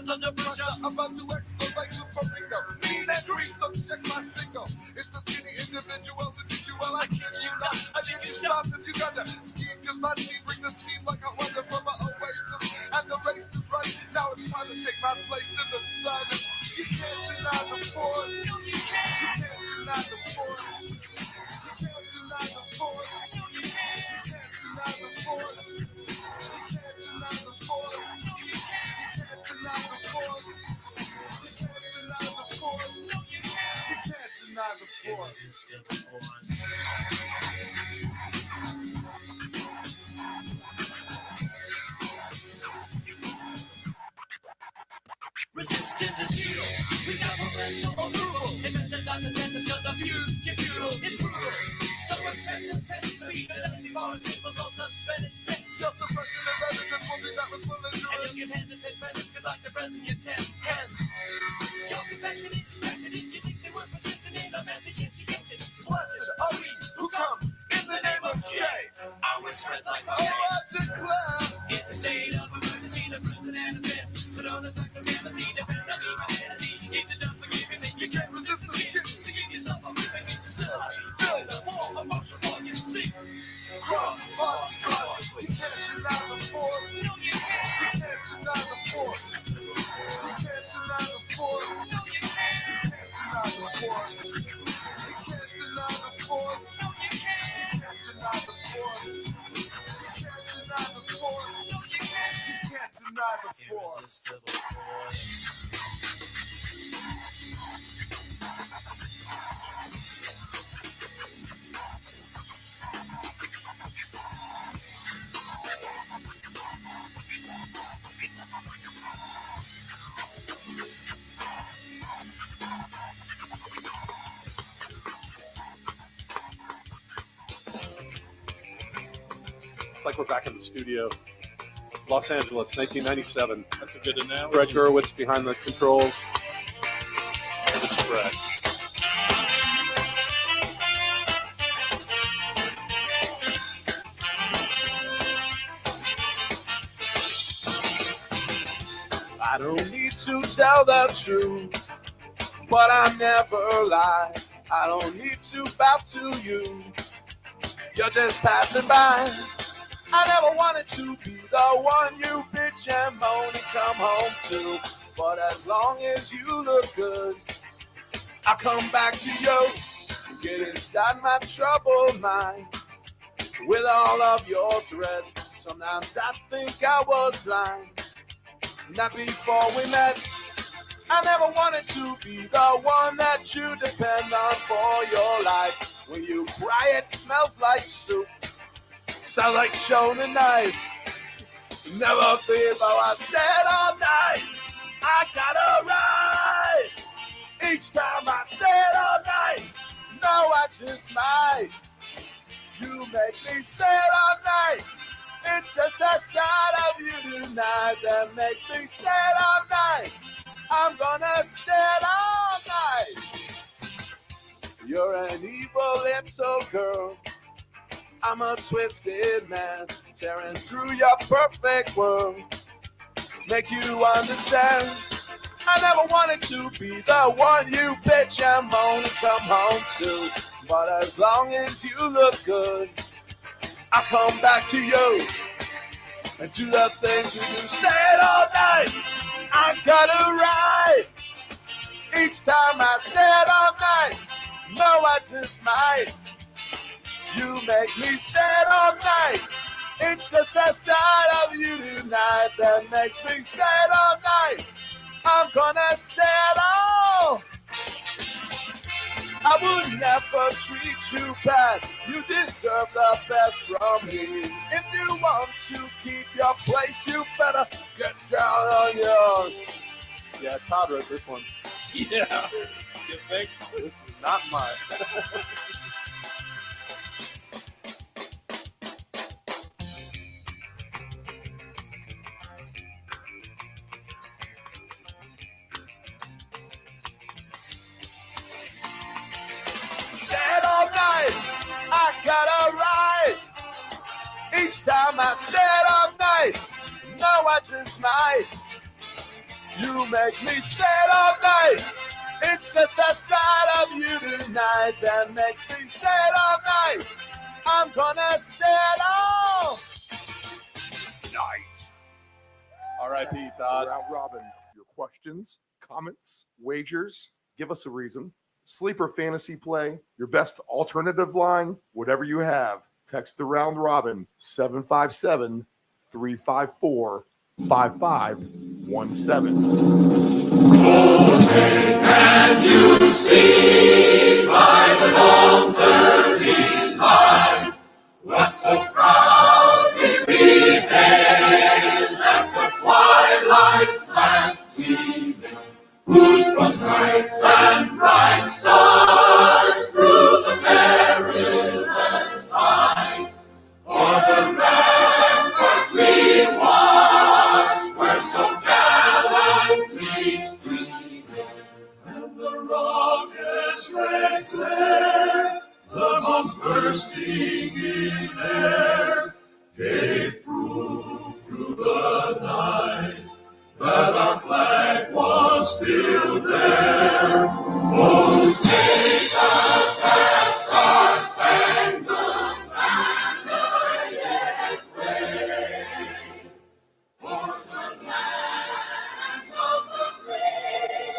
Crowds under pressure, about to explode like the Farino. Mean and green, so check my signal. It's the skinny individual who did you well. I kid you not. I think you stop if you got to scheme, cause my team bring the steam like a wonder from my oasis. And the race is right. Now it's time to take my place in the sun. You can't deny the force. You can't deny the force. You can't deny the force. You can't deny the force. You can't deny the force. You can't deny the force. You can't deny the force. You can't deny the force. Resistance is futile. We got momentum approval. Invent the time to dance because our views get futile. It's brutal. So expensive, penny speed, and only more symbols on suspended sense. Self-suppression of evidence will be that with belligerence. And you can hesitate minutes because like the president 10. Hence, your confession is expected if you think they were presented in a method. Yes, you guess it. Blessed are we who come in the name of J. Our word spreads like Oh, I declare. it's a state of emergency, the president sense. So don't expect the reality, depend on the humanity. It's enough for giving that You can't resist the skin. to give yourself a living. It's still feeling the warm emotion on your seat. Cross cautiously. You can't deny the force. No, you You can't. can't deny the force. You can't deny the force. No, you You can't. can't deny the force. You can't deny the force. No, you You can't. can't deny the force. You can't deny the force. No, you can't. You can't deny the force. It's like we're back in the studio. Los Angeles, 1997. That's a good analogy. Brett Gurwitz behind the controls. This is Brett. I don't need to tell the truth, but I never lie. I don't need to bow to you. You're just passing by. I never wanted to be the one you bitch and moan and come home to. But as long as you look good, I'll come back to you. Get inside my troubled mind with all of your threats. Sometimes I think I was blind. Not before we met. I never wanted to be the one that you depend on for your life. When you cry, it smells like soup. Sound like Shona Knife. Never feel how I said all night. I got a right. Each time I said all night. No, I just might. You make me stay all night. It's just that side of you tonight that makes me stay all night. I'm gonna stay all night. You're an evil little girl. I'm a twisted man, tearing through your perfect world. Make you understand. I never wanted to be the one you bitch and moan and come home to. But as long as you look good, I'll come back to you and do the things you do. Stay all night. I got it right. Each time I stayed all night. No, I just might. You make me stay all night. It's just that side of you tonight that makes me stay all night. I'm gonna stay all. I would never treat you bad. You deserve the best from me. If you want to keep your place, you better get down on yours. Yeah, Todd wrote this one. Yeah. You think? This is not mine. I got a right. Each time I stayed all night. No, I just might. You make me sad all night. It's just that side of you tonight that makes me sad all night. I'm gonna stay all night. R.I.P. Todd. Round robin. Your questions, comments, wagers. Give us a reason. Sleeper fantasy play. Your best alternative line. Whatever you have. Text the round robin 757-354-5517. Can you see by the dawn's early light what so proudly we hailed at the twilight's last gleaming, whose cross nights and bright stars through the perilous fight, o'er the ramparts we watched were so gallantly streaming, and the rocket's red glare, the bombs bursting in air, gave proof through the night that our flag was still there. Oh, take us that star-spangled banner yet wave, for the land of the free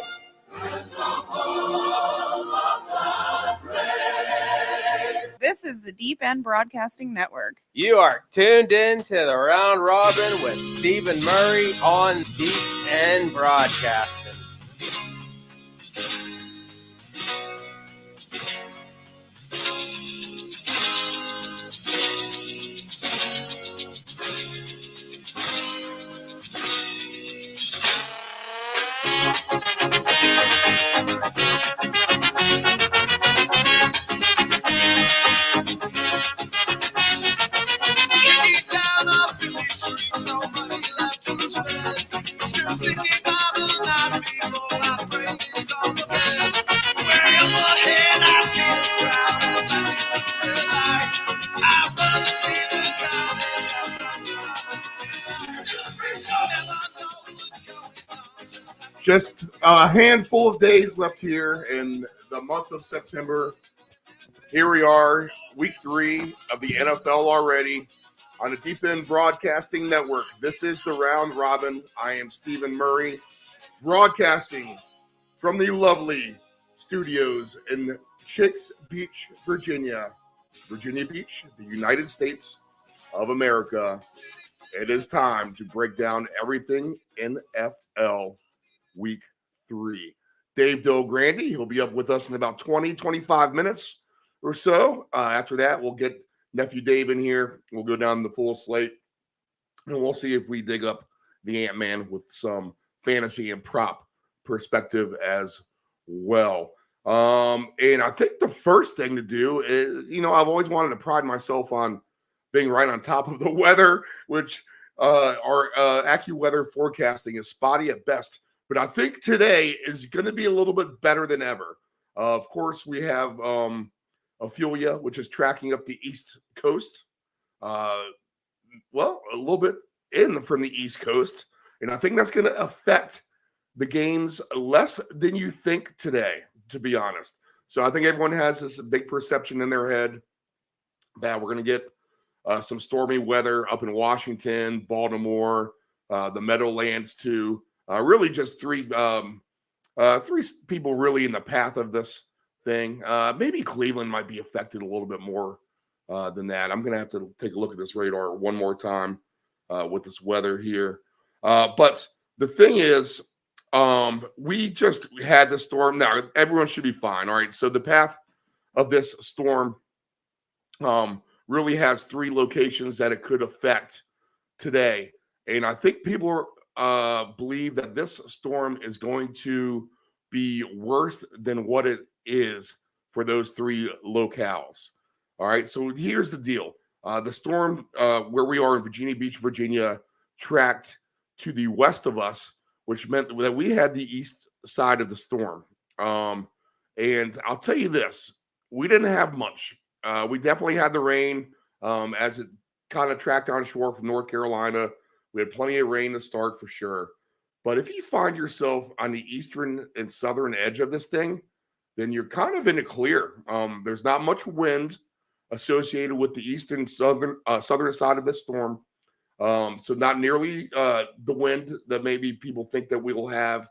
and the home of the brave. This is the Deep End Broadcasting Network. You are tuned in to the Round Robin with Stephen Murray on Deep End Broadcasting. Down up in these streets, nobody left to spend. Still singing Bible night before my praise on the bed. Way up ahead, I see the crowd and flashing through the lights. I'd rather see the college have some Just a handful of days left here in the month of September. Here we are, week 3 of the NFL already on the Deep End Broadcasting Network. This is the Round Robin. I am Stephen Murray, broadcasting from the lovely studios in Chicks Beach, Virginia. Virginia Beach, the United States of America. It is time to break down everything NFL week 3. Dave Del Grande, he'll be up with us in about 20-25 minutes or so. After that, we'll get Nephew Dave in here. We'll go down the full slate, and we'll see if we dig up the Ant-Man with some fantasy and prop perspective as well. And I think the first thing to do is, I've always wanted to pride myself on being right on top of the weather, which our AccuWeather forecasting is spotty at best. But I think today is going to be a little bit better than ever. Of course, we have Ophelia, which is tracking up the East Coast. A little bit in from the East Coast. And I think that's going to affect the games less than you think today, to be honest. So I think everyone has this big perception in their head that we're going to get some stormy weather up in Washington, Baltimore, the Meadowlands too. Really just three people really in the path of this thing. Maybe Cleveland might be affected a little bit more than that. I'm going to have to take a look at this radar one more time with this weather here. But the thing is, we just had the storm. Now, everyone should be fine. All right. So the path of this storm really has 3 locations that it could affect today. And I think people believe that this storm is going to be worse than what it is for those 3 locales. All right. So here's the deal. The storm where we are in Virginia Beach, Virginia, tracked to the west of us, which meant that we had the east side of the storm. And I'll tell you this, we didn't have much. We definitely had the rain as it kind of tracked on shore from North Carolina. We had plenty of rain to start for sure. But if you find yourself on the eastern and southern edge of this thing, then you're kind of in the clear. There's not much wind associated with the eastern southern side of this storm. So not nearly the wind that maybe people think that we will have,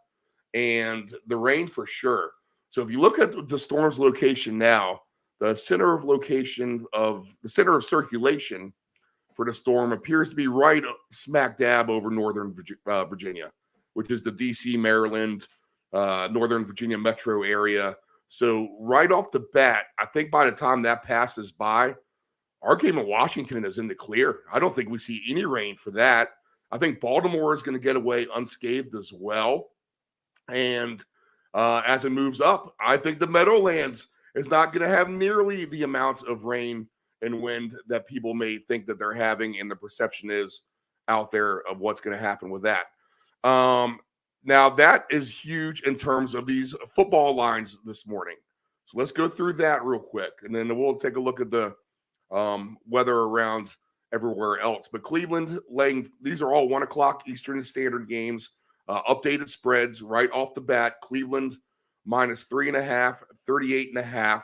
and the rain for sure. So if you look at the storm's location now, the center of circulation for the storm appears to be right smack dab over northern Virginia, which is the DC, Maryland, Northern Virginia metro area. So right off the bat, I think by the time that passes by, our game of Washington is in the clear. I don't think we see any rain for that. I think Baltimore is going to get away unscathed as well. And as it moves up, I think the Meadowlands is not going to have nearly the amount of rain and wind that people may think that they're having, and the perception is out there of what's going to happen with that. Now, that is huge in terms of these football lines this morning. So let's go through that real quick, and then we'll take a look at the weather around everywhere else. But Cleveland these are all 1 o'clock Eastern Standard games, updated spreads right off the bat. Cleveland -3.5, 38.5.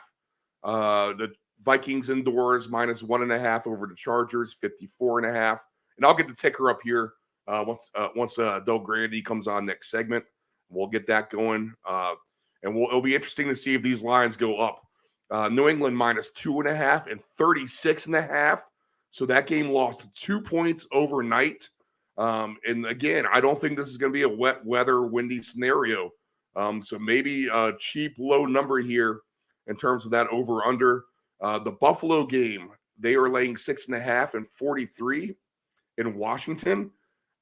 The Vikings indoors -1.5 over the Chargers, 54.5. And I'll get the ticker up here once Del Grande comes on next segment. We'll get that going. And it'll be interesting to see if these lines go up. New England -2.5 and 36.5. So that game lost 2 points overnight. And again, I don't think this is going to be a wet weather, windy scenario. So maybe a cheap, low number here in terms of that over-under. The Buffalo game, they are laying 6.5 and 43 in Washington.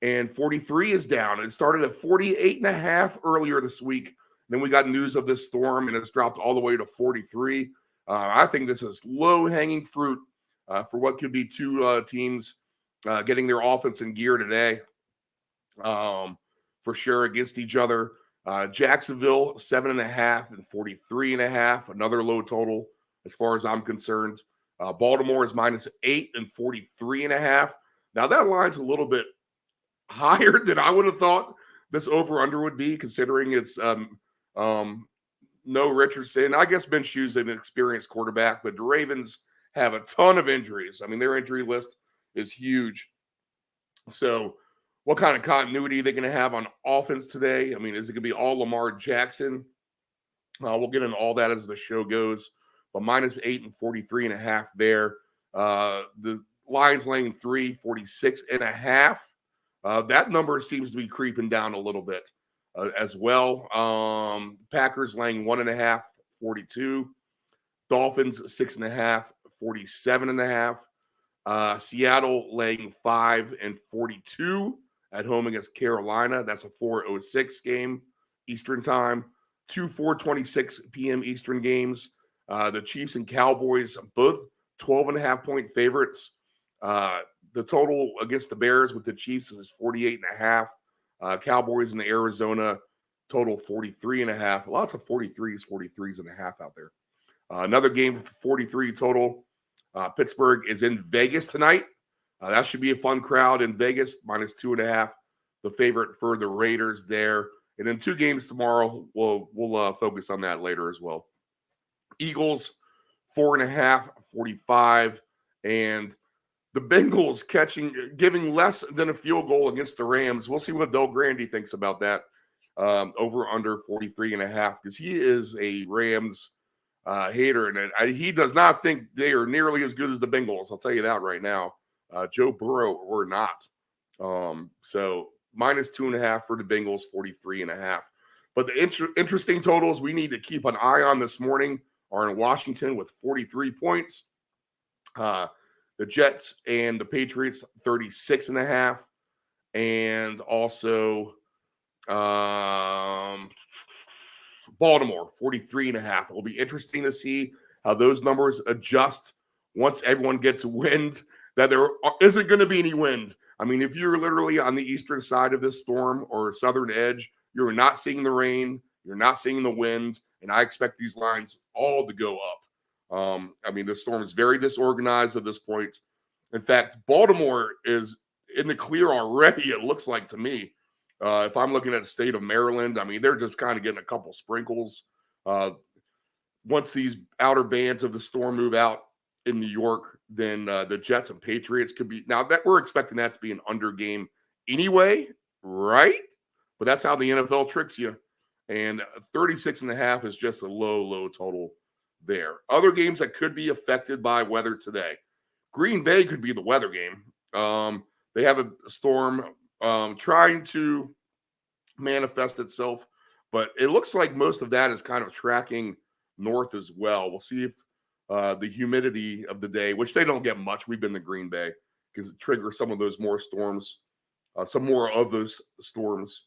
And 43 is down. It started at 48.5 earlier this week. Then we got news of this storm, and it's dropped all the way to 43. I think this is low-hanging fruit for what could be two teams getting their offense in gear today, for sure, against each other. Jacksonville, 7.5 and 43.5, another low total as far as I'm concerned. Baltimore is -8 and 43.5. Now, that line's a little bit higher than I would have thought this over-under would be, considering it's no Richardson. I guess Minshew's an experienced quarterback, but the Ravens have a ton of injuries. I mean, their injury list is huge. So what kind of continuity are they going to have on offense today? I mean, is it going to be all Lamar Jackson? We'll get into all that as the show goes. But -8 and 43.5 there. The Lions laying 3, 46.5. That number seems to be creeping down a little bit as well. Packers laying 1.5, 42. Dolphins 6.5, 47.5. Seattle laying 5 and 42 at home against Carolina. That's a 4:06 game Eastern time. 2 4:26 p.m. Eastern games. The Chiefs and Cowboys, both 12.5-point favorites. The total against the Bears with the Chiefs is 48.5. Cowboys and Arizona total 43.5. Lots of 43s.5 out there. Another game with 43 total. Pittsburgh is in Vegas tonight. That should be a fun crowd in Vegas, -2.5. The favorite for the Raiders there. And then 2 games tomorrow. We'll focus on that later as well. Eagles 4.5, 45, and the Bengals giving less than a field goal against the Rams. We'll see what Del Grande thinks about that. Over under 43.5, because he is a Rams hater, and he does not think they are nearly as good as the Bengals. I'll tell you that right now. Joe Burrow or not. So -2.5 for the Bengals, 43.5. But the interesting totals we need to keep an eye on this morning are in Washington with 43 points. The Jets and the Patriots, 36.5. And also Baltimore, 43.5. It will be interesting to see how those numbers adjust once everyone gets wind, that there isn't going to be any wind. I mean, if you're literally on the eastern side of this storm or southern edge, you're not seeing the rain, you're not seeing the wind, and I expect these lines all to go up. I mean, the storm is very disorganized at this point. In fact, Baltimore is in the clear already, it looks like to me. If I'm looking at the state of Maryland, I mean, they're just kind of getting a couple sprinkles. Once these outer bands of the storm move out in New York, then the Jets and Patriots could be. Now, that we're expecting that to be an under game anyway, right? But that's how the NFL tricks you. And 36.5 is just a low total there. Other games that could be affected by weather today. Green Bay could be the weather game. They have a storm trying to manifest itself, but it looks like most of that is kind of tracking north as well. We'll see if the humidity of the day, which they don't get much. We've been to Green Bay, because it triggers some of those more storms, some more of those storms.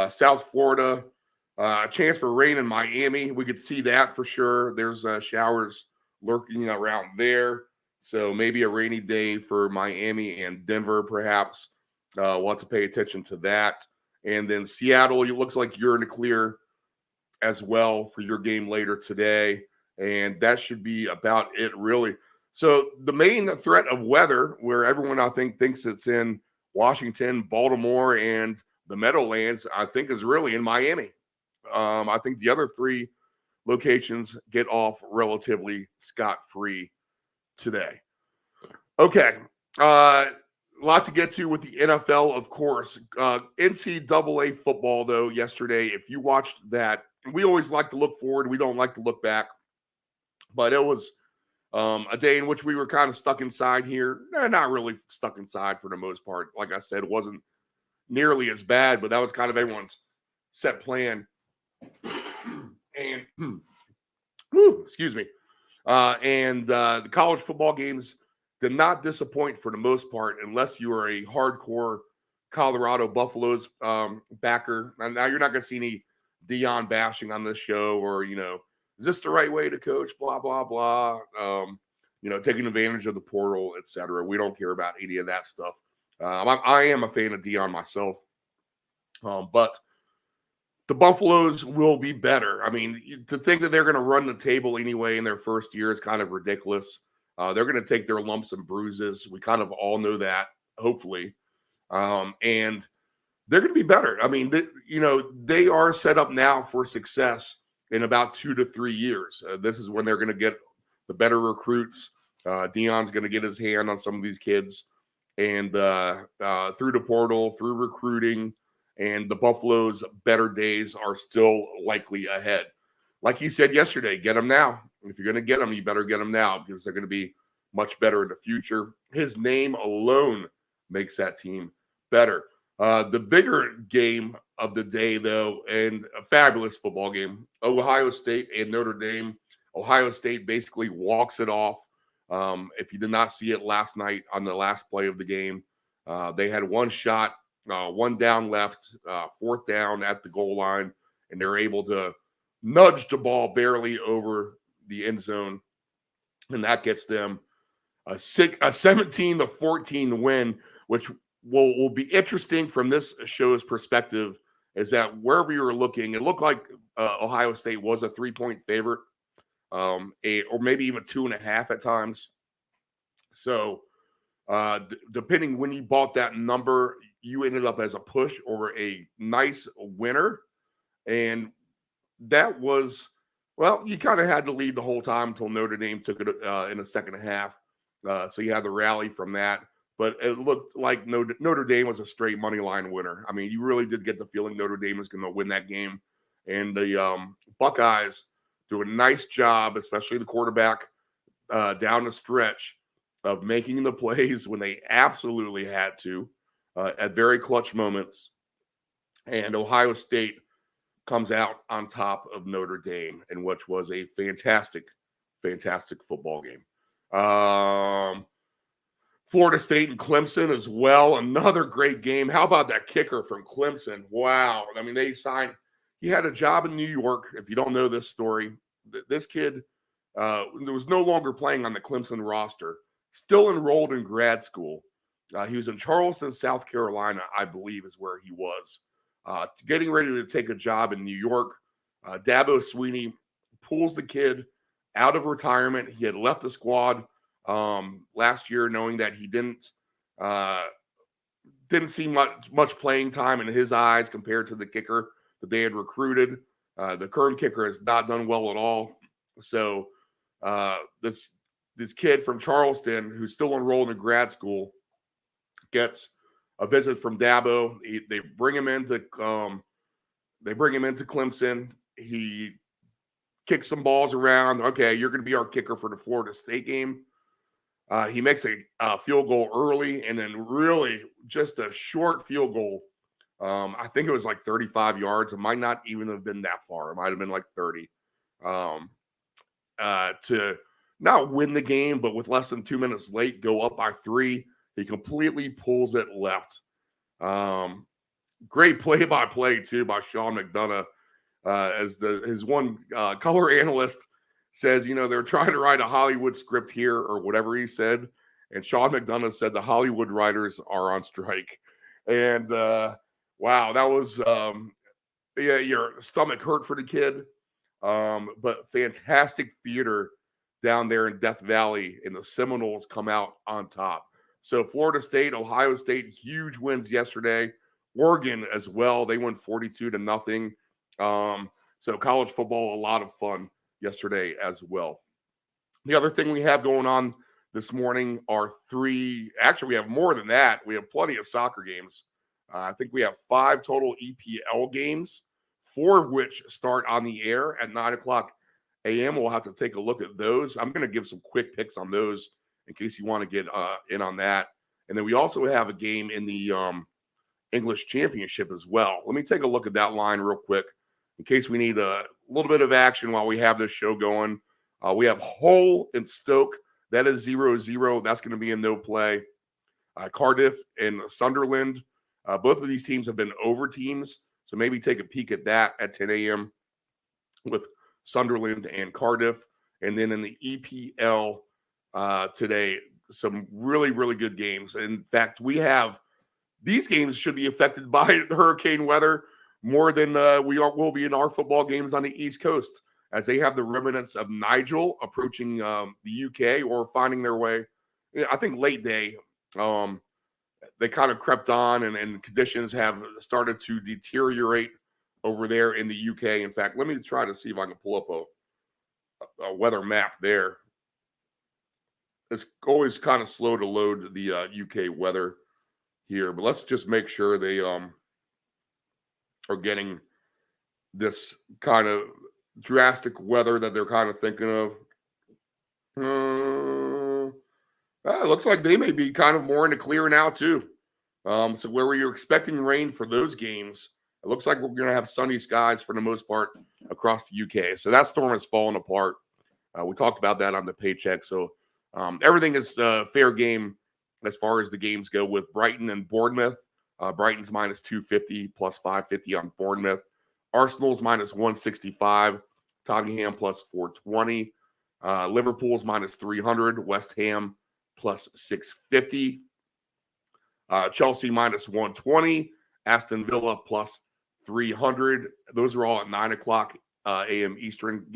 South Florida, a chance for rain in Miami. We could see that for sure. There's showers lurking around there. So maybe a rainy day for Miami and Denver, perhaps. We'll have to pay attention to that. And then Seattle, it looks like you're in the clear as well for your game later today. And that should be about it, really. So the main threat of weather, where everyone, I think, thinks it's in Washington, Baltimore, and the Meadowlands, I think is really in Miami. I think the other three locations get off relatively scot-free today. Okay. A lot to get to with the NFL, of course. NCAA football, though, yesterday, if you watched that, we always like to look forward. We don't like to look back. But it was a day in which we were kind of stuck inside here. Not really stuck inside for the most part. Like I said, it wasn't nearly as bad, but that was kind of everyone's set plan. And, excuse me. The college football games did not disappoint for the most part, unless you are a hardcore Colorado Buffaloes backer. And now you're not going to see any Dion bashing on this show, or, is this the right way to coach? Blah, blah, blah. Taking advantage of the portal, etc. We don't care about any of that stuff. I am a fan of Dion myself. But the Buffaloes will be better. I mean, to think that they're going to run the table anyway in their first year is kind of ridiculous. They're going to take their lumps and bruises. We kind of all know that, hopefully. And they're going to be better. I mean, they are set up now for success in about 2 to 3 years. This is when they're going to get the better recruits. Dion's going to get his hand on some of these kids. And through the portal, through recruiting, and the Buffaloes' better days are still likely ahead. Like he said yesterday, get them now. If you're going to get them, you better get them now, because they're going to be much better in the future. His name alone makes that team better. The bigger game of the day, though, and a fabulous football game, Ohio State and Notre Dame. Ohio State basically walks it off. If you did not see it last night on the last play of the game, they had one shot, one down left, fourth down at the goal line, and they're able to nudge the ball barely over the end zone, and that gets them a 17-14 win, which will be interesting from this show's perspective, is that wherever you were looking, it looked like Ohio State was a 3-point favorite, or maybe even 2.5 at times. So depending when you bought that number, you ended up as a push or a nice winner. And that was, well, you kind of had to lead the whole time until Notre Dame took it in the second half. So you had the rally from that. But it looked like Notre Dame was a straight money line winner. I mean, you really did get the feeling Notre Dame was going to win that game. And the Buckeyes do a nice job, especially the quarterback down the stretch, of making the plays when they absolutely had to at very clutch moments. And Ohio State comes out on top of Notre Dame, in which was a fantastic, fantastic football game. Florida State and Clemson as well. Another great game. How about that kicker from Clemson? Wow. I mean, he had a job in New York. If you don't know this story, this kid was no longer playing on the Clemson roster, still enrolled in grad school. He was in Charleston, South Carolina, I believe is where he was, getting ready to take a job in New York. Dabo Swinney pulls the kid out of retirement. He had left the squad last year, knowing that he didn't didn't see much playing time in his eyes compared to the kicker that they had recruited. The current kicker has not done well at all. So this kid from Charleston, who's still enrolled in grad school, gets a visit from Dabo. They bring him into Clemson. He kicks some balls around. Okay, you're going to be our kicker for the Florida State game. He makes a field goal early, and then really just a short field goal. I think it was like 35 yards. It might not even have been that far. It might have been like 30. To not win the game, but with less than 2 minutes late, go up by 3. He completely pulls it left. Great play-by-play, too, by Sean McDonough. As his one color analyst says, they're trying to write a Hollywood script here, or whatever he said. And Sean McDonough said the Hollywood writers are on strike. And wow, that was your stomach hurt for the kid. But fantastic theater down there in Death Valley, and the Seminoles come out on top. So Florida State, Ohio State, huge wins yesterday. Oregon as well. They won 42-0. So college football, a lot of fun yesterday as well. The other thing we have going on this morning are actually we have more than that. We have plenty of soccer games. I think we have 5 total EPL games, 4 of which start on the air at 9:00 a.m. We'll have to take a look at those. I'm going to give some quick picks on those in case you want to get in on that. And then we also have a game in the English Championship as well. Let me take a look at that line real quick in case we need a little bit of action while we have this show going. We have Hull and Stoke. That is 0-0. That's going to be in no play. Cardiff and Sunderland. Both of these teams have been over teams, so maybe take a peek at that at 10 a.m. with Sunderland and Cardiff. And then in the EPL today, some really, really good games. In fact, these games should be affected by hurricane weather more than will be in our football games on the East Coast, as they have the remnants of Nigel approaching the UK or finding their way. I think late day, they kind of crept on, and conditions have started to deteriorate over there in the UK. In fact, let me try to see if I can pull up a weather map there. It's always kind of slow to load the UK weather here, but let's just make sure they are getting this kind of drastic weather that they're kind of thinking of. It looks like they may be kind of more into clear now too. So where were you expecting rain for those games? It looks like we're going to have sunny skies for the most part across the UK. So that storm has fallen apart. We talked about that on the paycheck. So everything is fair game as far as the games go with Brighton and Bournemouth. Brighton's minus 250, plus 550 on Bournemouth. Arsenal's minus 165. Tottenham plus 420. Liverpool's minus 300. West Ham plus 650. Chelsea minus 120. Aston Villa plus 300. Those are all at 9:00 a.m. Eastern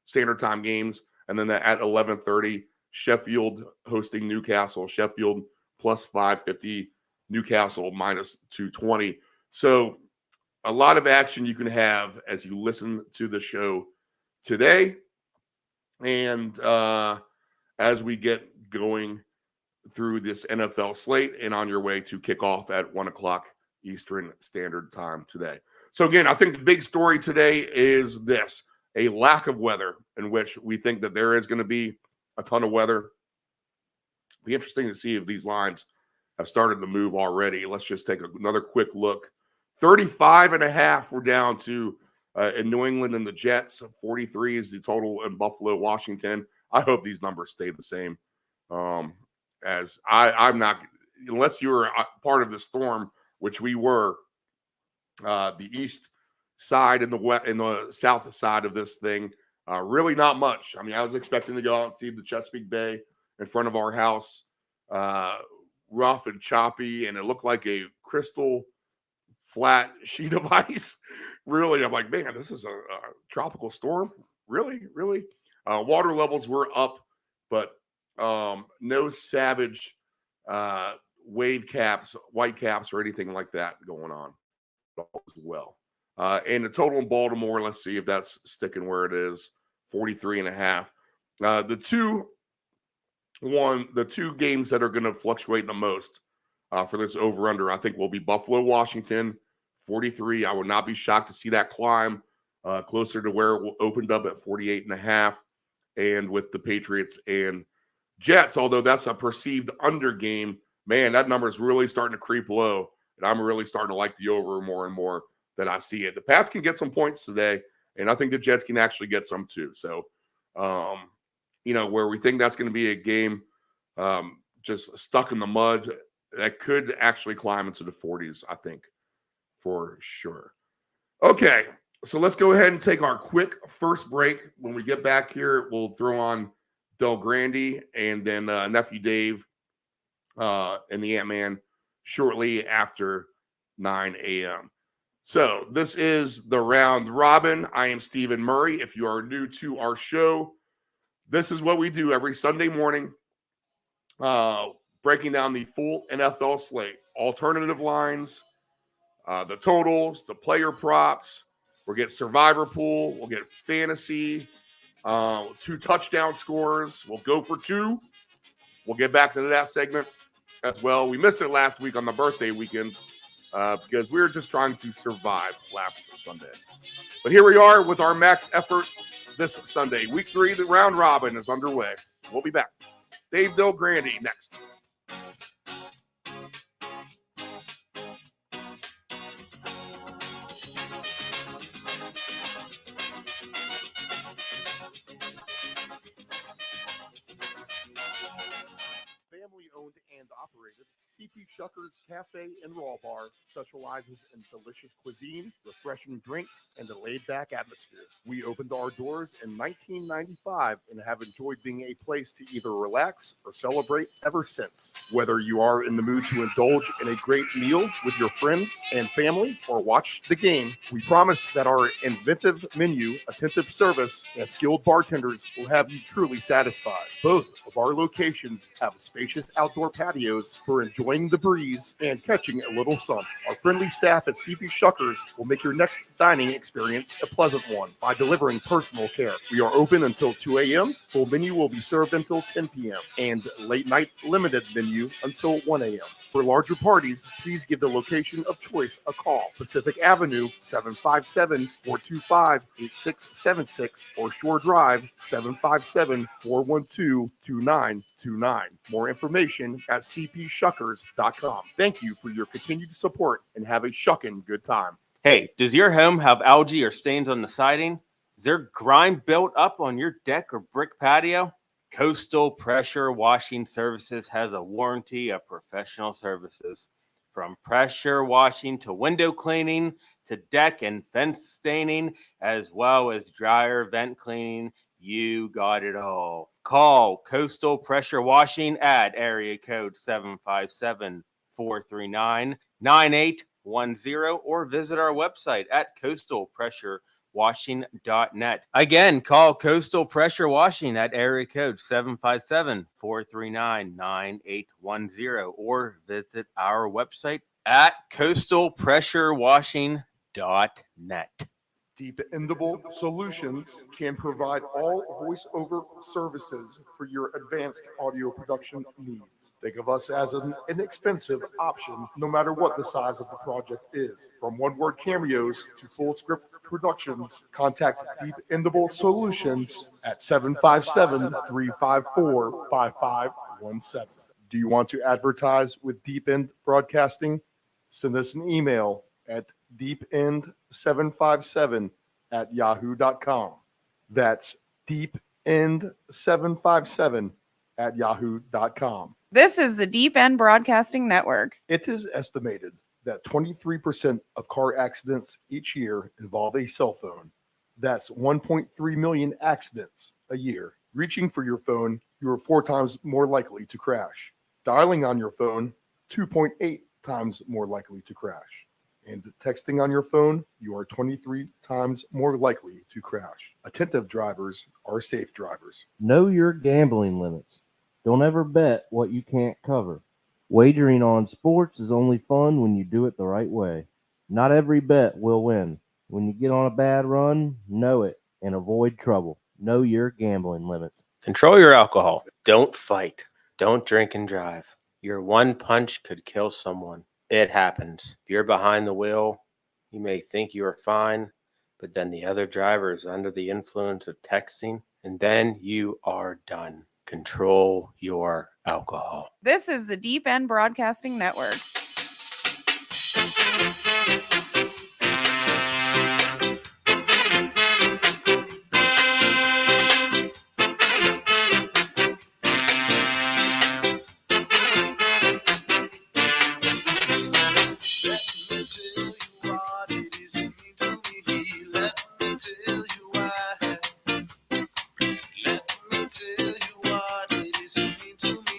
Standard Time games. And then at 11:30, Sheffield hosting Newcastle. Sheffield plus 550. Newcastle minus 220. So a lot of action you can have as you listen to the show today. And as we get going through this NFL slate and on your way to kickoff at 1:00 Eastern Standard Time today. So again, I think the big story today is this: a lack of weather, in which we think that there is going to be a ton of weather. It'll be interesting to see if these lines have started to move already. Let's just take another quick look. 35.5 we're down to in New England and the Jets. 43 is the total in Buffalo, Washington. I hope these numbers stay the same. As I'm not, unless you're part of the storm, which we were, the east side and the south side of this thing, really not much. I mean, I was expecting to go out and see the Chesapeake Bay in front of our house, rough and choppy, and it looked like a crystal flat sheet of ice. Really, I'm like, man, this is a tropical storm. Really? Water levels were up, but no savage wave caps, white caps, or anything like that going on as well. And the total in Baltimore, let's see if that's sticking where it is, 43.5. The two games that are going to fluctuate the most for this over-under, I think, will be Buffalo, Washington, 43. I would not be shocked to see that climb closer to where it opened up at 48.5. And with the Patriots and Jets, although that's a perceived under game, man, that number is really starting to creep low. And I'm really starting to like the over more and more that I see it. The Pats can get some points today, and I think the Jets can actually get some too. So, where we think that's going to be a game just stuck in the mud, that could actually climb into the 40s, I think, for sure. Okay, so let's go ahead and take our quick first break. When we get back here, we'll throw on Del Grande and then Nephew Dave and the Ant-Man shortly after 9 a.m. So this is the round robin. I am Stephen Murray. If you are new to our show, this is what we do every Sunday morning, breaking down the full NFL slate, alternative lines, the totals, the player props. We'll get survivor pool. We'll get fantasy, 2 touchdown scores. We'll go for 2. We'll get back to that segment as well. We missed it last week on the birthday weekend because we were just trying to survive last Sunday. But here we are with our max effort this Sunday. Week 3, the round robin is underway. We'll be back. Dave Del Grande next. Family-owned and operated, CP Shuckers Cafe and Raw Bar specializes in delicious cuisine, refreshing drinks, and a laid-back atmosphere. We opened our doors in 1995 and have enjoyed being a place to either relax or celebrate ever since. Whether you are in the mood to indulge in a great meal with your friends and family or watch the game, we promise that our inventive menu, attentive service, and skilled bartenders will have you truly satisfied. Both of our locations have spacious outdoor patios for enjoying the breeze and catching a little sun. Our friendly staff at CP Shuckers will make your next dining experience a pleasant one by delivering personal care. We are open until 2 a.m. Full menu will be served until 10 p.m. and late night limited menu until 1 a.m. For larger parties, please give the location of choice a call. Pacific Avenue, 757-425-8676 or Shore Drive, 757-412-2929. More information at cpshuckers.com. Thank you for your continued support and have a shuckin' good time. Hey, does your home have algae or stains on the siding? Is there grime built up on your deck or brick patio? Coastal Pressure Washing Services has a warranty of professional services. From pressure washing to window cleaning to deck and fence staining, as well as dryer vent cleaning, you got it all. Call Coastal Pressure Washing at area code 757-439-9810 or visit our website at coastalpressurewashing.net. Again, call Coastal Pressure Washing at area code 757-439-9810 or visit our website at coastalpressurewashing.net. Dependable Solutions can provide all voiceover services for your advanced audio production needs. Think of us as an inexpensive option, no matter what the size of the project is. From one-word cameos to full script productions, contact Dependable Solutions at 757-354-5517. Do you want to advertise with Deep End Broadcasting? Send us an email at deepend757@yahoo.com. That's deepend757@yahoo.com. This is the Deep End Broadcasting Network. It is estimated that 23% of car accidents each year involve a cell phone. That's 1.3 million accidents a year. Reaching for your phone, you are 4 times more likely to crash. Dialing on your phone, 2.8 times more likely to crash. And texting on your phone, you are 23 times more likely to crash. Attentive drivers are safe drivers. Know your gambling limits. Don't ever bet what you can't cover. Wagering on sports is only fun when you do it the right way. Not every bet will win. When you get on a bad run, know it and avoid trouble. Know your gambling limits. Control your alcohol. Don't fight. Don't drink and drive. Your one punch could kill someone. It happens. If you're behind the wheel, you may think you are fine, but then the other driver is under the influence of texting, and then you are done. Control your alcohol. This is the Deep End Broadcasting Network.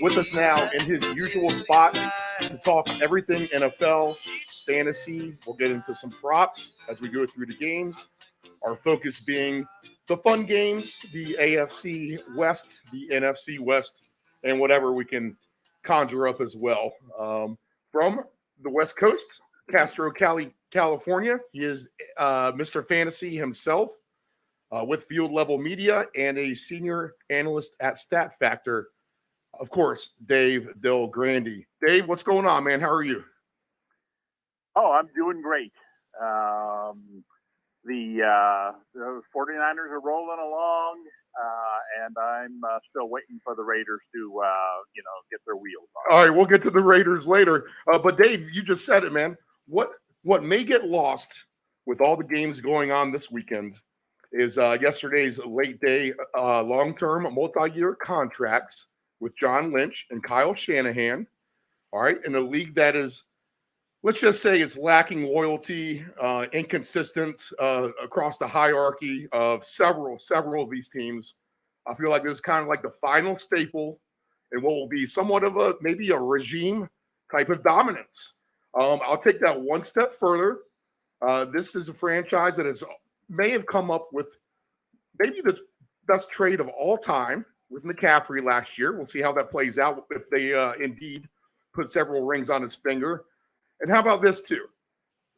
With us now in his usual spot to talk everything NFL, fantasy. We'll get into some props as we go through the games. Our focus being the fun games, the AFC West, the NFC West, and whatever we can conjure up as well. From the West Coast, Castro Valley, California, he is Mr. Fantasy himself with Field Level Media and a senior analyst at Stat Factor. Of course, Dave Del Grande. Dave, what's going on, man? How are you? Oh, I'm doing great. The 49ers are rolling along, and I'm still waiting for the Raiders to, get their wheels on. All right, we'll get to the Raiders later. But Dave, you just said it, man. What may get lost with all the games going on this weekend is yesterday's late day long-term multi-year contracts with John Lynch and Kyle Shanahan, all right, in a league that is, let's just say, it's lacking loyalty, inconsistent across the hierarchy of several of these teams. I feel like this is kind of like the final staple in what will be somewhat of maybe a regime type of dominance. I'll take that one step further. This is a franchise that may have come up with maybe the best trade of all time with McCaffrey last year. We'll see how that plays out if they indeed put several rings on his finger. And how about this too?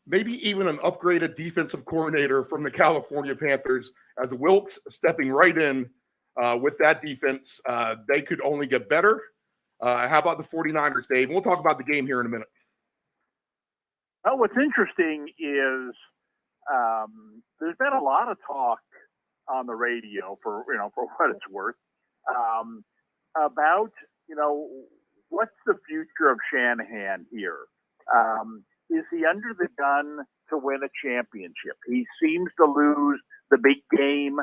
Maybe even an upgraded defensive coordinator from the California Panthers as Wilkes stepping right in with that defense. They could only get better. How about the 49ers, Dave? We'll talk about the game here in a minute. Well, what's interesting is there's been a lot of talk on the radio for what it's worth about, what's the future of Shanahan here? Is he under the gun to win a championship? He seems to lose the big game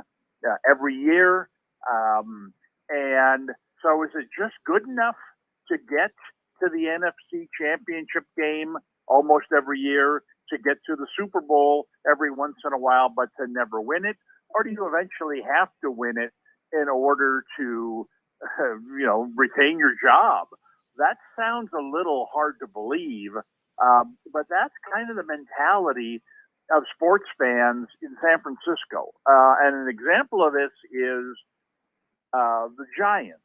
every year. And so is it just good enough to get to the NFC championship game almost every year, to get to the Super Bowl every once in a while, but to never win it? Or do you eventually have to win it in order to, retain your job? That sounds a little hard to believe, but that's kind of the mentality of sports fans in San Francisco. And an example of this is the Giants.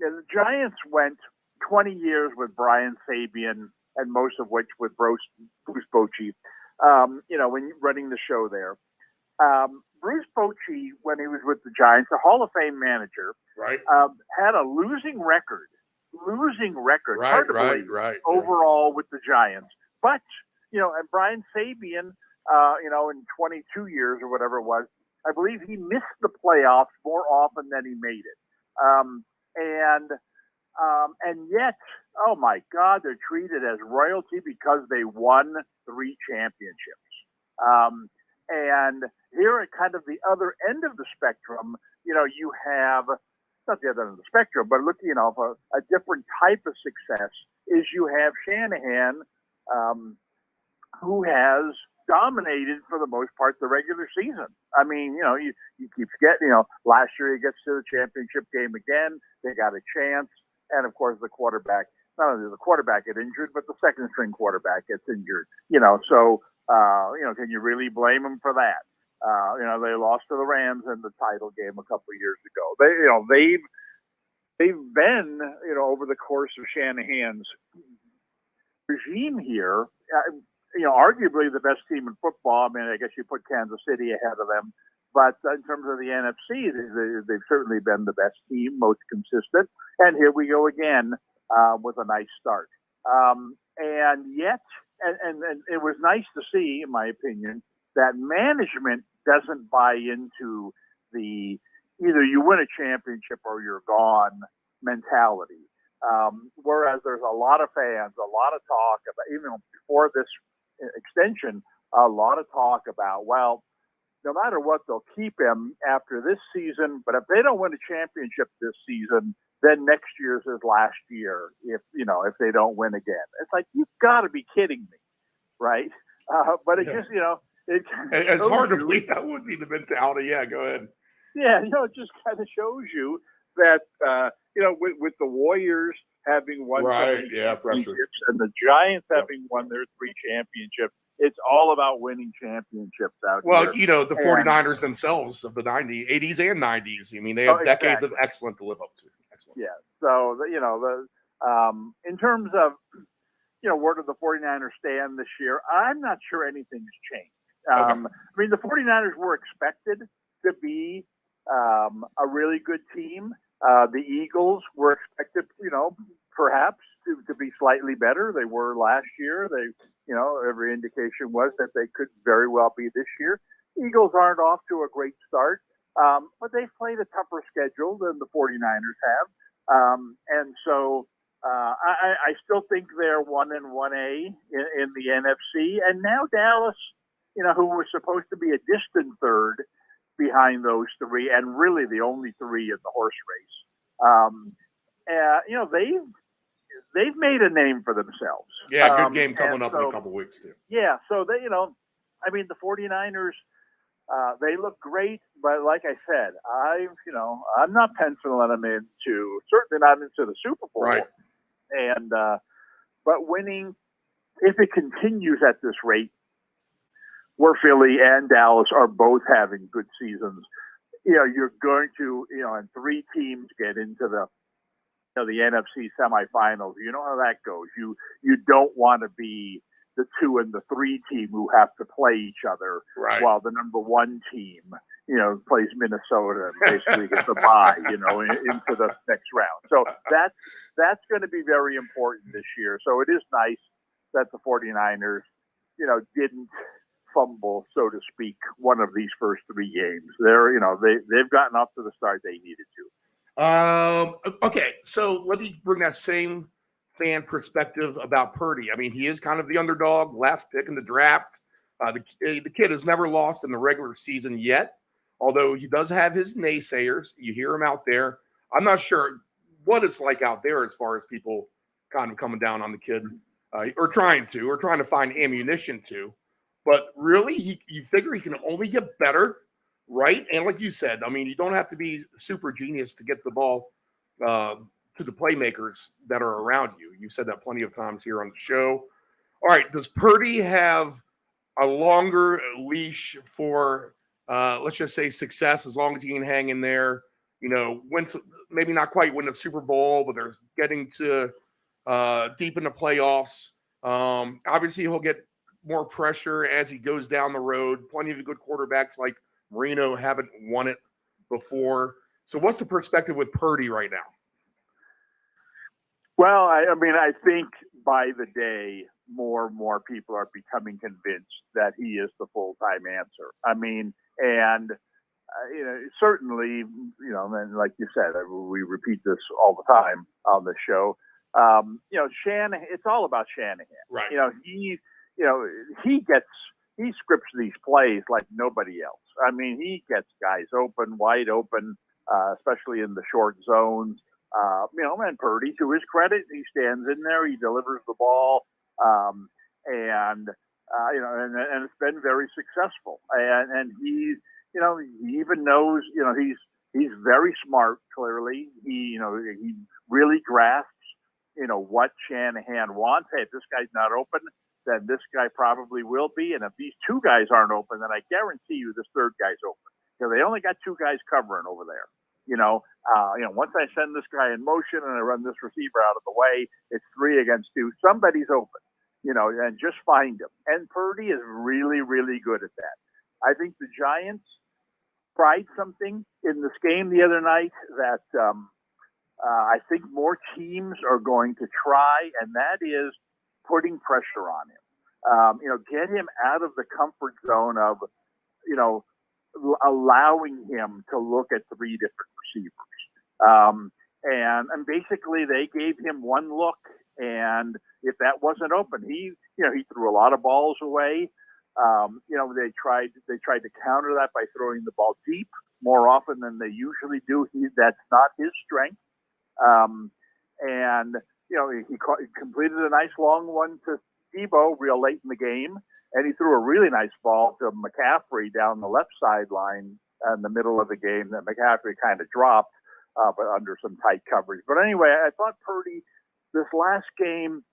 Yeah, the Giants went 20 years with Brian Sabian, and most of which with Bruce Bochy, when running the show there. Bruce Bochy, when he was with the Giants, a Hall of Fame manager, right, had a losing record, right, hard to believe, overall with the Giants. But, and Brian Sabian, in 22 years or whatever it was, I believe he missed the playoffs more often than he made it. And yet, oh my God, they're treated as royalty because they won 3 championships. And here at kind of the other end of the spectrum, you have, not the other end of the spectrum, but looking, a different type of success is you have Shanahan, who has dominated for the most part the regular season. I mean, he keeps getting, last year he gets to the championship game again. They got a chance. And of course, the quarterback, not only the quarterback get injured, but the second string quarterback gets injured, so, can you really blame him for that? They lost to the Rams in the title game a couple of years ago. They've been, over the course of Shanahan's regime here, arguably the best team in football. I mean, I guess you put Kansas City ahead of them. But in terms of the NFC, they've certainly been the best team, most consistent. And here we go again with a nice start. And yet, and it was nice to see, in my opinion, that management doesn't buy into the either you win a championship or you're gone mentality. Whereas there's a lot of fans, a lot of talk about, even before this extension, a lot of talk about, well, no matter what, they'll keep him after this season. But if they don't win a championship this season, then next year's his last year. If they don't win again, it's like, you've got to be kidding me, right? But it just, it's hard to believe that would be the mentality. Yeah, go ahead. Yeah, it just kind of shows you that with the Warriors having won championships and the Giants having won their 3 championships. It's all about winning championships out here. Well, the 49ers themselves of the 80s and 90s. I mean, they have decades of excellent to live up to. Excellent. Yeah. So, in terms of, where do the 49ers stand this year? I'm not sure anything has changed. I mean, the 49ers were expected to be a really good team. The Eagles were expected, perhaps to be slightly better. They were last year. They, every indication was that they could very well be this year. Eagles aren't off to a great start, but they've played a tougher schedule than the 49ers have. And so I still think they're 1 and 1A in the NFC. And now Dallas, who was supposed to be a distant third behind those 3, and really the only 3 in the horse race. They've made a name for themselves. Yeah, good game coming up in a couple weeks too. Yeah, so they, the 49ers, they look great, but like I said, I'm not penciling them certainly not into the Super Bowl. Right. And but winning, if it continues at this rate, where Philly and Dallas are both having good seasons, you're going to, and 3 teams get into the NFC semifinals. You know how that goes. You don't want to be the 2 and the 3 team who have to play each other, while the number 1 team, plays Minnesota and basically gets a bye, into the next round. So that's going to be very important this year. So it is nice that the 49ers, didn't fumble, so to speak, one of these first 3 games. They've gotten off to the start they needed to. Okay, so let me bring that same fan perspective about Purdy. I mean, he is kind of the underdog, last pick in the draft. The kid has never lost in the regular season yet, although he does have his naysayers. You hear him out there. I'm not sure what it's like out there as far as people kind of coming down on the kid, or trying to find ammunition to. But really, you figure he can only get better, right? And like you said, I mean, you don't have to be super genius to get the ball to the playmakers that are around you. You said that plenty of times here on the show. All right, does Purdy have a longer leash for, let's just say, success, as long as he can hang in there? Maybe not quite win the Super Bowl, but they're getting to deep in the playoffs. Obviously, he'll get more pressure as he goes down the road. Plenty of good quarterbacks like Marino haven't won it before. So what's the perspective with Purdy right now? Well, I think by the day, more and more people are becoming convinced that he is the full-time answer. I mean, and certainly, and like you said, we repeat this all the time on the show. Shanahan, it's all about Shanahan. Right. He scripts these plays like nobody else. I mean, he gets guys wide open, especially in the short zones. And Purdy, to his credit, he stands in there, he delivers the ball, and it's been very successful. And he even knows, he's very smart. Clearly, he really grasps, what Shanahan wants. Hey, if this guy's not open, then this guy probably will be. And if these 2 guys aren't open, then I guarantee you this 3rd guy's open. They only got 2 guys covering over there. Once I send this guy in motion and I run this receiver out of the way, it's 3 against 2. Somebody's open. and just find him. And Purdy is really, really good at that. I think the Giants tried something in this game the other night that I think more teams are going to try, and that is putting pressure on him. Get him out of the comfort zone of, allowing him to look at three different receivers. And basically they gave him one look, and if that wasn't open, he threw a lot of balls away. They tried to counter that by throwing the ball deep more often than they usually do. That's not his strength. He completed a nice long one to Debo real late in the game, and he threw a really nice ball to McCaffrey down the left sideline in the middle of the game that McCaffrey kind of dropped, but under some tight coverage. But anyway, I thought Purdy this last game,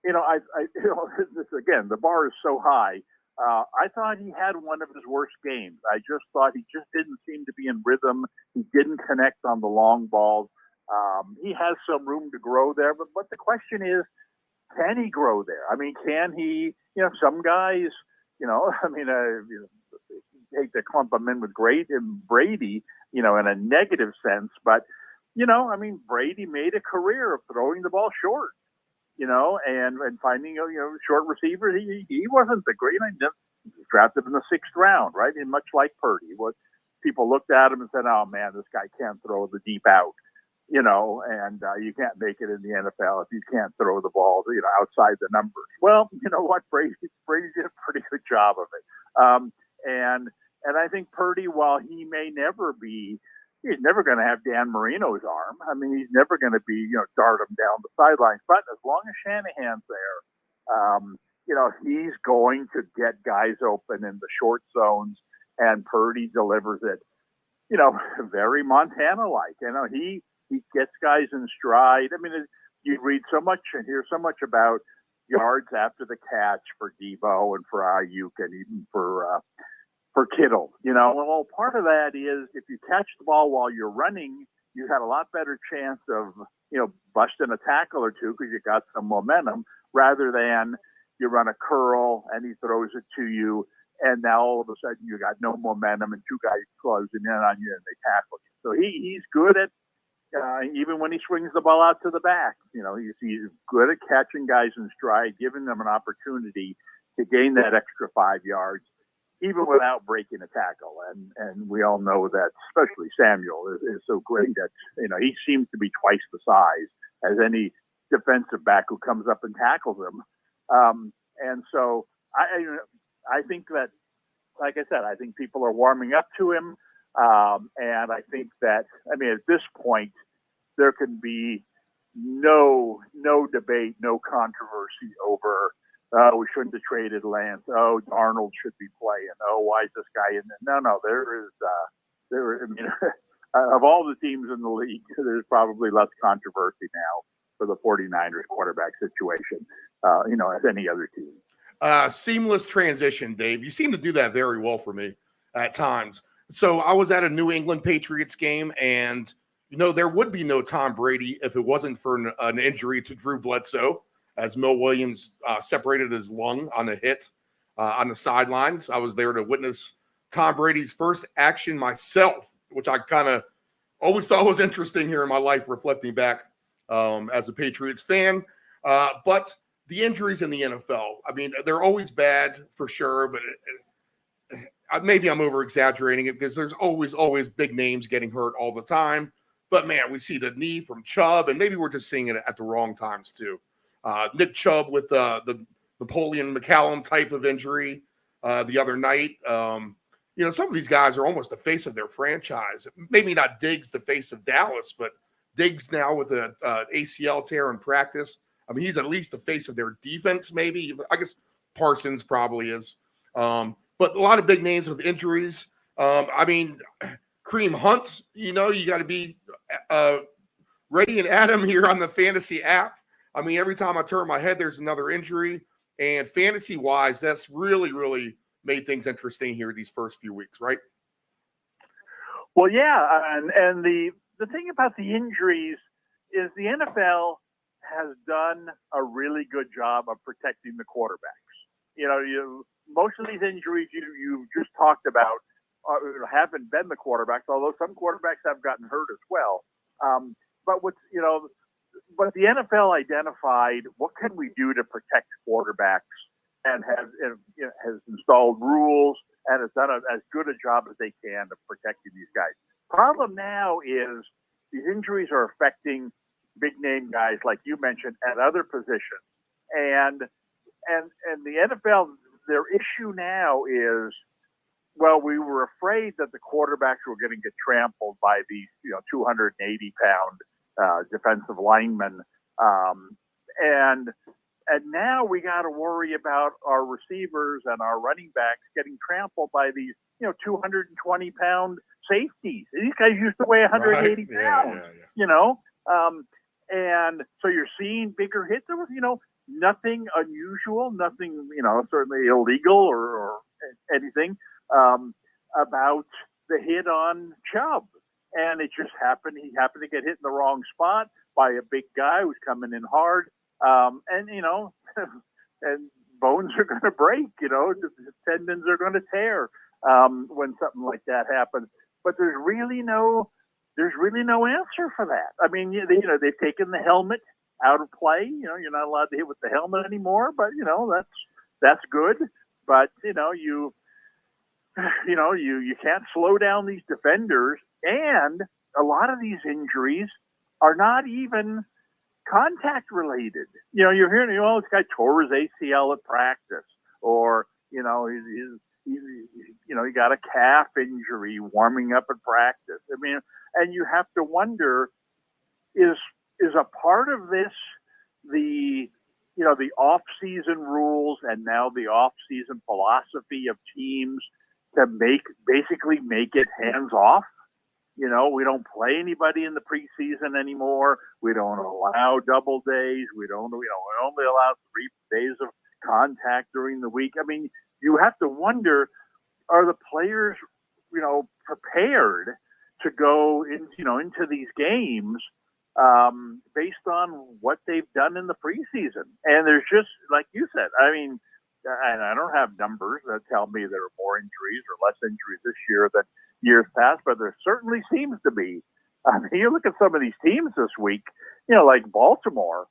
this again, the bar is so high. I thought he had one of his worst games. I just thought he just didn't seem to be in rhythm. He didn't connect on the long balls. He has some room to grow there, but the question is, can he grow there? I mean, can he, some guys, hate to clump them in with Brady, in a negative sense, but, Brady made a career of throwing the ball short, and finding, short receivers. He wasn't the great, drafted in the 6th round, right? And much like Purdy, people looked at him and said, oh man, this guy can't throw the deep out. And you can't make it in the NFL if you can't throw the ball, outside the numbers. Well, you know what? Brady did a pretty good job of it. And I think Purdy, while he may never be, he's never going to have Dan Marino's arm. I mean, he's never going to be, dart him down the sidelines. But as long as Shanahan's there, he's going to get guys open in the short zones, and Purdy delivers it, very Montana-like. He gets guys in stride. I mean, you read so much and hear so much about yards after the catch for Debo and for Ayuk and even for Kittle. Well, part of that is if you catch the ball while you're running, you had a lot better chance of, busting a tackle or two because you got some momentum, rather than you run a curl and he throws it to you, and now all of a sudden you got no momentum and two guys closing in on you and they tackle you. So he's good at, even when he swings the ball out to the back, he's good at catching guys in stride, giving them an opportunity to gain that extra 5 yards, even without breaking a tackle. And we all know that, especially Samuel is so great that, he seems to be twice the size as any defensive back who comes up and tackles him. And so I think that, like I said, I think people are warming up to him. And I think that, at this point, there can be no debate, no controversy over, we shouldn't have traded Lance. Oh, Darnold should be playing. Oh, why is this guy in there? No, of all the teams in the league, there's probably less controversy now for the 49ers quarterback situation, as any other team. Seamless transition, Dave. You seem to do that very well for me at times. So I was at a New England Patriots game, and, there would be no Tom Brady if it wasn't for an injury to Drew Bledsoe, as Mel Williams separated his lung on a hit on the sidelines. I was there to witness Tom Brady's first action myself, which I kind of always thought was interesting here in my life, reflecting back as a Patriots fan. But the injuries in the NFL, they're always bad for sure, but maybe I'm over-exaggerating it because there's always big names getting hurt all the time. But, man, we see the knee from Chubb, and maybe we're just seeing it at the wrong times too. Nick Chubb with the Napoleon McCallum type of injury the other night. Some of these guys are almost the face of their franchise. Maybe not Diggs, the face of Dallas, but Diggs now with an ACL tear in practice. He's at least the face of their defense, maybe. I guess Parsons probably is. But a lot of big names with injuries. Kareem Hunt, you got to be ready and at him here on the fantasy app. Every time I turn my head, there's another injury. And fantasy-wise, that's really, really made things interesting here these first few weeks, right? Well, yeah. And the thing about the injuries is the NFL has done a really good job of protecting the quarterbacks. Most of these injuries you just talked about haven't been the quarterbacks, although some quarterbacks have gotten hurt as well. But the NFL identified what can we do to protect quarterbacks, and has installed rules and has done as good a job as they can of protecting these guys. Problem now is these injuries are affecting big name guys like you mentioned at other positions, and the NFL, their issue now is, well, we were afraid that the quarterbacks were going to get trampled by these 280-pound defensive linemen, and now we got to worry about our receivers and our running backs getting trampled by these 220-pound safeties. These guys used to weigh 180 pounds. And so you're seeing bigger hits. There was nothing unusual, nothing certainly illegal or anything about the hit on Chubb. And it just happened. He happened to get hit in the wrong spot by a big guy who's coming in hard. And bones are going to break, tendons are going to tear when something like that happens. But there's really no answer for that. I mean, they've taken the helmet out of play. You're not allowed to hit with the helmet anymore, but that's good. But you can't slow down these defenders, and a lot of these injuries are not even contact related. You're hearing, this guy tore his ACL at practice, or he got a calf injury warming up at practice. I mean, and you have to wonder, is a part of this the off-season rules and now the off-season philosophy of teams to basically make it hands off? We don't play anybody in the preseason anymore. We don't allow double days. We only allow 3 days of contact during the week. I mean, you have to wonder, are the players, prepared to go into these games based on what they've done in the preseason? And there's just, like you said, I mean, and I don't have numbers that tell me there are more injuries or less injuries this year than years past, but there certainly seems to be. I mean, you look at some of these teams this week, like Baltimore,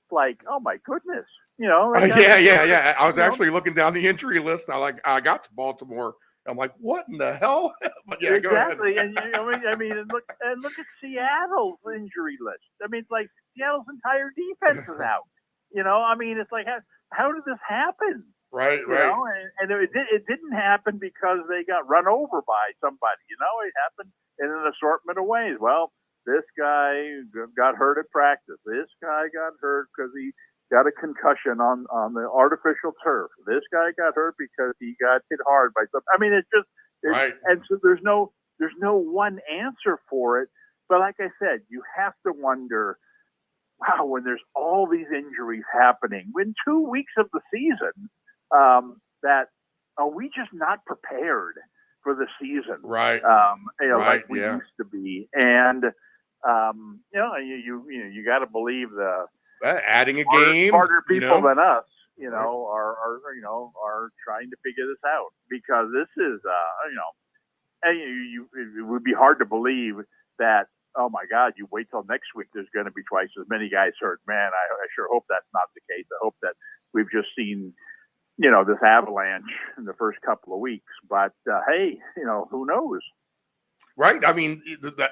like, oh my goodness, Yeah. I was actually looking down the injury list. I got to Baltimore. I'm like, what in the hell? But yeah, exactly. Go ahead. And look at Seattle's injury list. I mean, it's like Seattle's entire defense is out. I mean, it's like, how did this happen? Right. And it didn't happen because they got run over by somebody. It happened in an assortment of ways. Well, this guy got hurt at practice. This guy got hurt because he got a concussion on the artificial turf. This guy got hurt because he got hit hard by something. I mean, right. And so there's no one answer for it. But like I said, you have to wonder, wow, when there's all these injuries happening, in 2 weeks of the season, that are we just not prepared for the season? Right. Like we used to be. And you got to believe the adding a game, smarter people than us, are trying to figure this out, because this is, and it would be hard to believe that, oh my God, you wait till next week, there's going to be twice as many guys hurt. Man, I sure hope that's not the case. I hope that we've just seen, this avalanche in the first couple of weeks. But hey, who knows? Right. I mean,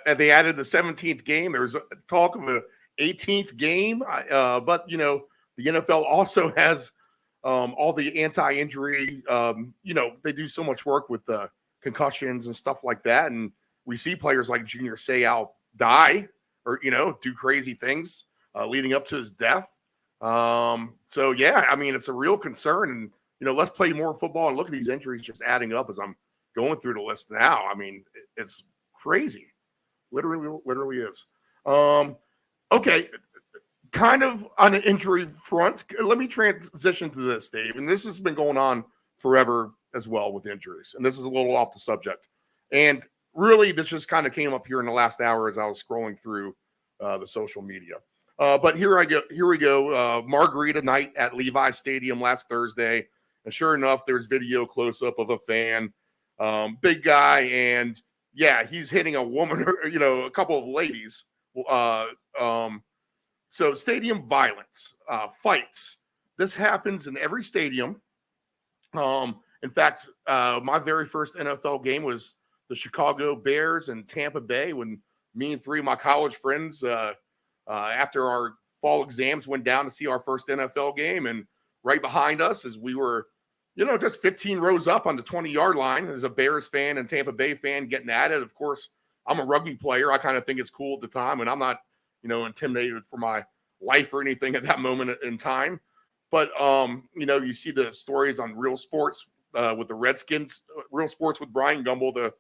they added the 17th game. There's talk of an 18th game. But, the NFL also has all the anti-injury. They do so much work with the concussions and stuff like that. And we see players like Junior Seau die or, do crazy things leading up to his death. So, yeah, I mean, it's a real concern. And, let's play more football and look at these injuries just adding up as I'm going through the list now. I mean, it's crazy. Literally is. Okay. Kind of on an injury front, let me transition to this, Dave. And this has been going on forever as well with injuries. And this is a little off the subject. And really, this just kind of came up here in the last hour as I was scrolling through the social media. But here we go. Margarita night at Levi Stadium last Thursday. And sure enough, there's video close up of a fan, big guy. And yeah, he's hitting a woman, a couple of ladies. So stadium violence, fights. This happens in every stadium. In fact, my very first NFL game was the Chicago Bears and Tampa Bay when me and three of my college friends, after our fall exams, went down to see our first NFL game. And right behind us, as we were, just 15 rows up on the 20-yard line, as a Bears fan and Tampa Bay fan getting at it. Of course, I'm a rugby player. I kind of think it's cool at the time, and I'm not, intimidated for my life or anything at that moment in time. But, you see the stories on Real Sports with the Redskins, Real Sports with Brian Gumbel,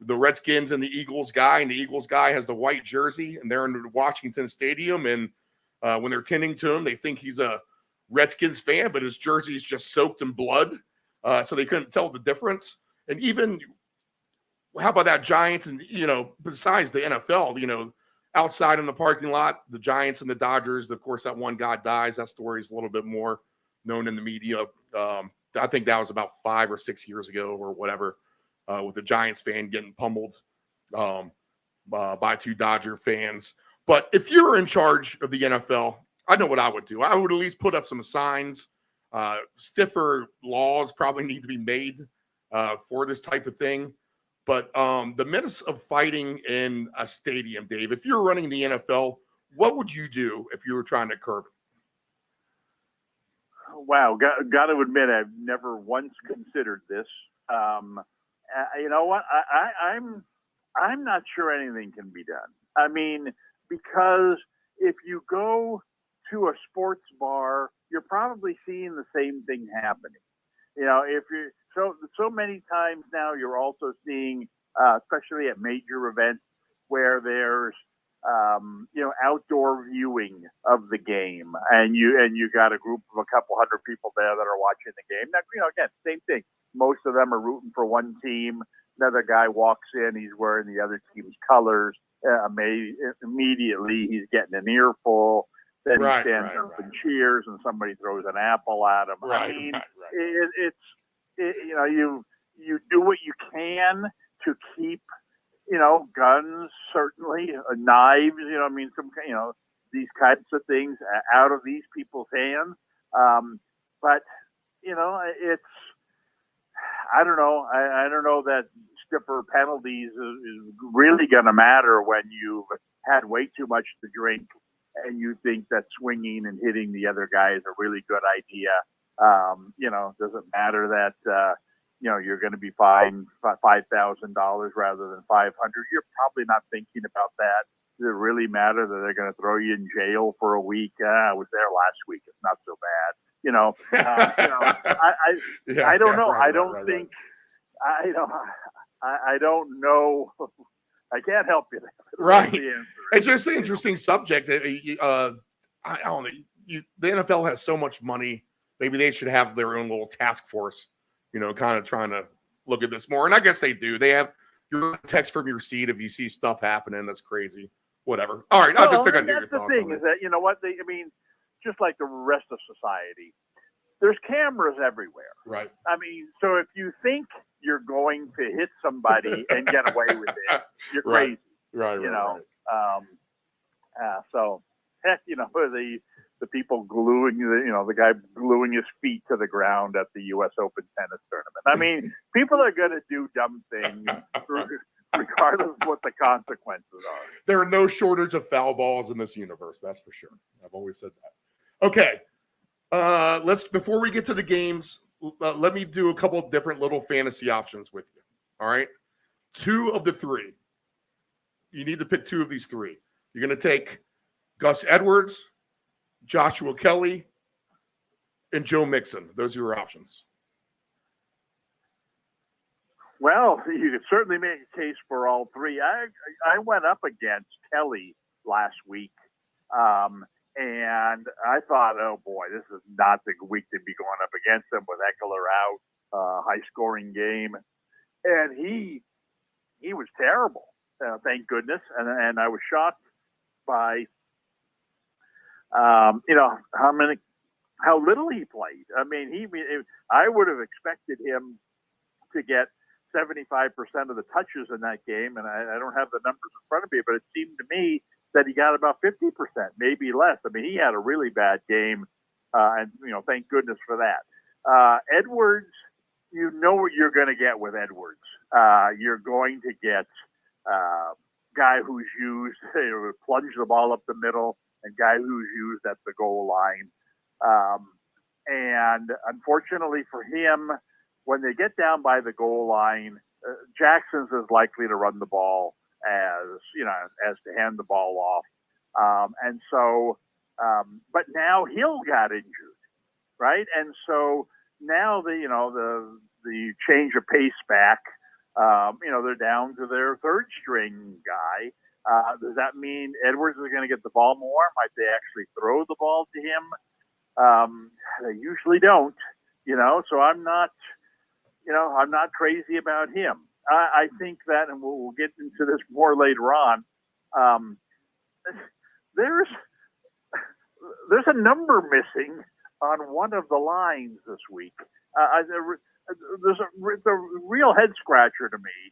the Redskins and the Eagles guy, and the Eagles guy has the white jersey, and they're in Washington Stadium. And when they're tending to him, they think he's a Redskins fan, but his jersey is just soaked in blood. So they couldn't tell the difference. And even, how about that Giants and, besides the NFL, outside in the parking lot, the Giants and the Dodgers, of course, that one guy dies. That story is a little bit more known in the media. I think that was about 5 or 6 years ago or whatever, with the Giants fan getting pummeled by 2 Dodger fans. But if you were in charge of the NFL, I know what I would do. I would at least put up some signs. Stiffer laws probably need to be made for this type of thing. But the menace of fighting in a stadium, Dave, if you're running the NFL, what would you do if you were trying to curb it? Wow, got to admit, I've never once considered this. You know what? I'm not sure anything can be done. I mean, because if you go to a sports bar, you're probably seeing the same thing happening. If you're so many times now, you're also seeing, especially at major events, where there's outdoor viewing of the game, and you got a group of a couple hundred people there that are watching the game. Now, again, same thing. Most of them are rooting for one team. Another guy walks in, he's wearing the other team's colors. Immediately, he's getting an earful. Then he stands up and cheers, and somebody throws an apple at him. You do what you can to keep, guns, certainly, knives, these types of things out of these people's hands. But, it's, I don't know. I don't know that stiffer penalties is really going to matter when you've had way too much to drink and you think that swinging and hitting the other guy is a really good idea. Doesn't matter that, you're going to be fined $5,000 rather than $500. You're probably not thinking about that. Does it really matter that they're going to throw you in jail for a week? I was there last week. It's not so bad. I don't know. I don't know. I can't help you. Right. It's just an interesting subject. I don't know. The NFL has so much money. Maybe they should have their own little task force, kind of trying to look at this more. And I guess they do. They have your text from your seat if you see stuff happening that's crazy. Whatever. All right. I just figured I'd get your thoughts on it. That's the thing is that, just like the rest of society, there's cameras everywhere. Right. So if you think you're going to hit somebody and get away with it, you're crazy. Right. So heck, the people gluing the guy gluing his feet to the ground at the U.S. Open tennis tournament. People are going to do dumb things regardless of what the consequences are. There are no shortage of foul balls in this universe. That's for sure. I've always said that. Okay. Before we get to the games, let me do a couple of different little fantasy options with you. All right. 2 of the 3. You need to pick 2 of these 3. You're going to take Gus Edwards, Joshua Kelly, and Joe Mixon. Those are your options. Well, you could certainly make a case for all 3. I went up against Kelly last week. And I thought, oh boy, this is not the week to be going up against him with Eckler out, high scoring game. And he was terrible. Thank goodness. And I was shocked by how little he played. I mean, I would have expected him to get 75% of the touches in that game, and I don't have the numbers in front of me, but it seemed to me that he got about 50%, maybe less. I mean, he had a really bad game, and thank goodness for that. Edwards, you know what you're going to get with Edwards. You're going to get guy who's used to plunge the ball up the middle, and guy who's used at the goal line. And unfortunately for him, when they get down by the goal line, Jackson's as likely to run the ball as to hand the ball off. And so, but now Hill got injured, right? And so now the change of pace back, they're down to their third string guy. Does that mean Edwards is going to get the ball more? Might they actually throw the ball to him? They usually don't, so I'm not crazy about him. I think that, and we'll get into this more later on. There's a number missing on one of the lines this week. There's a real head scratcher to me.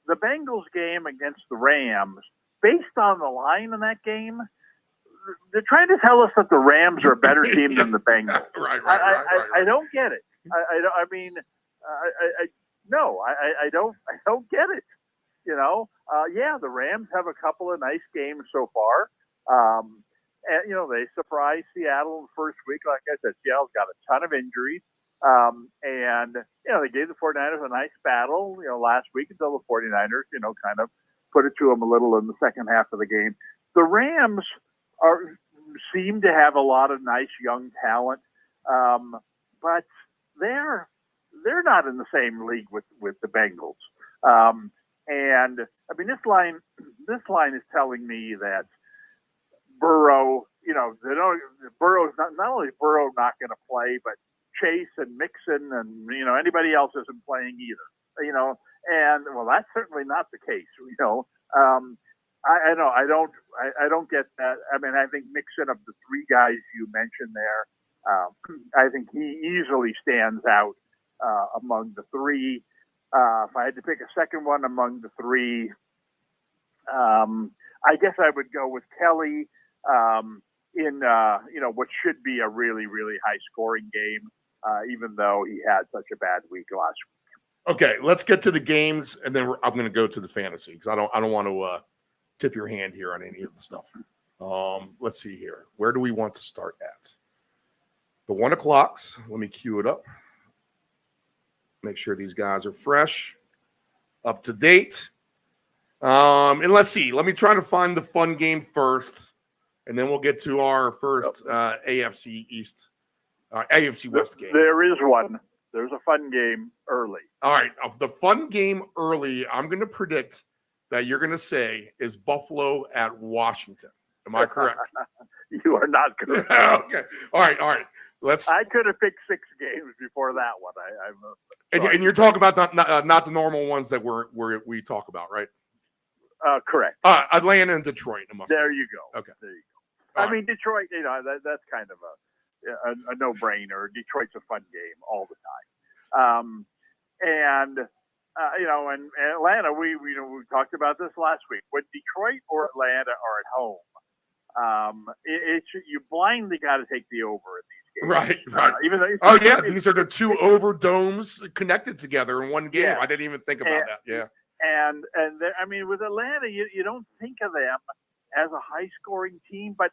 The Bengals game against the Rams, based on the line in that game, they're trying to tell us that the Rams are a better team than the Bengals. Right. I don't get it. I don't get it. The Rams have a couple of nice games so far. And they surprised Seattle in the first week. Like I said, Seattle's got a ton of injuries. And they gave the 49ers a nice battle, last week until the 49ers, kind of put it to them a little in the second half of the game. The Rams seem to have a lot of nice young talent, but they're not in the same league with the Bengals. And I mean, this line is telling me that Burrow, Burrow's not only is Burrow not going to play, but Chase and Mixon and anybody else isn't playing either. And well, that's certainly not the case. I don't get that. I mean, I think Mixon, of the three guys you mentioned there, I think he easily stands out among the three. If I had to pick a second one among the three, I guess I would go with Kelly in what should be a really, really high scoring game, even though he had such a bad week last week. Okay, let's get to the games, and then I'm going to go to the fantasy because I don't want to tip your hand here on any of the stuff. Let's see here. Where do we want to start at? The 1 o'clocks. Let me cue it up. Make sure these guys are fresh, up to date. And let's see. Let me try to find the fun game first, and then we'll get to our first AFC East, AFC West game. There is one. There's a fun game early. All right. Of the fun game early, I'm going to predict that you're going to say is Buffalo at Washington. Am I correct? You are not correct. Okay. All right. I could have picked 6 games before that one. And you're talking about not the normal ones that we talk about, right? Correct. Atlanta and Detroit. There you go. Okay. There you go. I mean, Detroit. That's kind of a no-brainer. Detroit's a fun game all the time. And Atlanta. We talked about this last week. When Detroit or Atlanta are at home, you blindly got to take the over in these games. Right. Even though these are the two over domes connected together in one game. Yeah. I didn't even think about that. Yeah. And I mean, with Atlanta, you don't think of them as a high-scoring team, but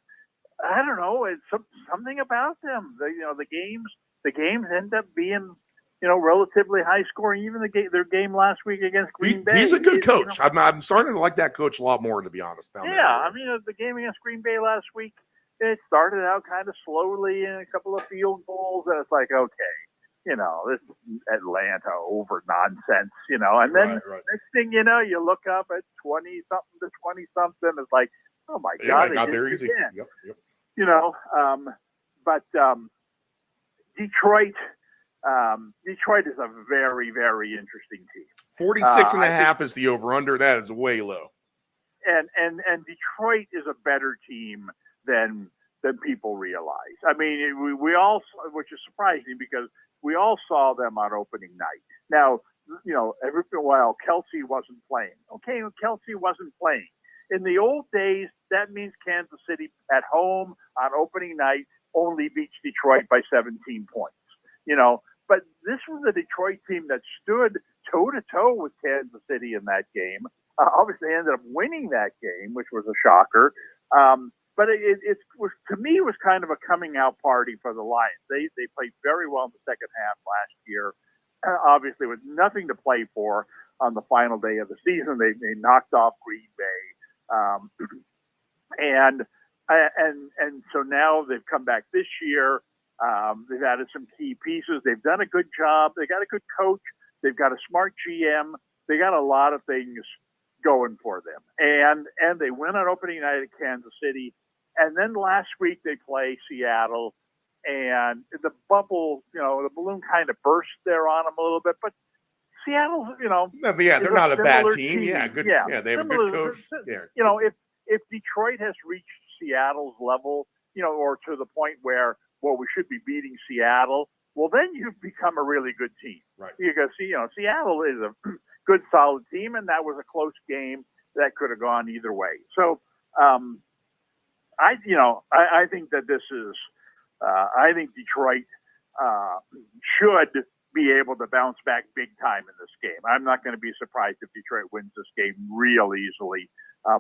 I don't know. It's something about them. The games end up being relatively high-scoring. Even their game last week against Green Bay. He's a good coach. I'm starting to like that coach a lot more, to be honest. I mean, the game against Green Bay last week, it started out kind of slowly and a couple of field goals, and it's like, okay, this Atlanta over nonsense, and then next thing you know, you look up at 20-something to 20-something. It's like, oh my God, I got there easy. Again. Yep. But Detroit is a very, very interesting team. 46.5 is the over/under. That is way low. And Detroit is a better team than than people realize. I mean, we all, which is surprising because we all saw them on opening night. Now, every while Kelsey wasn't playing. Okay, Kelsey wasn't playing. In the old days, that means Kansas City at home on opening night only beats Detroit by 17 points. But this was a Detroit team that stood toe-to-toe with Kansas City in that game. Obviously ended up winning that game, which was a shocker. But it was, to me, it was kind of a coming out party for the Lions. They played very well in the second half last year. Obviously, with nothing to play for on the final day of the season, they knocked off Green Bay, and so now they've come back this year. They've added some key pieces. They've done a good job. They got a good coach. They've got a smart GM. They got a lot of things going for them, and they win on opening night at Kansas City, and then last week they play Seattle. And the bubble, the balloon kind of burst there on them a little bit. But Seattle's, they're not a bad team. Yeah, good. Yeah, they have a good coach. Yeah. If Detroit has reached Seattle's level, or to the point where, we should be beating Seattle, well, then you've become a really good team. Right. You go see, Seattle is a good, solid team, and that was a close game that could have gone either way. So, I think that this is. I think Detroit should be able to bounce back big time in this game. I'm not going to be surprised if Detroit wins this game real easily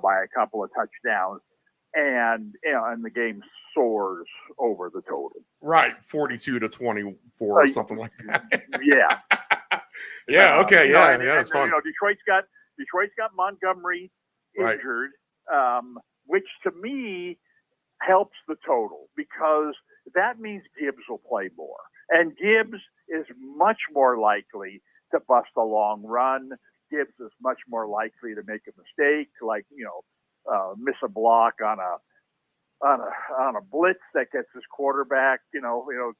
by a couple of touchdowns, and the game soars over the total. Right, 42-24 or something like that. Yeah. Yeah. Okay. That's fun. Detroit's got Montgomery injured, which to me helps the total because that means Gibbs will play more. And Gibbs is much more likely to bust a long run. Gibbs is much more likely to make a mistake, like, miss a block on a blitz that gets his quarterback,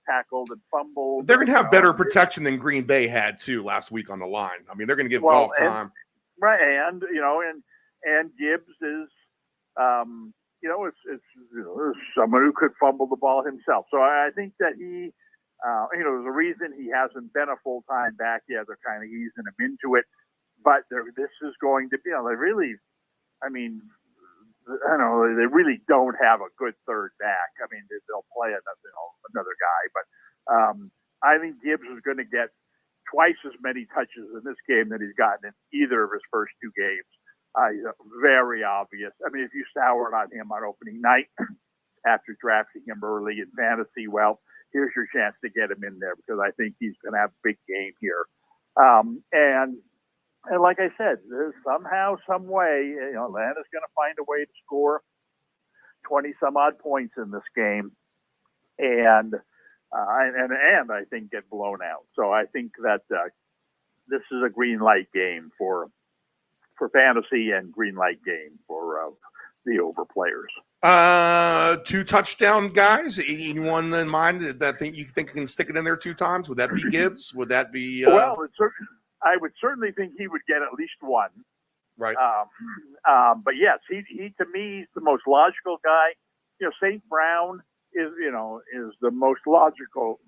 tackled and fumbled. They're going to have better protection than Green Bay had too last week on the line. I mean, they're going to give Goff time. Right. And Gibbs is, it's someone who could fumble the ball himself. So I think that he, there's a reason he hasn't been a full-time back yet. They're kind of easing him into it. But this is going to be, they really don't have a good third back. I mean, they'll play another guy. But I think Gibbs is going to get twice as many touches in this game that he's gotten in either of his first two games. Very obvious. I mean, if you soured on him on opening night after drafting him early in fantasy, well, here's your chance to get him in there because I think he's going to have a big game here. And like I said, somehow, some way, Atlanta's going to find a way to score 20 some odd points in this game, and I think get blown out. So I think that this is a green light game for fantasy and green light game for the over players. 2 touchdown guys. Anyone in mind that you think can stick it in there 2 times? Would that be Gibbs? Would that be? Well, I would certainly think he would get at least one. Right. But yes, he to me is the most logical guy. St. Brown is the most logical.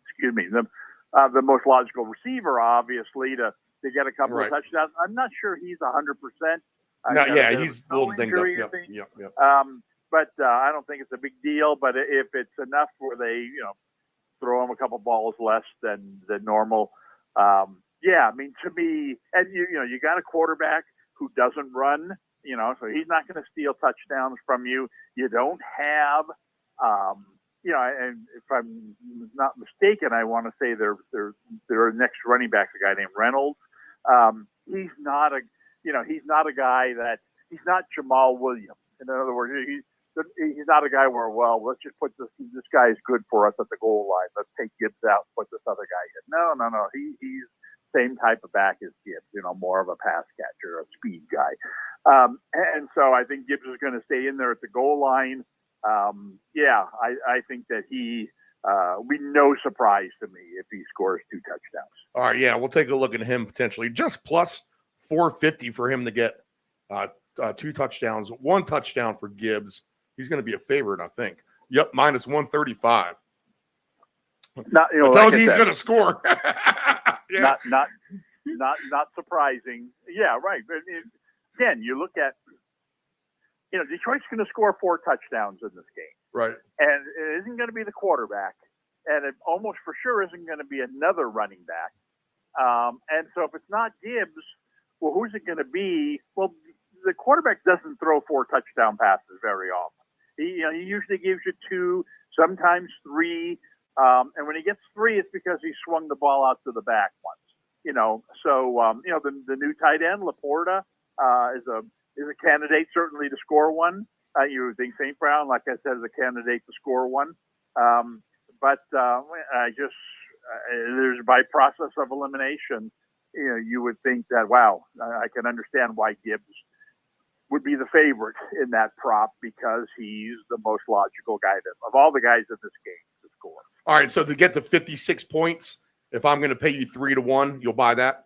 Excuse me, the most logical receiver, obviously, to get a couple of touchdowns. I'm not sure he's 100%. He's a little dinged up. Yep. But I don't think it's a big deal. But if it's enough where they, throw him a couple balls less than normal, I mean, to me, and you got a quarterback who doesn't run, so he's not going to steal touchdowns from you. You don't have, and if I'm not mistaken, I want to say their next running back's a guy named Reynolds. He's not a guy that he's not Jamal Williams. In other words, he's not a guy where, let's just put this guy is good for us at the goal line. Let's take Gibbs out, put this other guy in. No. He's same type of back as Gibbs, more of a pass catcher, a speed guy. And so I think Gibbs is going to stay in there at the goal line. I think that he be no surprise to me if he scores 2 touchdowns. All right, we'll take a look at him potentially. Just plus 450 for him to get 2 touchdowns, 1 touchdown for Gibbs. He's going to be a favorite, I think. Yep, minus 135. Not, It tells you he's going to score. Yeah. Not surprising. Yeah, right. But again, you look at, Detroit's going to score 4 touchdowns in this game. Right. And it isn't going to be the quarterback. And it almost for sure isn't going to be another running back. And so if it's not Gibbs, well, who's it going to be? Well, the quarterback doesn't throw 4 touchdown passes very often. He usually gives you 2, sometimes 3. And when he gets 3, it's because he swung the ball out to the back once. So the new tight end Laporta is a candidate certainly to score one. You would think St. Brown, like I said, is a candidate to score one. But there's by process of elimination, you would think that, wow, I can understand why Gibbs would be the favorite in that prop because he's the most logical guy of all the guys in this game to score. All right, so to get to 56 points, if I'm going to pay you 3-1, you'll buy that?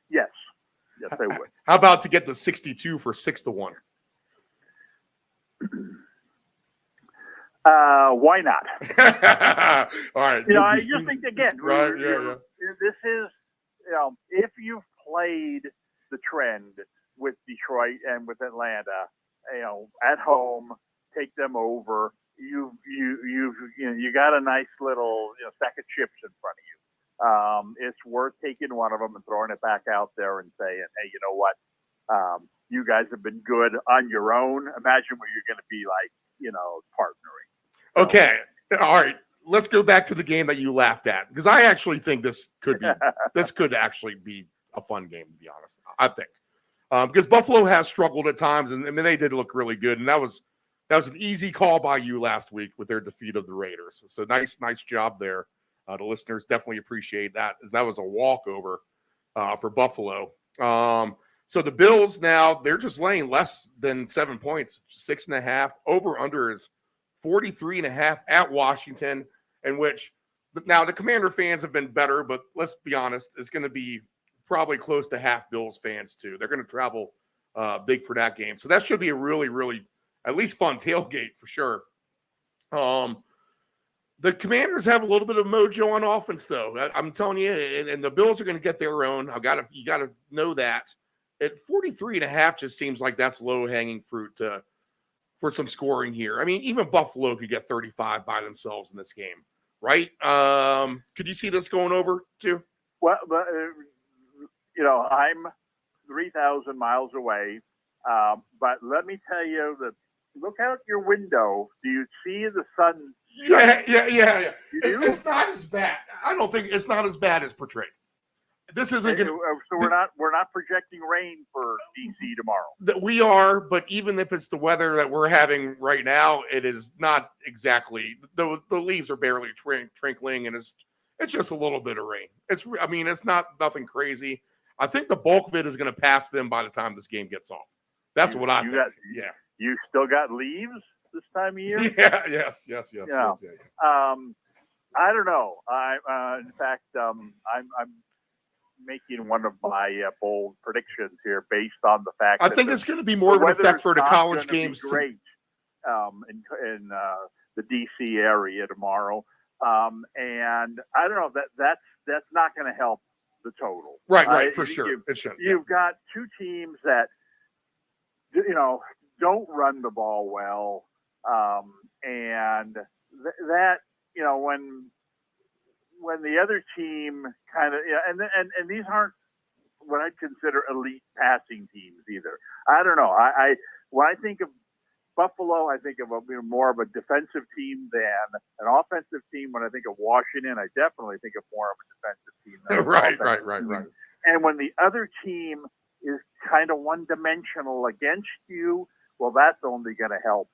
Yes, I would. How about to get to 62 for 6-1? Why not? All right. I just think again, right? Yeah. This is, if you've played the trend with Detroit and with Atlanta, at home, take them over. You got a nice little stack of chips in front of you. It's worth taking one of them and throwing it back out there and saying, hey, you know what? You guys have been good on your own. Imagine what you're going to be like, partnering. Okay. All right. Let's go back to the game that you laughed at, because I actually think this could actually be a fun game, to be honest. I think because Buffalo has struggled at times, and they did look really good, and that was an easy call by you last week with their defeat of the Raiders. So nice job there. The listeners definitely appreciate that, as that was a walkover for Buffalo. So the Bills now, they're just laying less than 7 points, 6.5. Over under is 43.5 at Washington, in which now the Commander fans have been better, but let's be honest, it's going to be probably close to half Bills fans too. They're going to travel big for that game. So that should be a really, really at least fun tailgate for sure. The Commanders have a little bit of mojo on offense, though. I'm telling you, and the Bills are going to get their own. You got to know that. At 43.5 just seems like that's low-hanging fruit for some scoring here. I mean, even Buffalo could get 35 by themselves in this game, right? Could you see this going over too? Well, but, I'm 3,000 miles away, but let me tell you that look out your window. Do you see the sun? Yeah. You do? It's not as bad. I don't think it's not as bad as portrayed. This isn't going to. So we're not projecting rain for DC tomorrow. That we are, but even if it's the weather that we're having right now, it is not exactly. The leaves are barely trickling, and it's just a little bit of rain. It's not nothing crazy. I think the bulk of it is going to pass them by the time this game gets off. That's what I think. Yeah. You still got leaves this time of year? Yeah. Yes. Yeah. I don't know. In fact, I'm making one of my bold predictions here based on the fact I think it's going to be more of an effect for the college games. Great in the DC area tomorrow, and I don't know that's not going to help the total. Right, for sure. It should. You've got two teams that don't run the ball well, and that when the other team kind of and these aren't what I'd consider elite passing teams either. I don't know. I when I think of Buffalo, I think of more of a defensive team than an offensive team. When I think of Washington, I definitely think of more of a defensive team than Right. And when the other team is kind of one-dimensional against you, well, that's only going to help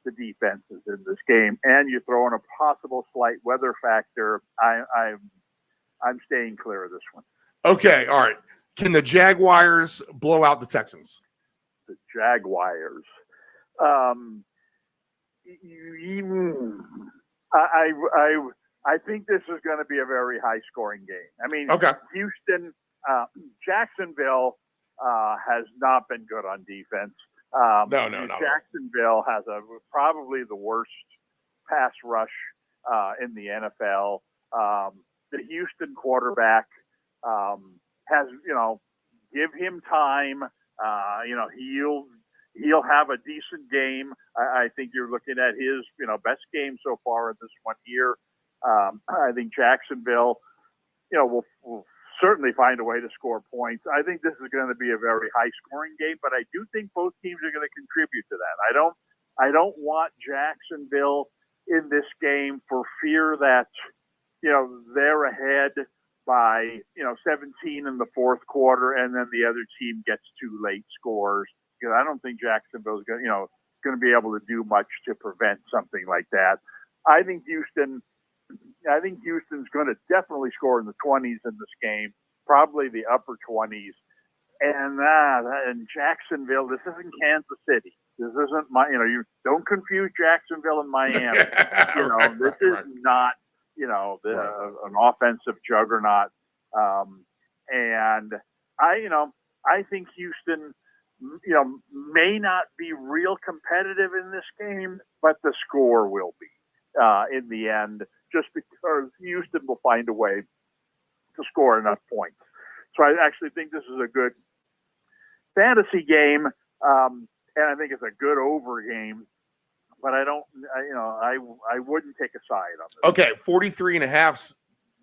the defenses in this game. And you throw in a possible slight weather factor. I'm staying clear of this one. Okay, all right. Can the Jaguars blow out the Texans? The Jaguars. I think this is going to be a very high-scoring game. I mean, okay. Jacksonville has not been good on defense. No. Jacksonville has probably the worst pass rush in the NFL. The Houston quarterback has, give him time. He'll have a decent game. I think you're looking at his, best game so far in this one year. I think Jacksonville, will certainly find a way to score points. I think this is going to be a very high scoring game, but I do think both teams are going to contribute to that. I don't want Jacksonville in this game for fear that, they're ahead by, 17 in the fourth quarter and then the other team gets 2 late scores. I don't think Jacksonville's going to be able to do much to prevent something like that. I think Houston's going to definitely score in the 20s in this game, probably the upper 20s. And Jacksonville, this isn't Kansas City. This isn't you don't confuse Jacksonville and Miami. This is not, an offensive juggernaut. And I think Houston, may not be real competitive in this game, but the score will be in the end, just because Houston will find a way to score enough points. So I actually think this is a good fantasy game, and I think it's a good over game. But I wouldn't take a side on this. Okay, 43.5.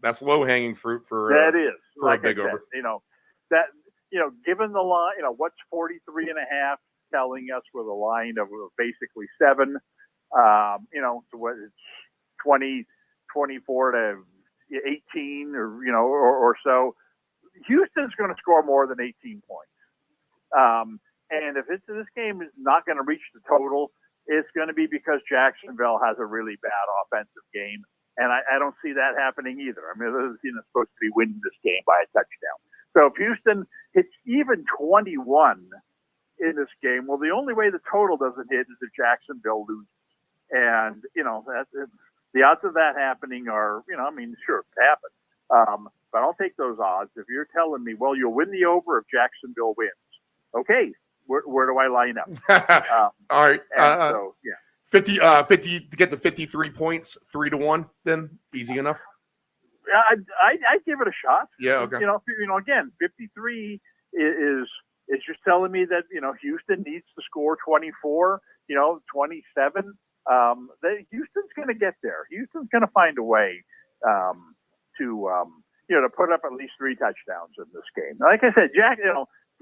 That's low hanging fruit for that is for like a big I said, over. Given the line, what's 43.5 telling us with a line of basically 7, so what it's 20, 24 to 18 or so. Houston's going to score more than 18 points. And if this game is not going to reach the total, it's going to be because Jacksonville has a really bad offensive game. And I don't see that happening either. I mean, this is supposed to be winning this game by a touchdown. So if Houston hits even 21 in this game, well, the only way the total doesn't hit is if Jacksonville loses. And, the odds of that happening are, sure, it happens. But I'll take those odds. If you're telling me, well, you'll win the over if Jacksonville wins. Okay, where do I line up? All right. So, yeah. 50 to get to 53 points, 3-1, then easy enough. I'd give it a shot. Yeah. Okay. Again, 53 is just telling me that Houston needs to score 24. 27. Houston's going to get there. Houston's going to find a way to put up at least 3 touchdowns in this game. Like I said,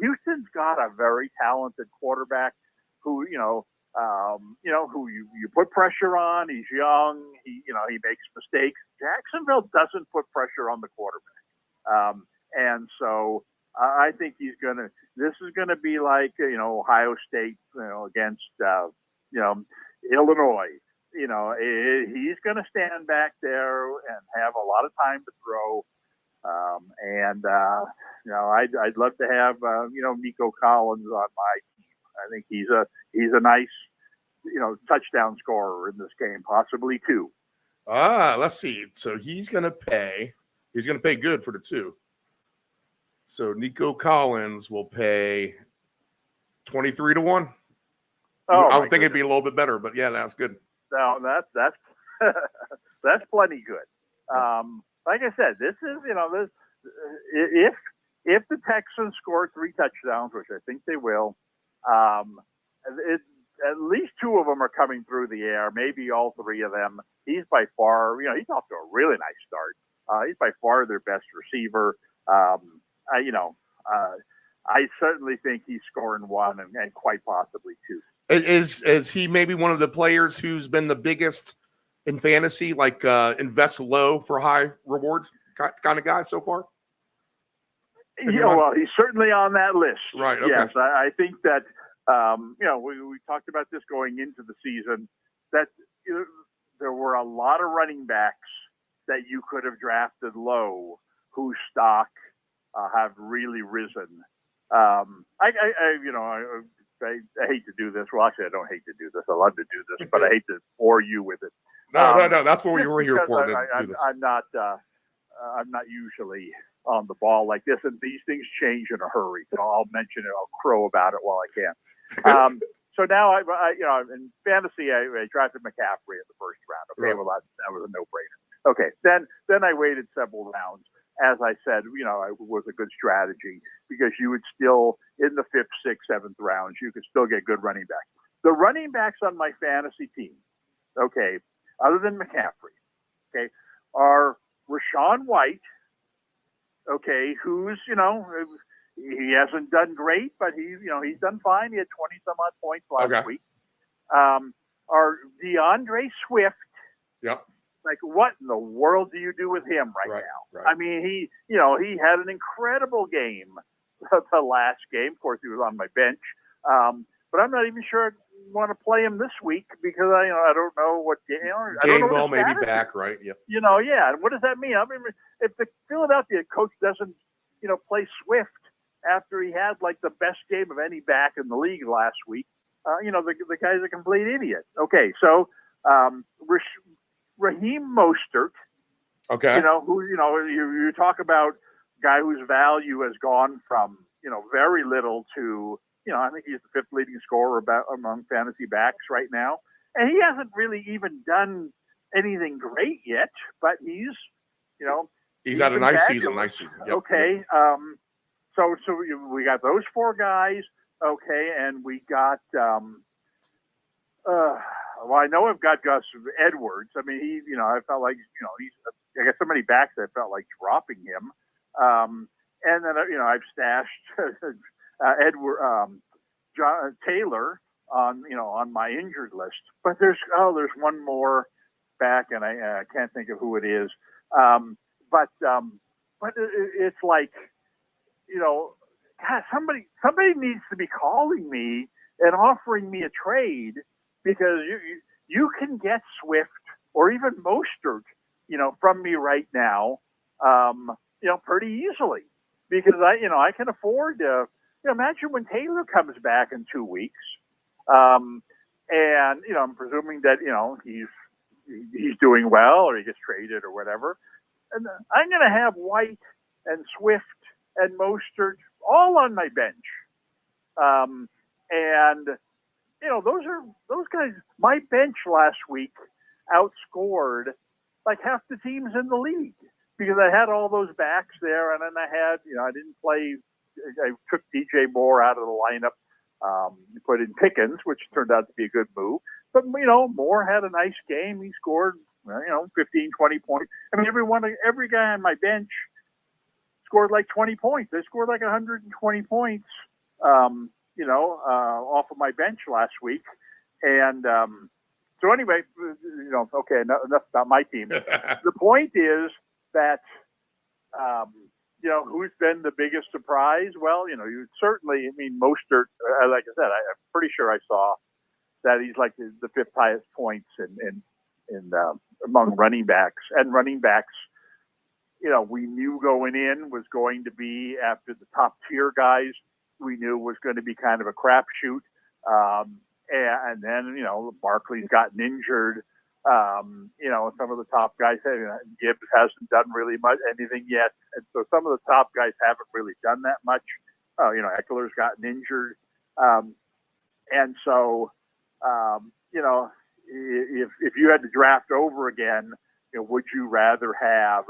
Houston's got a very talented quarterback who who you put pressure on. He's young. He makes mistakes. Jacksonville doesn't put pressure on the quarterback. And so I think this is going to be like, Ohio State, against, Illinois. He's going to stand back there and have a lot of time to throw. I'd love to have, Nico Collins on my team. I think he's a nice, touchdown scorer in this game, possibly 2. Let's see. So he's going to pay good for the 2. So Nico Collins will pay 23-1. I would think it'd be a little bit better, but yeah, that's good. No, that's that's plenty good. Like I said, this is if the Texans score 3 touchdowns, which I think they will, at least 2 of them are coming through the air, maybe all 3 of them. He's by far, he's off to a really nice start. He's by far their best receiver. I certainly think he's scoring 1 and quite possibly 2. Is he maybe one of the players who's been the biggest in fantasy, like invest low for high rewards kind of guy so far? Well, he's certainly on that list. Right. Okay. Yes, I think that, we talked about this going into the season, that there were a lot of running backs that you could have drafted low whose stock have really risen. I hate to do this. Well, actually, I don't hate to do this. I love to do this, but I hate to bore you with it. No. That's what we were here for. I'm not usually on the ball like this, and these things change in a hurry. So I'll mention it. I'll crow about it while I can. So now I in fantasy I drafted McCaffrey in the first round. Okay, Right. well that was a no-brainer. Okay, then I waited several rounds. As I said, it was a good strategy because you would still, in the 5th, 6th, 7th rounds, you could still get good running backs. The running backs on my fantasy team, okay, other than McCaffrey, okay, are Rashawn White, okay, who's, he hasn't done great, but he's done fine. He had 20 some odd points last week. Are DeAndre Swift. Yep. Like, what in the world do you do with him right now? Right. I mean, he had an incredible game the last game. Of course, he was on my bench. But I'm not even sure I want to play him this week because I don't know what game. I don't know Gainwell what may be status back, is. right? Yep. Yeah. And what does that mean? I mean, if the Philadelphia coach doesn't, play Swift after he had like the best game of any back in the league last week, the guy's a complete idiot. Okay, so Raheem Mostert, Okay. who you talk about guy whose value has gone from very little to I think he's the 5th leading scorer among fantasy backs right now, and he hasn't really even done anything great yet, but he's had a nice fabulous. season. Nice season. Yep. Okay. Yep. So we got those 4 guys. Okay, and we got well, I know I've got Gus Edwards. I mean, I felt like he's. I got so many backs that I felt like dropping him. And then I've stashed John Taylor on my injured list. But there's one more back, and I can't think of who it is. But it's like God, somebody needs to be calling me and offering me a trade because you can get Swift or even Mostert, from me right now, pretty easily because I can afford to. Imagine when Taylor comes back in 2 weeks, and I'm presuming that he's doing well or he gets traded or whatever, and I'm going to have White and Swift and Mostert all on my bench, and those guys. My bench last week outscored like half the teams in the league because I had all those backs there, and then I had I didn't play. I took DJ Moore out of the lineup, put in Pickens, which turned out to be a good move. But Moore had a nice game. He scored 15, 20 points. I mean, every guy on my bench scored like 20 points. They scored like 120 points, off of my bench last week. And so anyway, okay, enough about my team. The point is that, who's been the biggest surprise? Well, you certainly, Mostert, like I said, I'm pretty sure I saw that he's like the 5th highest points in among running backs. And running backs, we knew going in was going to be after the top tier guys. We knew was going to be kind of a crapshoot. And then, Barkley's gotten injured. Some of the top guys, Gibbs hasn't done really much anything yet. And so some of the top guys haven't really done that much. Eckler's gotten injured. And so, if you had to draft over again, would you rather have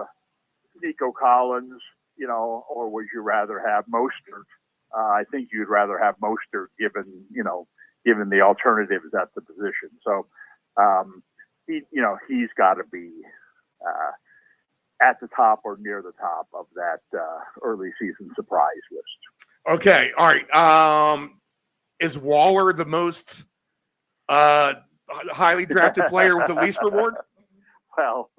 Nico Collins, or would you rather have Mostert? I think you'd rather have Mostert given the alternatives at the position. So, he's got to be at the top or near the top of that early season surprise list. Okay. All right. Is Waller the most highly drafted player with the least reward? Well,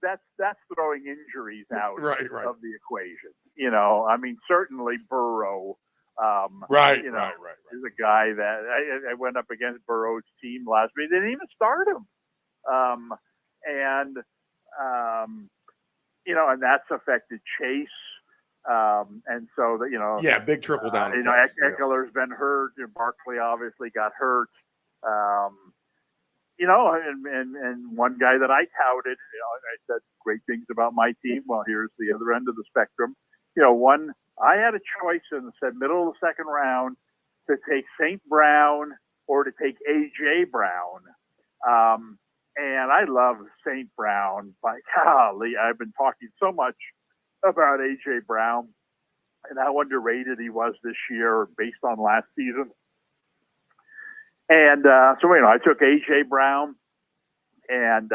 that's throwing injuries out right. of the equation. Certainly Burrow. Right. Is a guy that I went up against Burrow's team last week. They didn't even start him. And that's affected Chase. And so that, big trickle down. Eckler's been hurt. Barkley obviously got hurt. And one guy that I touted, I said great things about my team. Well, here's the other end of the spectrum. I had a choice and said middle of the second round to take St. Brown or to take A.J. Brown. And I love St. Brown. By golly, I've been talking so much about A.J. Brown and how underrated he was this year based on last season. And so, I took A.J. Brown, and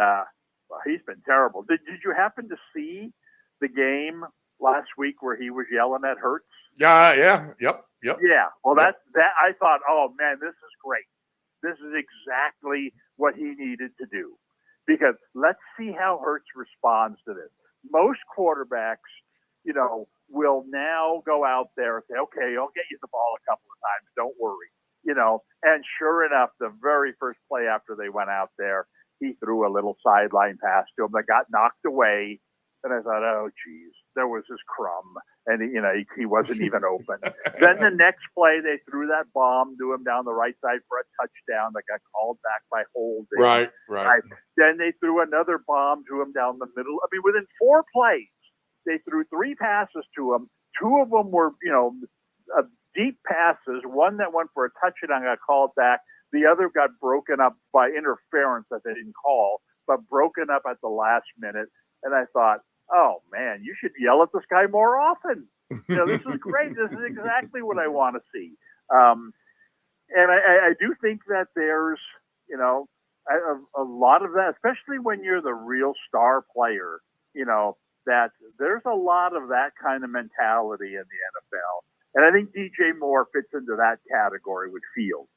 he's been terrible. Did you happen to see the game last week where he was yelling at Hurts? Yep. Yeah. Well, that I thought, oh man, this is great. This is exactly what he needed to do, because let's see how Hurts responds to this. Most quarterbacks, will now go out there and say, okay, I'll get you the ball a couple of times. Don't worry. And sure enough, the very first play after they went out there, he threw a little sideline pass to him that got knocked away. And I thought, oh, geez, there was his crumb. And, he wasn't even open. Then the next play, they threw that bomb to him down the right side for a touchdown that got called back by holding. Right. Then they threw another bomb to him down the middle. I mean, within 4 plays, they threw 3 passes to him. 2 of them were, deep passes. One that went for a touchdown got called back. The other got broken up by interference that they didn't call, but broken up at the last minute. And I thought, oh, man, you should yell at this guy more often. This is great. This is exactly what I want to see. And I do think that there's, a lot of that, especially when you're the real star player, that there's a lot of that kind of mentality in the NFL. And I think DJ Moore fits into that category with Fields.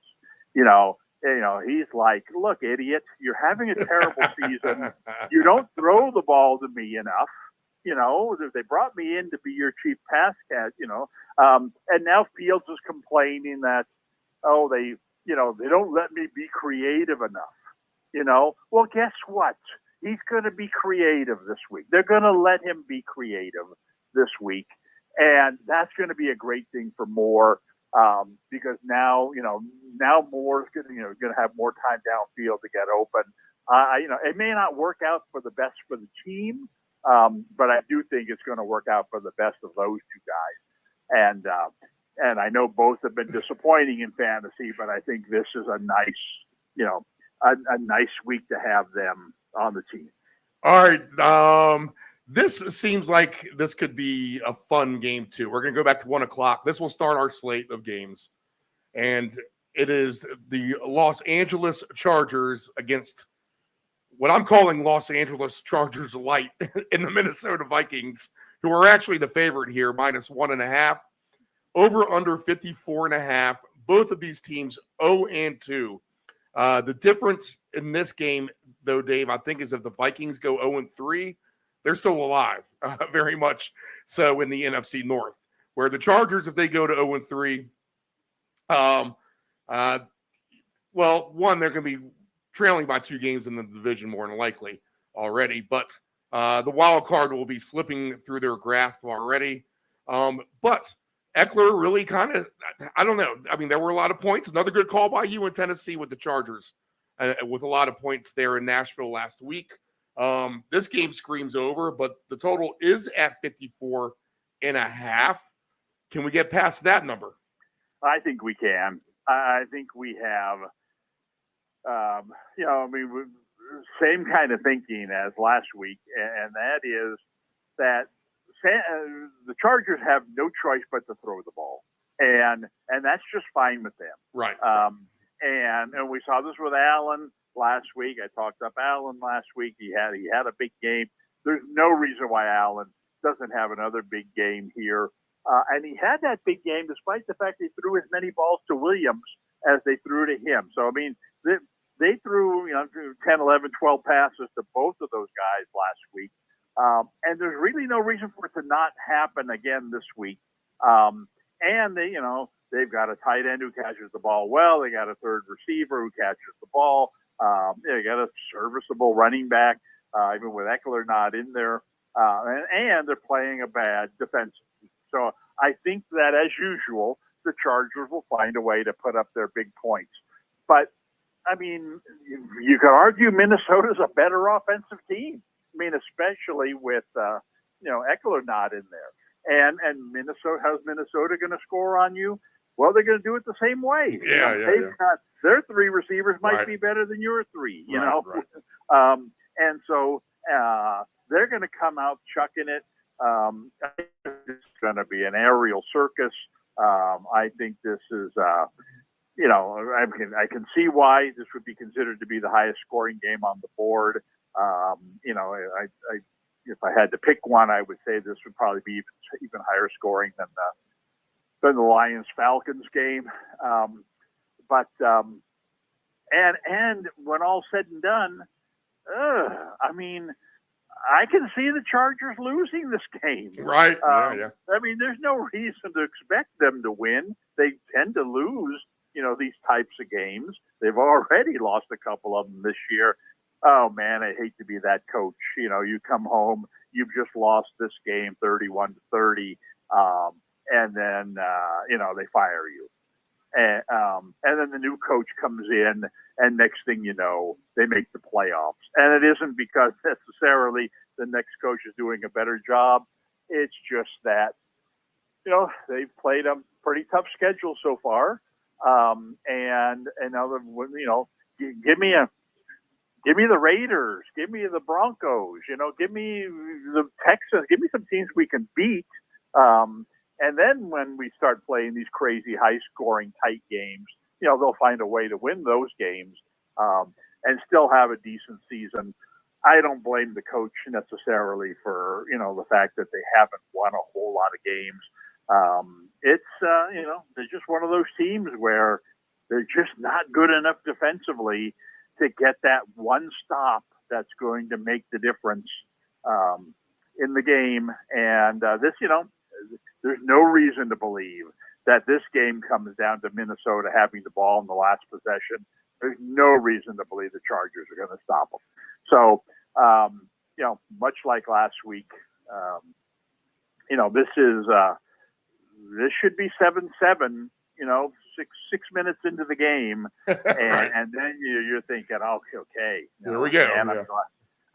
He's like, look, idiot, you're having a terrible season. You don't throw the ball to me enough. They brought me in to be your chief pass catch, and now Fields is complaining that, they don't let me be creative enough. Well, guess what? He's going to be creative this week. They're going to let him be creative this week. And that's going to be a great thing for Moore, because now Moore's going to have more time downfield to get open. It may not work out for the best for the team, but I do think it's going to work out for the best of those 2 guys. And I know both have been disappointing in fantasy, but I think this is a nice, a nice week to have them on the team. All right. This seems like this could be a fun game too. We're going to go back to 1:00. This will start our slate of games. And it is the Los Angeles Chargers against what I'm calling Los Angeles Chargers light in the Minnesota Vikings, who are actually the favorite here, -1.5. Over under 54.5. Both of these teams 0-2. The difference in this game, though, Dave, I think is if the Vikings go 0-3, they're still alive, very much so in the NFC North, where the Chargers, if they go to 0-3, one, they're going to be trailing by 2 games in the division more than likely already, but the wild card will be slipping through their grasp already. But Eckler really kind of, I don't know. I mean, there were a lot of points. Another good call by you in Tennessee with the Chargers, with a lot of points there in Nashville last week. This game screams over, but the total is at 54.5. Can we get past that number? I think we can. I think we have, same kind of thinking as last week, and that is that the Chargers have no choice but to throw the ball, and that's just fine with them. Right. And we saw this with Allen last week. I talked up Allen last week. He had a big game. There's no reason why Allen doesn't have another big game here. And he had that big game despite the fact he threw as many balls to Williams as they threw to him. So, I mean, they threw 10, 11, 12 passes to both of those guys last week. And there's really no reason for it to not happen again this week. And they've got a tight end who catches the ball well. They got a third receiver who catches the ball. They got a serviceable running back, even with Eckler not in there. And they're playing a bad defense. So I think that, as usual, the Chargers will find a way to put up their big points. But, I mean, you could argue Minnesota's a better offensive team. I mean, especially with, Eckler not in there. And how's Minnesota going to score on you? Well, they're going to do it the same way. Yeah, They've got their three receivers might Right. be better than your three, you Right, know? right. And so they're going to come out chucking it. It's going to be an aerial circus. I think this is, I can see why this would be considered to be the highest scoring game on the board. If I had to pick one, I would say this would probably be even higher scoring than the Lions Falcons game. And when all's said and done, I mean, I can see the Chargers losing this game. Right. Yeah. I mean, there's no reason to expect them to win. They tend to lose, these types of games. They've already lost a couple of them this year. Oh man, I hate to be that coach. You come home, you've just lost this game 31-30, and then they fire you. And then the new coach comes in, and next thing you know, they make the playoffs. And it isn't because necessarily the next coach is doing a better job. It's just that, they've played a pretty tough schedule so far. And now, give me the Raiders, give me the Broncos, give me the Texans, give me some teams we can beat. And then when we start playing these crazy high-scoring tight games, they'll find a way to win those games and still have a decent season. I don't blame the coach necessarily for, the fact that they haven't won a whole lot of games. They're just one of those teams where they're just not good enough defensively to get that one stop that's going to make the difference in the game. And there's no reason to believe that this game comes down to Minnesota having the ball in the last possession. There's no reason to believe the Chargers are going to stop them. So, much like last week, this should be 7-7, 6 minutes into the game. Right. And then you're thinking, okay. Here we go. Man,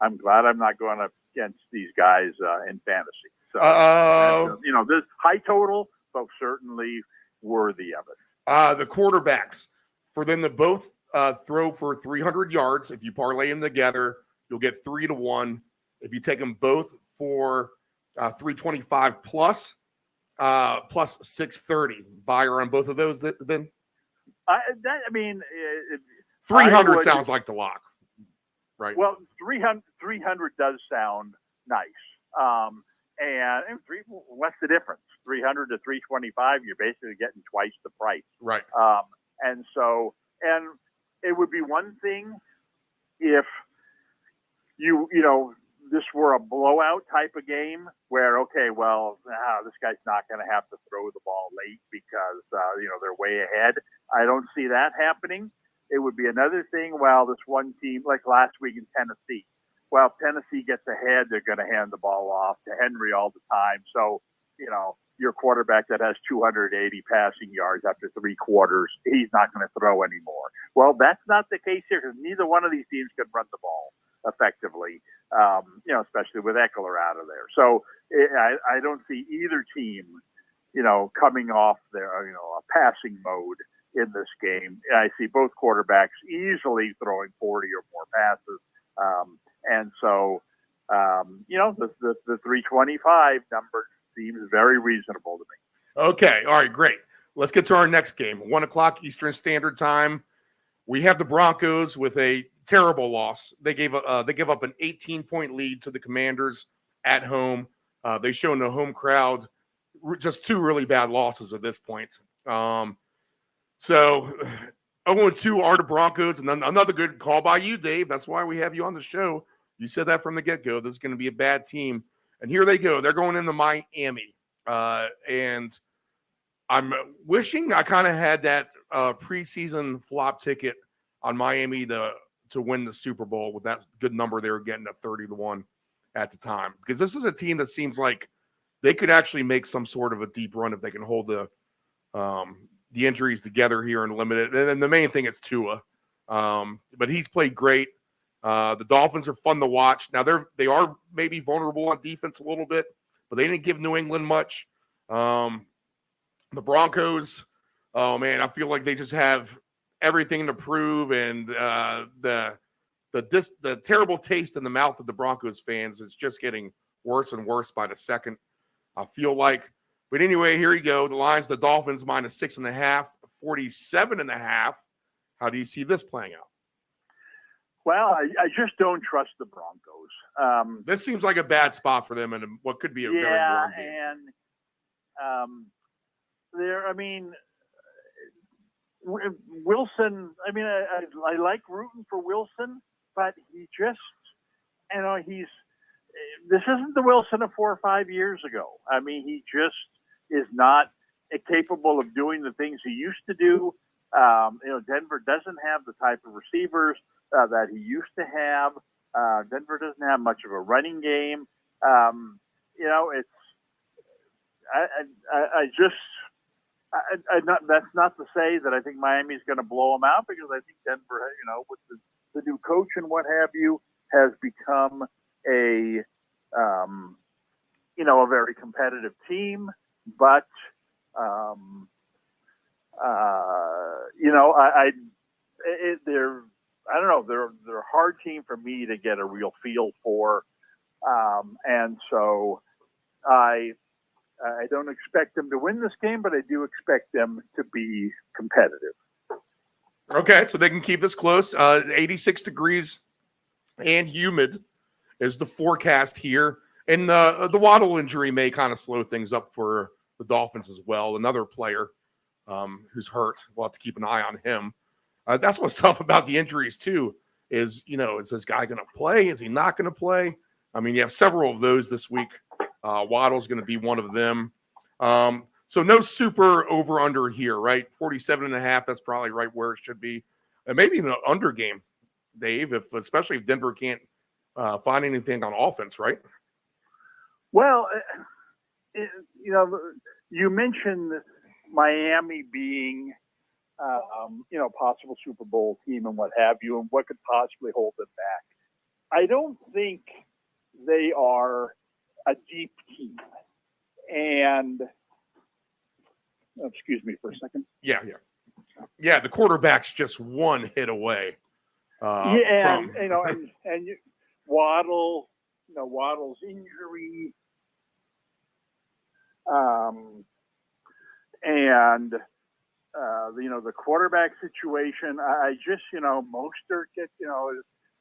I'm glad I'm not going up against these guys in fantasy. So, this high total, but certainly worthy of it. The quarterbacks, for them to both throw for 300 yards, if you parlay them together, you'll get 3-1. If you take them both for 325 plus 630, buyer on both of those, then? 300 sounds like the lock, right? Well, 300 does sound nice. And what's the difference? 300 to 325, you're basically getting twice the price. Right. And it would be one thing if this were a blowout type of game where, this guy's not going to have to throw the ball late because, they're way ahead. I don't see that happening. It would be another thing, this one team, like last week in Tennessee, if Tennessee gets ahead, they're going to hand the ball off to Henry all the time. So, your quarterback that has 280 passing yards after 3 quarters, he's not going to throw anymore. Well, that's not the case here because neither one of these teams can run the ball effectively, especially with Eckler out of there. So I don't see either team, coming off their, a passing mode in this game. I see both quarterbacks easily throwing 40 or more passes. And so, the 325 number seems very reasonable to me. Okay. All right, great. Let's get to our next game. 1:00 Eastern Standard Time. We have the Broncos with a terrible loss. They give up an 18-point lead to the Commanders at home. They've shown the home crowd just 2 really bad losses at this point. So 0-2 are the Broncos, and another good call by you, Dave. That's why we have you on the show. You said that from the get-go. This is going to be a bad team. And here they go. They're going into Miami. And I'm wishing I kind of had that preseason flop ticket on Miami to win the Super Bowl with that good number they were getting at 30-1 at the time. Because this is a team that seems like they could actually make some sort of a deep run if they can hold the injuries together here and limit it. And then the main thing is Tua. But he's played great. The Dolphins are fun to watch. Now they are maybe vulnerable on defense a little bit, but they didn't give New England much. The Broncos, oh man, I feel like they just have everything to prove, and the terrible taste in the mouth of the Broncos fans is just getting worse and worse by the second. I feel like, but anyway, here you go. The lines, the Dolphins -6.5, 47.5. How do you see this playing out? Well, I just don't trust the Broncos. This seems like a bad spot for them, and what could be a very warm game. And Wilson. I mean, I like rooting for Wilson, but he just, this isn't the Wilson of 4 or 5 years ago. I mean, he just is not capable of doing the things he used to do. Denver doesn't have the type of receivers that he used to have. Denver doesn't have much of a running game. That's not to say that I think Miami's going to blow them out, because I think Denver, with the new coach and what have you, has become a very competitive team. But they're a hard team for me to get a real feel for, and so I don't expect them to win this game, but I do expect them to be competitive. Okay, so they can keep this close. 86 degrees and humid is the forecast here. And the Waddle injury may kind of slow things up for the Dolphins as well. Another player who's hurt. We'll have to keep an eye on him. That's what's tough about the injuries, too, is, is this guy going to play? Is he not going to play? I mean, you have several of those this week. Waddle's going to be one of them. So no super over-under here, right? 47.5, that's probably right where it should be. And maybe even an under game, Dave, especially if Denver can't find anything on offense, right? Well, you mentioned Miami being, possible Super Bowl team and what have you, and what could possibly hold them back. I don't think they are a deep team. And excuse me for a second. Yeah. The quarterback's just one hit away. And Waddle, Waddle's injury, and the quarterback situation. I just, Mostert gets,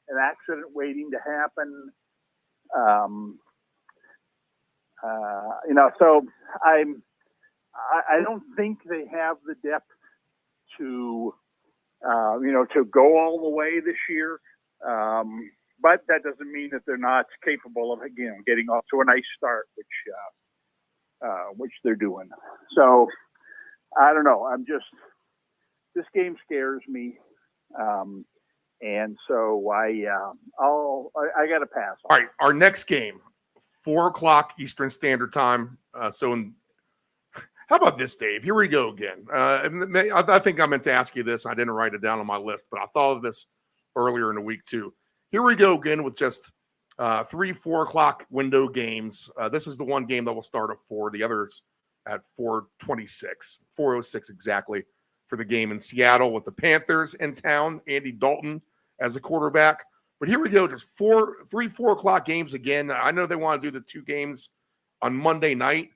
an accident waiting to happen. So I don't think they have the depth to go all the way this year. But that doesn't mean that they're not capable of, getting off to a nice start, which they're doing. So I don't know. This game scares me. And so I got to pass. All right. Our next game, 4:00 Eastern Standard Time. How about this, Dave? Here we go again. I think I meant to ask you this. I didn't write it down on my list, but I thought of this earlier in the week too. Here we go again with just 3-4 o'clock window games. This is the one game that will start at 4. The others at 4:06 exactly for the game in Seattle with the Panthers in town. Andy Dalton as a quarterback. But here we go, just 4 o'clock games again. I know they want to do the 2 games on Monday night,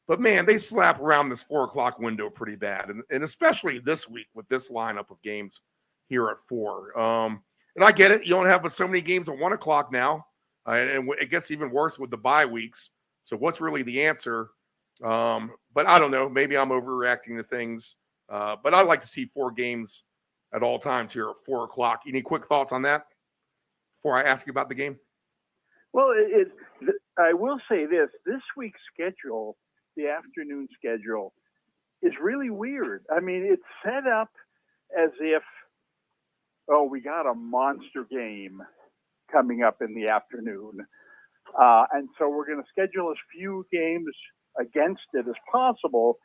but man, they slap around this 4 o'clock window pretty bad. And especially this week with this lineup of games here at 4. And I get it. You don't have so many games at 1 o'clock now. And it gets even worse with the bye weeks. So what's really the answer? But I don't know. Maybe I'm overreacting to things. But I'd like to see 4 games at all times here at 4 o'clock. Any quick thoughts on that before I ask you about the game? Well, I will say this week's schedule, the afternoon schedule, is really weird. I mean, it's set up as if, we got a monster game coming up in the afternoon. And so we're going to schedule as few games against it as possible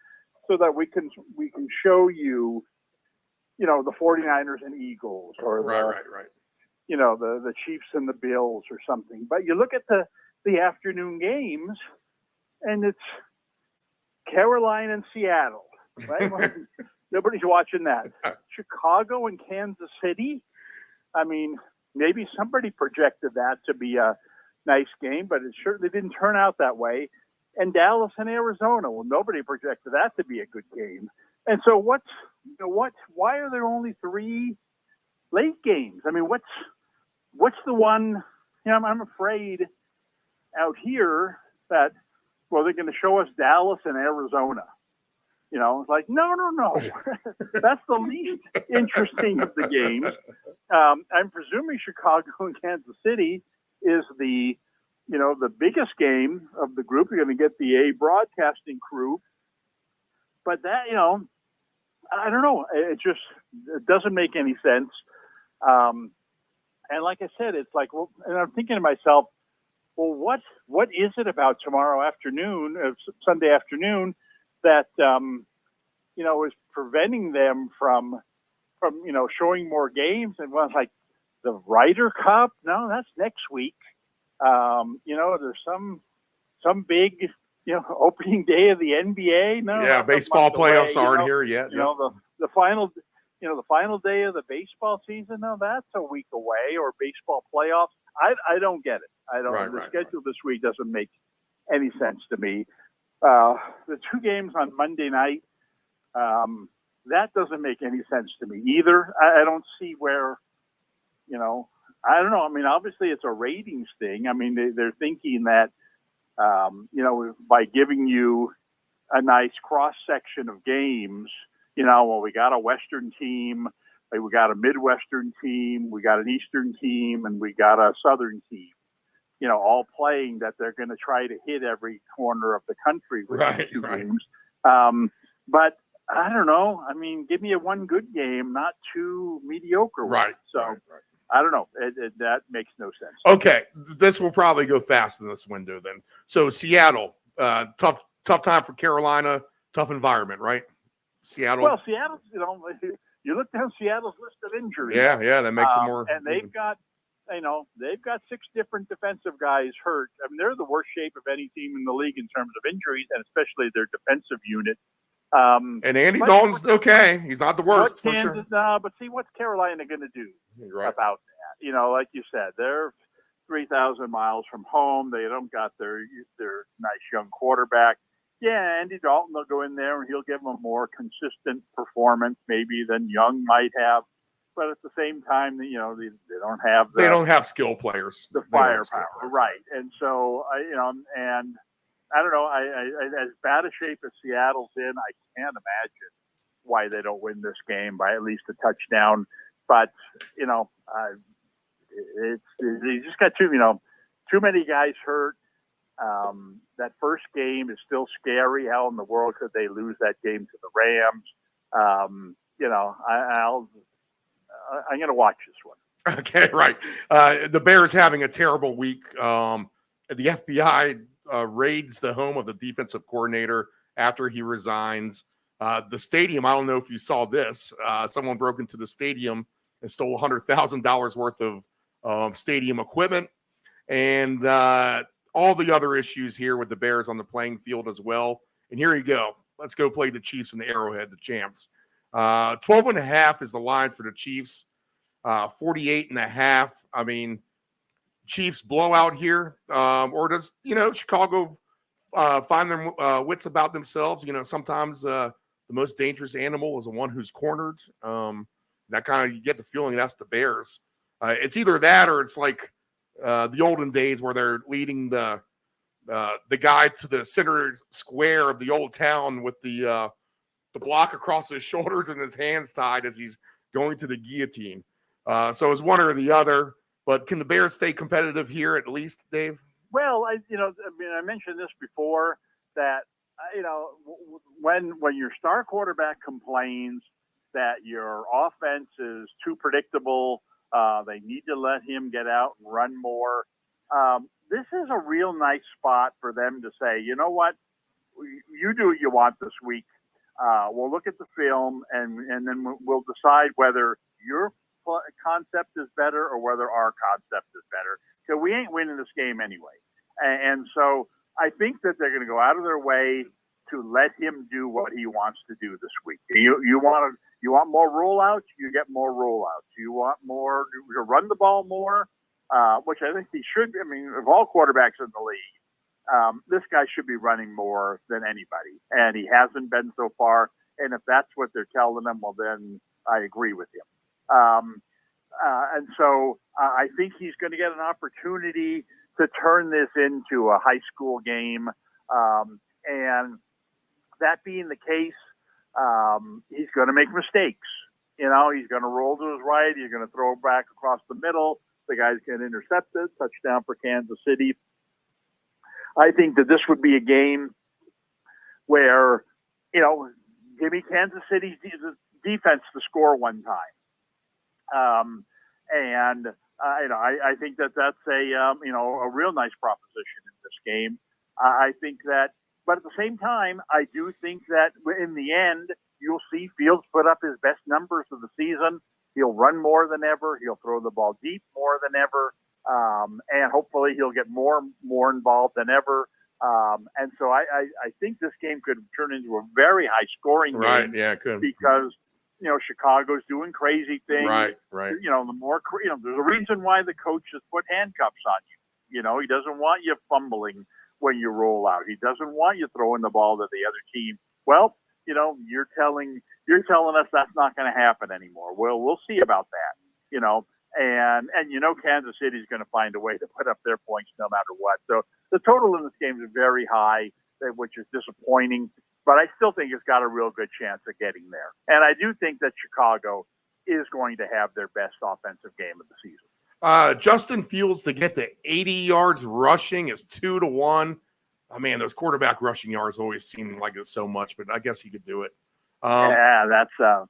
so that we can show you, the 49ers and Eagles, or right. The Chiefs and the Bills or something. But you look at the afternoon games, and it's Carolina and Seattle, right? Nobody's watching that. Chicago and Kansas City. I mean, maybe somebody projected that to be a nice game, but it certainly didn't turn out that way. And Dallas and Arizona. Well, nobody projected that to be a good game. And so why are there only 3 late games? I mean, what's the one, I'm afraid out here that, well, they're going to show us Dallas and Arizona. It's like, no. That's the least interesting of the games. I'm presuming Chicago and Kansas City is the biggest game of the group. You're going to get the A broadcasting crew. But that, I don't know. It doesn't make any sense. And like I said, it's like, well, and I'm thinking to myself, well, what is it about tomorrow afternoon, Sunday afternoon, that is preventing them from showing more games? And well, like the Ryder Cup, no, that's next week. There's some big opening day of the NBA. No, yeah, baseball playoffs aren't here yet. The final day of the baseball season. No, that's a week away. Or baseball playoffs. I don't get it. I don't. The schedule this week doesn't make any sense to me. The 2 games on Monday night, that doesn't make any sense to me either. I don't see where, I don't know. I mean, obviously it's a ratings thing. I mean, they're thinking that, by giving you a nice cross section of games, well, we got a Western team, we got a Midwestern team, we got an Eastern team, and we got a Southern team. All playing, that they're going to try to hit every corner of the country with two games. But I don't know. I mean, give me a 1 good game, not 2 mediocre ones. So I don't know. That makes no sense. Okay, this will probably go fast in this window then. So Seattle, tough time for Carolina, tough environment, right? Seattle. Well, Seattle's, you look down Seattle's list of injuries. Yeah, that makes it more. And they've got 6 different defensive guys hurt. I mean, they're the worst shape of any team in the league in terms of injuries, and especially their defensive unit. And Andy Dalton's okay. He's not the worst for sure. But see, what's Carolina going to do about that? Like you said, they're 3,000 miles from home. They don't got their nice young quarterback. Yeah, Andy Dalton will go in there and he'll give them a more consistent performance maybe than Young might have. But at the same time, they don't have they don't have skill players, the firepower, right? And so and I don't know. I as bad a shape as Seattle's in, I can't imagine why they don't win this game by at least a touchdown. But you just got too many guys hurt. That first game is still scary. How in the world could they lose that game to the Rams? I'm going to watch this one. Okay, right. The Bears having a terrible week. The FBI raids the home of the defensive coordinator after he resigns. The stadium, I don't know if you saw this. Someone broke into the stadium and stole $100,000 worth of stadium equipment. And all the other issues here with the Bears on the playing field as well. And here you go. Let's go play the Chiefs in the Arrowhead, the champs. 12.5 is the line for the Chiefs. 48.5. I mean, Chiefs blowout here. Or does, Chicago find their wits about themselves? Sometimes the most dangerous animal is the one who's cornered. That kind of, you get the feeling that's the Bears. It's either that or it's like the olden days where they're leading the guy to the center square of the old town with the block across his shoulders and his hands tied as he's going to the guillotine. So it's one or the other. But can the Bears stay competitive here at least, Dave? Well, I mentioned this before that when your star quarterback complains that your offense is too predictable, they need to let him get out and run more. This is a real nice spot for them to say, you know what, you do what you want this week. We'll look at the film and then we'll decide whether your concept is better or whether our concept is better. So we ain't winning this game anyway. And so I think that they're going to go out of their way to let him do what he wants to do this week. You want more rollouts, you get more rollouts. You want more to run the ball more, which I think he should. I mean, of all quarterbacks in the league, this guy should be running more than anybody, and he hasn't been so far. And if that's what they're telling him, well, then I agree with him. And so I think he's going to get an opportunity to turn this into a high school game. And that being the case, he's going to make mistakes. You know, he's going to roll to his right. He's going to throw it back across the middle. The guy's going to intercept it. Touchdown for Kansas City. I think that this would be a game where, you know, give me Kansas City's defense to score one time. I think that that's a real nice proposition in this game. I think that, but at the same time, I do think that in the end, you'll see Fields put up his best numbers of the season. He'll run more than ever. He'll throw the ball deep more than ever. And hopefully he'll get more involved than ever. And so I think this game could turn into a very high scoring game. Right. Yeah, it could. Because, you know, Chicago's doing crazy things. Right. You know, there's a reason why the coach has put handcuffs on you. You know, he doesn't want you fumbling when you roll out. He doesn't want you throwing the ball to the other team. Well, you know, you're telling us that's not going to happen anymore. Well, we'll see about that, you know. And you know, Kansas City's going to find a way to put up their points no matter what. So the total in this game is very high, which is disappointing. But I still think it's got a real good chance of getting there. And I do think that Chicago is going to have their best offensive game of the season. Justin Fields to get to 80 yards rushing is 2-1. Oh, man, those quarterback rushing yards always seem like it's so much, but I guess he could do it. That's a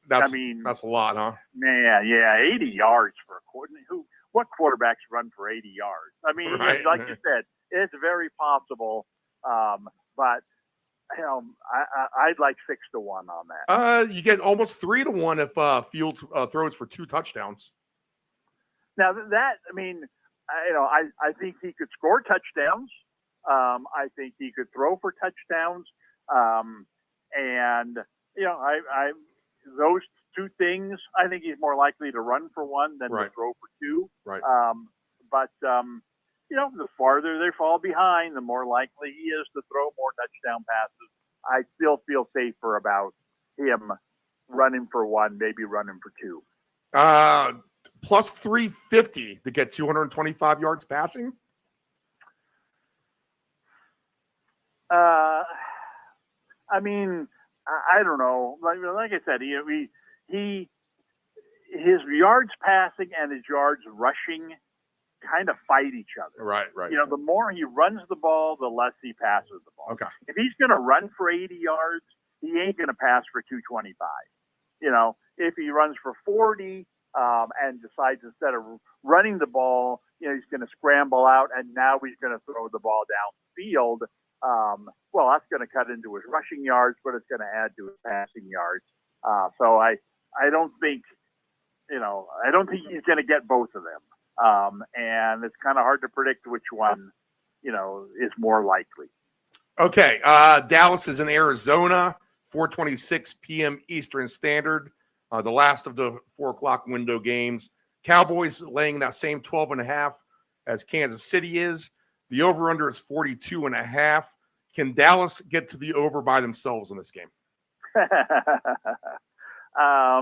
lot, huh? Man, yeah, 80 yards for a quarterback. What quarterbacks run for 80 yards? I mean, right. Like you said, it's very possible. But you know, I'd like 6-1 on that. You get almost 3-1 if Fields throws for 2 touchdowns. Now I think he could score touchdowns. I think he could throw for touchdowns. And you know, I those two things, I think he's more likely to run for 1 than to throw for 2. Right. But you know, the farther they fall behind, the more likely he is to throw more touchdown passes. I still feel safer about him running for 1, maybe running for 2. Plus 350 to get 225 yards passing. I mean, I don't know. Like I said, his yards passing and his yards rushing kind of fight each other. Right. You know, the more he runs the ball, the less he passes the ball. Okay. If he's going to run for 80 yards, he ain't going to pass for 225. You know, if he runs for 40 and decides instead of running the ball, you know, he's going to scramble out and now he's going to throw the ball downfield. Well, that's going to cut into his rushing yards, but it's going to add to his passing yards. So I don't think he's going to get both of them. And it's kind of hard to predict which one, you know, is more likely. Okay. Dallas is in Arizona, 4:26 p.m. Eastern Standard. The last of the 4:00 window games. Cowboys laying that same 12.5 as Kansas City is. The over-under is 42.5. Can Dallas get to the over by themselves in this game? I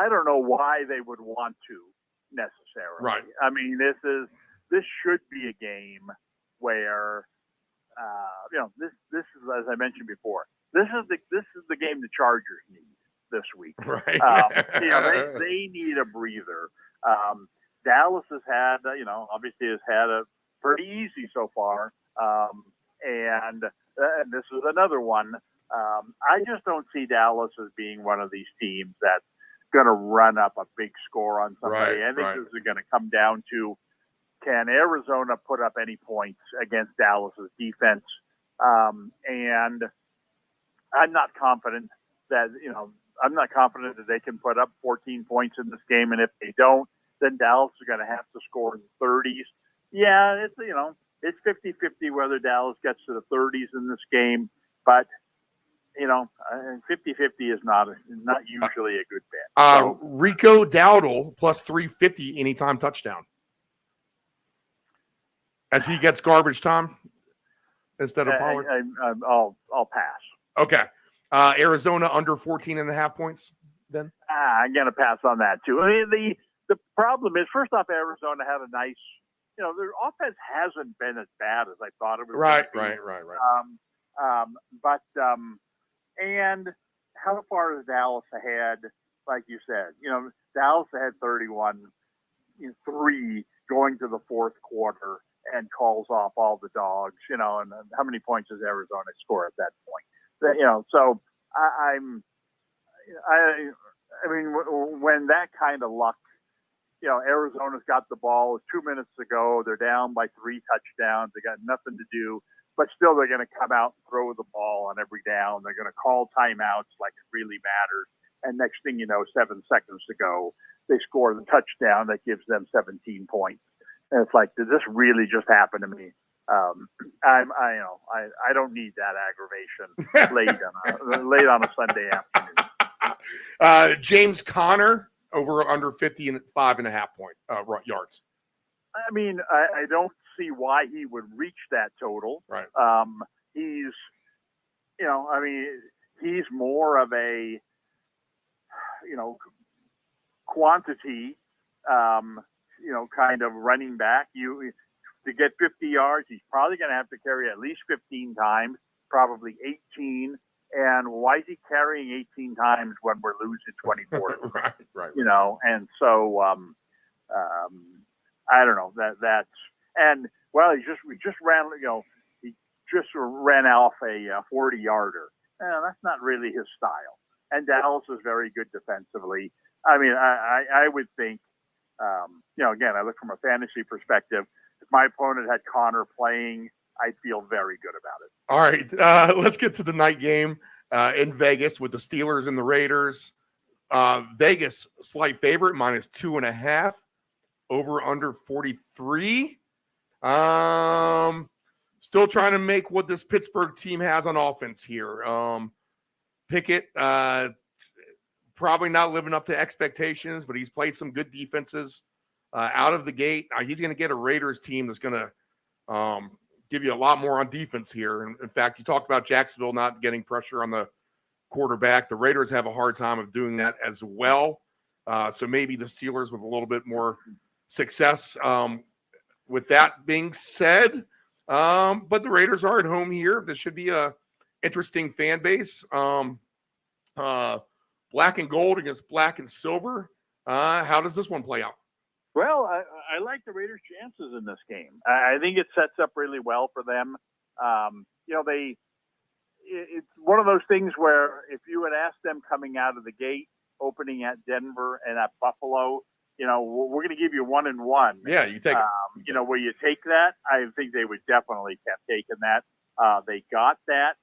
don't know why they would want to necessarily. Right. I mean, this should be a game where, you know, this is, as I mentioned before, this is the game the Chargers need this week. Right. You know, they need a breather. Dallas has had, you know, obviously has had a pretty easy so far. And this is another one. I just don't see Dallas as being one of these teams that's going to run up a big score on somebody. I think this is going to come down to, can Arizona put up any points against Dallas's defense? And I'm not confident that they can put up 14 points in this game. And if they don't, then Dallas is going to have to score in the 30s. Yeah, it's 50-50 whether Dallas gets to the 30s in this game. But, you know, 50-50 is not usually a good bet. So, Rico Dowdle plus 350 anytime touchdown. As he gets garbage time instead of Pollard. I'll pass. Okay. Arizona under 14.5 points then? I'm going to pass on that too. I mean, the problem is, first off, Arizona had a nice, you know, their offense hasn't been as bad as I thought it was. Right. And how far is Dallas ahead? Like you said, you know, Dallas had 31-3 going to the fourth quarter and calls off all the dogs, you know, and how many points does Arizona score at that point? You know, so I mean, when that kind of luck, you know, Arizona's got the ball 2 minutes to go. They're down by 3 touchdowns. They got nothing to do, but still they're going to come out and throw the ball on every down. They're going to call timeouts like it really matters. And next thing you know, 7 seconds to go, they score the touchdown that gives them 17 points. And it's like, did this really just happen to me? I don't need that aggravation late on a Sunday afternoon. James Conner over under 55.5 yards. I mean, I don't see why he would reach that total. Right. He's, you know, I mean, he's more of a, you know, quantity, you know, kind of running back. To get 50 yards, he's probably going to have to carry at least 15 times, probably 18. And why is he carrying 18 times when we're losing 24? Right. You know, and so I don't know that's and well, he just ran off a 40-yarder. That's not really his style. And Dallas is very good defensively. I mean, I would think, you know, again, I look from a fantasy perspective. If my opponent had Connor playing, I'd feel very good about it. All right, let's get to the night game in Vegas with the Steelers and the Raiders. Vegas slight favorite, -2.5. Over under 43. Still trying to make what this Pittsburgh team has on offense here. Pickett, probably not living up to expectations, but he's played some good defenses out of the gate. He's going to get a Raiders team that's going to give you a lot more on defense here. And in fact, you talked about Jacksonville not getting pressure on the quarterback. The Raiders have a hard time of doing that as well. So maybe the Steelers with a little bit more success. With that being said, but the Raiders are at home here. This should be a interesting fan base. Black and gold against black and silver. How does this one play out? Well, I like the Raiders' chances in this game. I think it sets up really well for them. You know, it's one of those things where if you had asked them coming out of the gate, opening at Denver and at Buffalo, you know, we're going to give you 1-1. Yeah, you take it. You know, will you take that? I think they would definitely have taken that. They got that.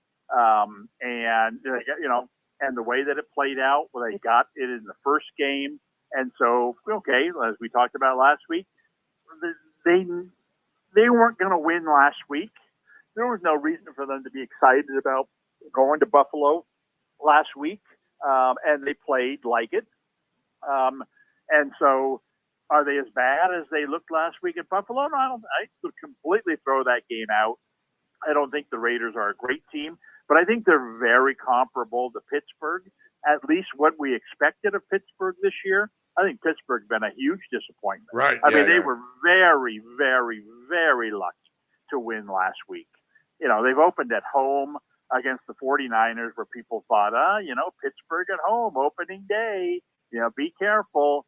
And, you know, and the way that it played out, well, they got it in the first game. And so, okay, as we talked about last week, they weren't going to win last week. There was no reason for them to be excited about going to Buffalo last week. And they played like it. And so, are they as bad as they looked last week at Buffalo? No, I would completely throw that game out. I don't think the Raiders are a great team, but I think they're very comparable to Pittsburgh, at least what we expected of Pittsburgh this year. I think Pittsburgh's been a huge disappointment. Right. I mean, they were very, very, very lucky to win last week. You know, they've opened at home against the 49ers where people thought, you know, Pittsburgh at home, opening day, you know, be careful.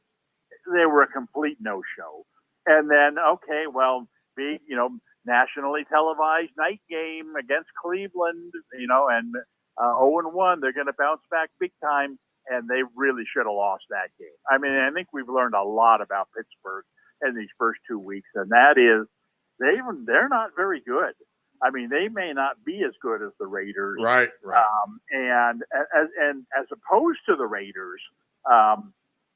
They were a complete no-show. And then, okay, well, big, you know, nationally televised night game against Cleveland, you know, and 0-1, they're going to bounce back big time, and they really should have lost that game. I mean, I think we've learned a lot about Pittsburgh in these first 2 weeks, and that is they're not very good. I mean, they may not be as good as the Raiders. Right. And as opposed to the Raiders,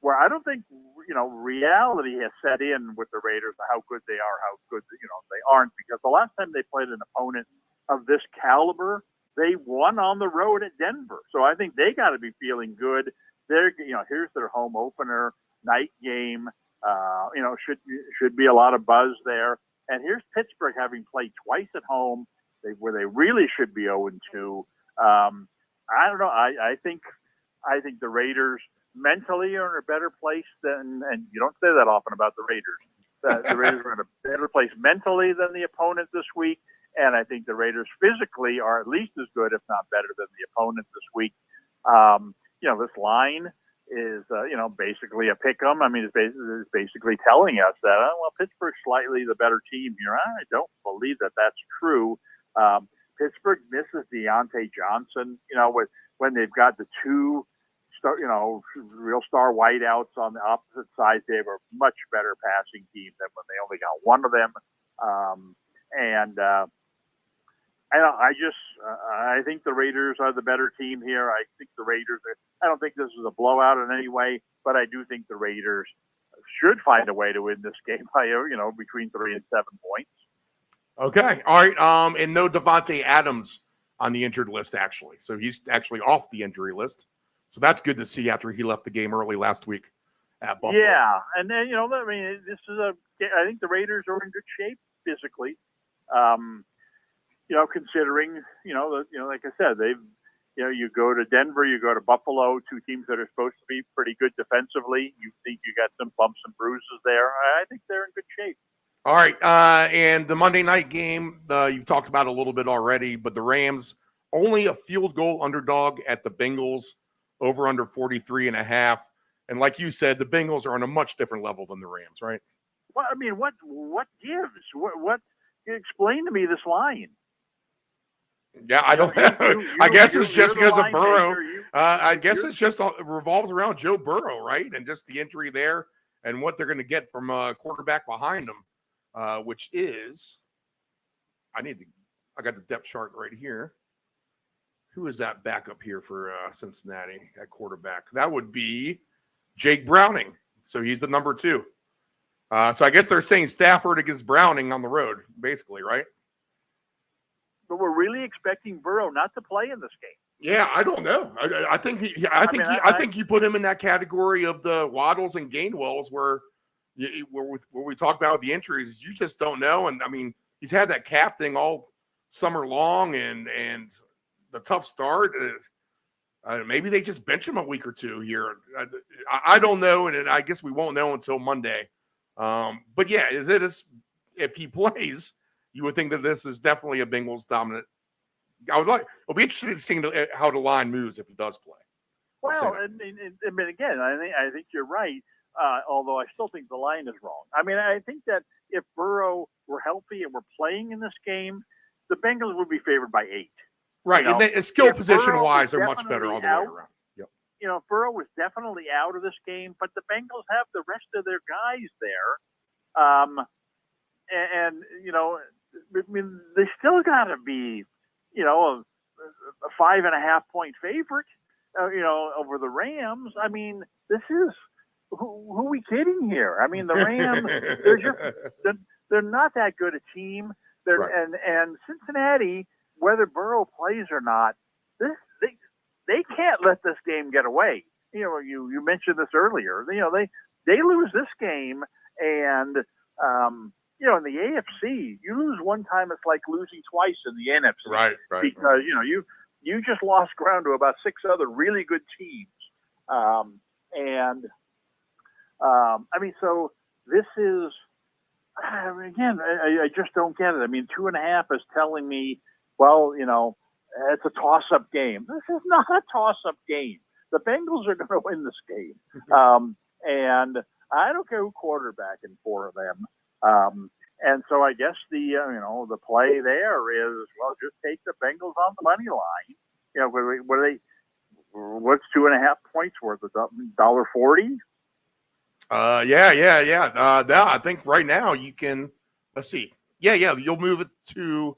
where I don't think, you know, reality has set in with the Raiders of how good they are, how good, you know, they aren't, because the last time they played an opponent of this caliber, they won on the road at Denver. So I think they got to be feeling good. They're, here's their home opener, night game. Should be a lot of buzz there. And here's Pittsburgh having played twice at home, where they really should be 0-2. I don't know. I think the Raiders mentally are in a better place than, and you don't say that often about the Raiders. The Raiders are in a better place mentally than the opponent this week. And I think the Raiders physically are at least as good, if not better, than the opponent this week. This line is, basically a pick 'em. I mean, it's basically telling us that, Pittsburgh's slightly the better team here. I don't believe that that's true. Pittsburgh misses Deontay Johnson, when they've got the two real star wideouts on the opposite side. They have a much better passing team than when they only got one of them. I think the Raiders are the better team here. I think the Raiders I don't think this is a blowout in any way, but I do think the Raiders should find a way to win this game by, between 3 and 7 points. Okay. All right. And no Devontae Adams on the injured list, actually. So he's actually off the injury list. So that's good to see after he left the game early last week at Buffalo. Yeah. And then, I think the Raiders are in good shape physically. Considering, like I said, they've, you go to Denver, you go to Buffalo, two teams that are supposed to be pretty good defensively. You think you got some bumps and bruises there. I think they're in good shape. All right. And the Monday night game, you've talked about a little bit already, but the Rams only a field goal underdog at the Bengals, over under 43.5. And like you said, the Bengals are on a much different level than the Rams, right? Well, I mean, what gives? What explain to me this line? Yeah, I don't know. I guess it's just because of Burrow. I guess it's just revolves around Joe Burrow, right? And just the injury there and what they're going to get from a quarterback behind them, which is, I got the depth chart right here. Who is that backup here for Cincinnati at quarterback? That would be Jake Browning. So he's the number 2. So I guess they're saying Stafford against Browning on the road, basically, right? But we're really expecting Burrow not to play in this game. Yeah, I don't know. I think you put him in that category of the Waddles and Gainwells where we talk about the injuries. You just don't know. And I mean, he's had that calf thing all summer long, and the tough start. Maybe they just bench him a week or two here. I don't know, and I guess we won't know until Monday. But yeah, if he plays, you would think that this is definitely a Bengals dominant. It'll be interesting to see how the line moves if he does play. Well, I mean, again, I think you're right. Although I still think the line is wrong. I mean, I think that if Burrow were healthy and were playing in this game, the Bengals would be favored by 8. Right, and skill position wise, they're much better all the way around. Yep. Burrow was definitely out of this game, but the Bengals have the rest of their guys there. I mean, they still got to be, a 5.5 point favorite, over the Rams. I mean, this is who are we kidding here? I mean, the Rams, they're not that good a team. Right. And Cincinnati, whether Burrow plays or not, they can't let this game get away. You mentioned this earlier. They lose this game, and in the AFC, you lose one time, it's like losing twice in the NFC. Right. Because, you just lost ground to about 6 other really good teams. So this is, again, I just don't get it. I mean, 2.5 is telling me, well, it's a toss-up game. This is not a toss-up game. The Bengals are going to win this game. And I don't care who quarterbacking for them. And so I guess the play there is, well, just take the Bengals on the money line. What's 2.5 points worth? $1.40? Yeah. Now I think right now you can, let's see. Yeah. You'll move it to,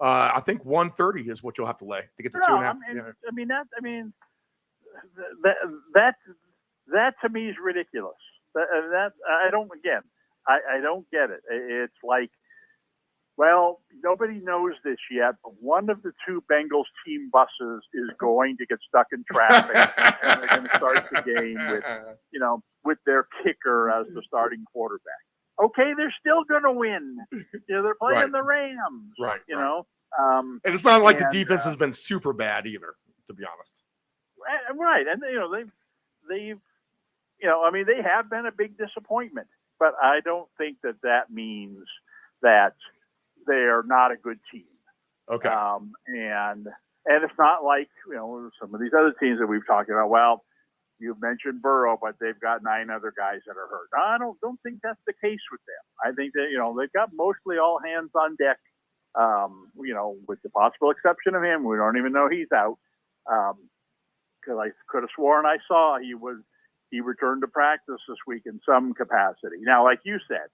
I think 130 is what you'll have to lay to get the 2.5. That to me is ridiculous. I don't get it. It's like Well, nobody knows this yet, but one of the two Bengals team buses is going to get stuck in traffic, and they're going to start the game with, with their kicker as the starting quarterback. Okay, they're still going to win. They're playing the Rams. Right. And it's not like the defense has been super bad either, to be honest. Right, and they've they have been a big disappointment, but I don't think that means that they are not a good team. Okay. And it's not like some of these other teams that we've talked about. Well, you've mentioned Burrow, but they've got 9 other guys that are hurt. I don't think that's the case with them. I think that they've got mostly all hands on deck. With the possible exception of him, we don't even know he's out. Because I could have sworn I saw he returned to practice this week in some capacity. Now, like you said,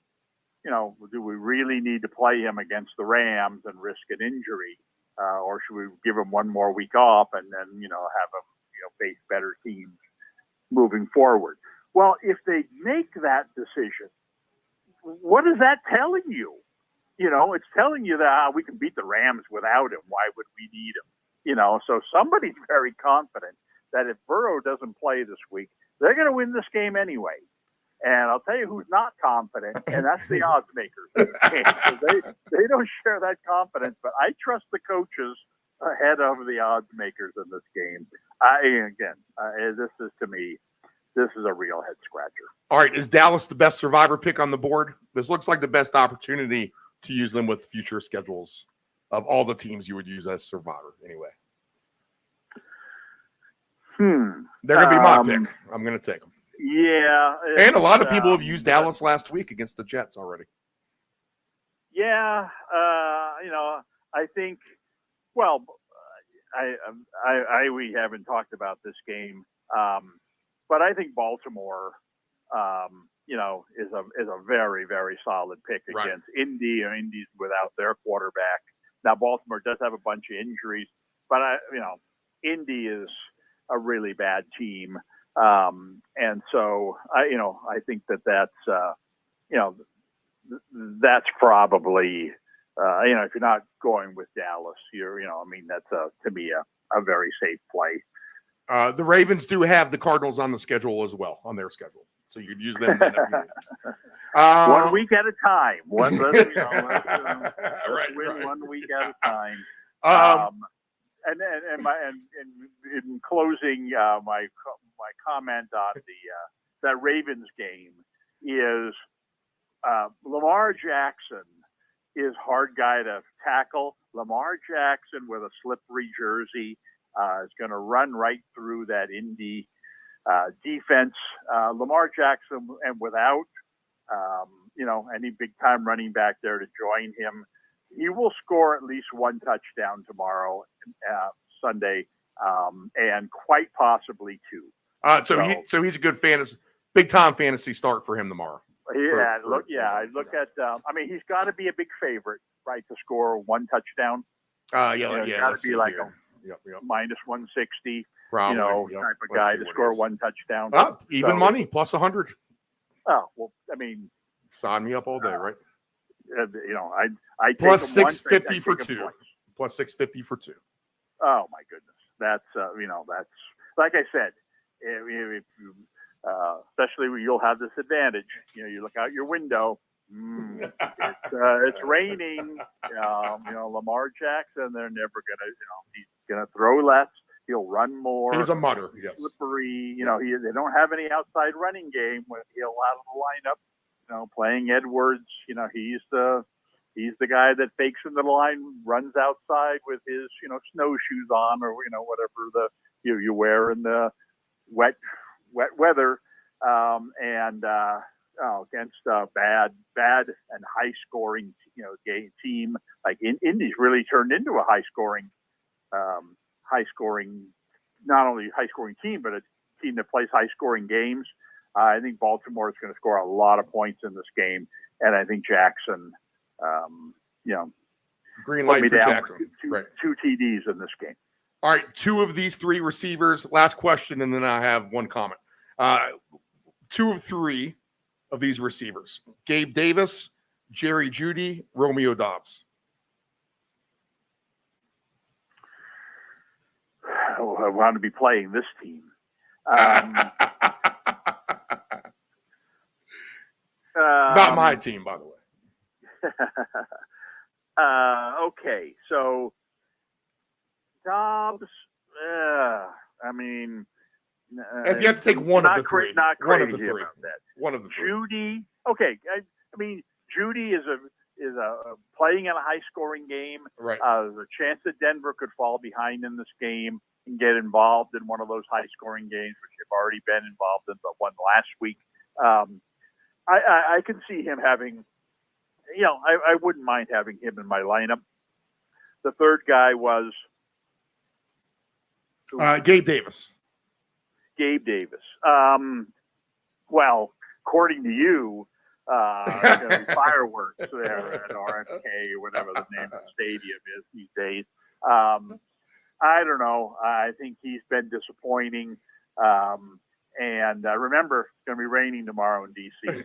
do we really need to play him against the Rams and risk an injury, or should we give him one more week off and then have him face better teams moving forward? Well, if they make that decision, what is that telling you? It's telling you that we can beat the Rams without him. Why would we need him? So somebody's very confident that if Burrow doesn't play this week, they're going to win this game anyway. And I'll tell you who's not confident, and that's the odds makers. They don't share that confidence, but I trust the coaches ahead of the odds makers in this game. This is, to me, this is a real head scratcher. All right, is Dallas the best survivor pick on the board? This looks like the best opportunity to use them with future schedules of all the teams you would use as survivor anyway. They're going to be my pick. I'm going to take them. Yeah. And a lot of people have used Dallas last week against the Jets already. Yeah. I think, we haven't talked about this game. But I think Baltimore, is a very, very solid pick against Indy. Indy's without their quarterback. Now, Baltimore does have a bunch of injuries, but Indy is a really bad team. And so I think that's probably, if you're not going with Dallas, that's to me a very safe play. The Ravens do have the Cardinals on the schedule as well, on their schedule. So you could use them. 1 week at a time. Let's win right. 1 week at a time. And in closing, my comment on that Ravens game is Lamar Jackson is hard guy to tackle. Lamar Jackson with a slippery jersey is going to run right through that Indy defense. Lamar Jackson, and without any big time running back there to join him, he will score at least one touchdown tomorrow, Sunday, and quite possibly 2. So he's a good big time fantasy start for him tomorrow. Yeah, I look at. He's got to be a big favorite, right, to score one touchdown. Got to be like a minus 160. Probably, type of guy to score one touchdown. Even money plus 100. Oh well, sign me up all day, right? I plus take 650 for 2. Plus 650 for 2. Oh my goodness, that's that's like I said. If you, especially when you'll have this advantage. You look out your window. It's raining. Lamar Jackson. They're never gonna. He's gonna throw less. He'll run more. He's a mutter. Yes. Slippery. They don't have any outside running game when he'll out of the lineup. Playing Edwards. He's the guy that fakes into the line, runs outside with his snowshoes on, or whatever you wear in the wet weather, against a bad and high scoring team like Indy's really turned into a high scoring not only high scoring team, but a team that plays high scoring games. I think Baltimore is going to score a lot of points in this game, and I think Jackson, green light for Jackson. Two TDs in this game. All right, 2 of these 3 receivers. Last question, and then I have one comment. 2 of 3 of these receivers: Gabe Davis, Jerry Jeudy, Romeo Doubs. want to be playing this team. Not my team, by the way. Okay, so Dobbs. I mean, if you have to take one of the three, not one of the crazy three, about that. one of the three. Judy. Okay, I mean, Judy is playing in a high scoring game. Right. There's a chance that Denver could fall behind in this game and get involved in one of those high scoring games, which have already been involved in the one last week. I can see him having, I wouldn't mind having him in my lineup. The third guy was Gabe Davis. Gabe Davis. Well, according to you, there's going to be fireworks there at RFK or whatever the name of the stadium is these days. I don't know. I think he's been disappointing. And remember, it's going to be raining tomorrow in D.C.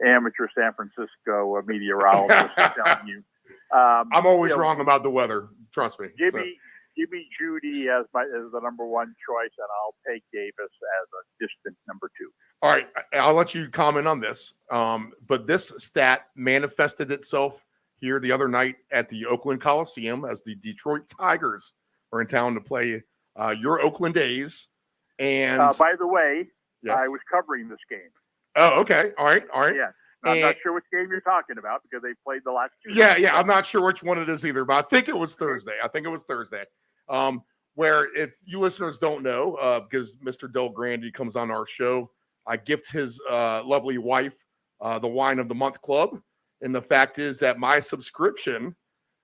Amateur San Francisco meteorologist is telling you. I'm always wrong about the weather. Trust me. Give me Judy as the number one choice, and I'll take Davis as a distant number two. All right, I'll let you comment on this. But this stat manifested itself here the other night at the Oakland Coliseum as the Detroit Tigers are in town to play your Oakland A's. And by the way, yes. I was covering this game. Oh, okay. All right. Yeah. I'm not sure which game you're talking about because they played the last two. Yeah. I'm not sure which one it is either, but I think it was Thursday. Where if you listeners don't know, because Mr. Del Grande comes on our show, I gift his lovely wife the Wine of the Month Club. And the fact is that my subscription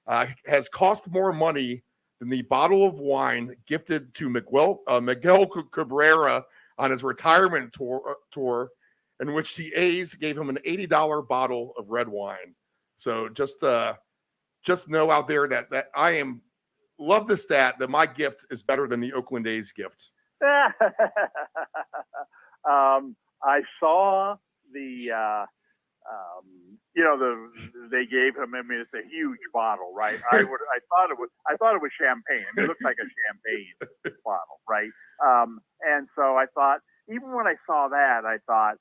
has cost more money than the bottle of wine gifted to Miguel Cabrera on his retirement tour, in which the A's gave him an $80 bottle of red wine. So just know out there that I love the stat that my gift is better than the Oakland A's gift. I saw they gave him. I mean, it's a huge bottle, right? I thought it was champagne. I mean, it looked like a champagne bottle, right? And so I thought, even when I saw that, I thought,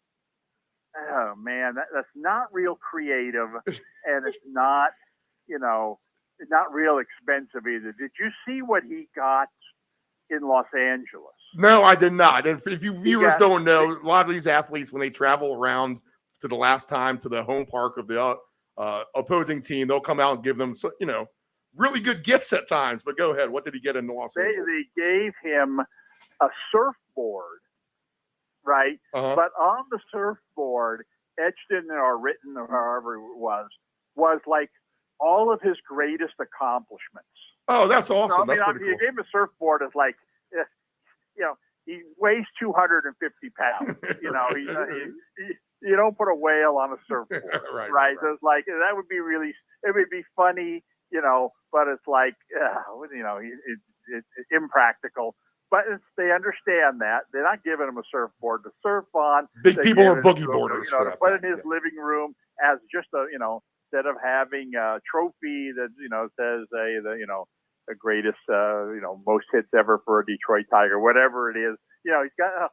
oh man, that's not real creative, and it's not, it's not real expensive either. Did you see what he got in Los Angeles? No, I did not. And if you viewers don't know, a lot of these athletes, when they travel around to the last time to the home park of the opposing team, they'll come out and give them, really good gifts at times. But go ahead. What did he get in Los Angeles? They gave him a surfboard, right? Uh-huh. But on the surfboard, etched in there or written or however it was like all of his greatest accomplishments. Oh, that's awesome. So, I mean, that's pretty cool. You gave him a surfboard is like, he weighs 250 pounds. You don't put a whale on a surfboard, right? So it's like, that would be it would be funny, but it's like, it's impractical. But they understand that. They're not giving him a surfboard to surf on. Big people are boogie boarders. To put in his living room as just instead of having a trophy that, says, the greatest, most hits ever for a Detroit Tiger, whatever it is. He's got,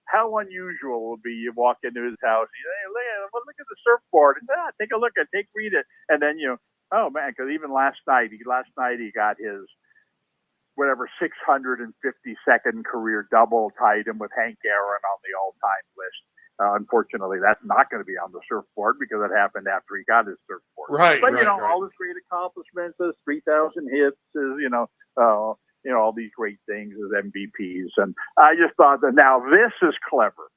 how unusual would be you walk into his house, hey, look at the surfboard, and take a look at it, read it, and then oh man, because even last night he got his whatever 652nd career double, tied him with Hank Aaron on the all-time list. Unfortunately, that's not going to be on the surfboard because it happened after he got his surfboard. Right. But all his great accomplishments, his 3,000 hits, all these great things as MVPs, and I just thought that now this is clever,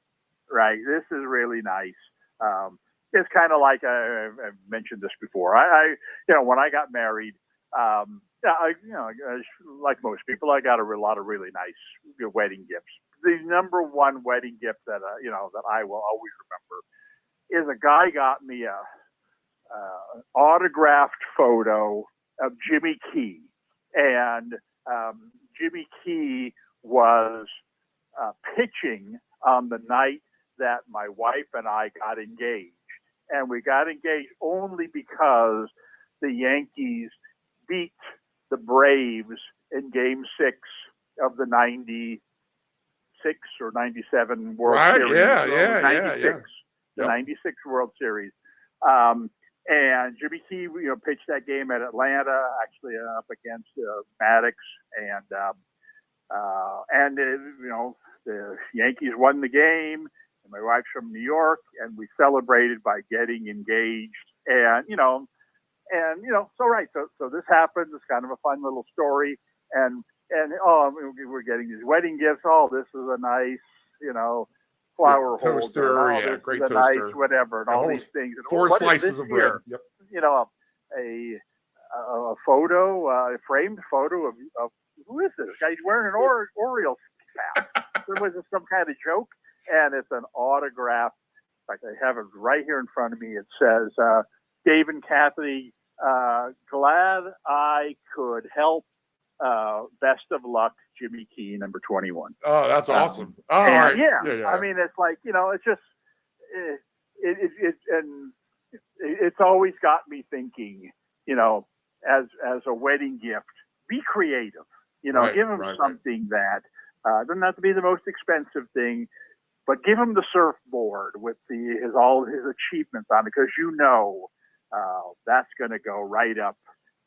right? This is really nice. It's kind of like I've mentioned this before. I when I got married, like most people, I got a lot of really nice wedding gifts. The number one wedding gift that that I will always remember is a guy got me a autographed photo of Jimmy Key, and Jimmy Key was pitching on the night that my wife and I got engaged, and we got engaged only because the Yankees beat the Braves in Game 6 of the 96 or 97 World Right, Series. yeah, So yeah, 96, yeah. the Yep. 96 World Series. And Jimmy Key, pitched that game at Atlanta, actually up against Maddox, and the Yankees won the game. And my wife's from New York, and we celebrated by getting engaged. And so this happened. It's kind of a fun little story, and we're getting these wedding gifts. Oh, this is a nice, flower toaster, holder. yeah, This great is a toaster. nice whatever, and all whole these things. And 4 what is slices this of bread. here? Yep. A photo, a framed photo of who is this guy? He's wearing an Orioles cap. Was it some kind of joke? And it's an autograph. In fact, I have it right here in front of me. It says, Dave and Kathy, glad I could help. Best of luck, Jimmy Key, number 21. Oh, that's awesome. All right. Yeah. I mean, it's like, it's just, it's always got me thinking, as a wedding gift, be creative, Right, give him right. something that doesn't have to be the most expensive thing, but give him the surfboard with all his achievements on it, because that's going to go right up,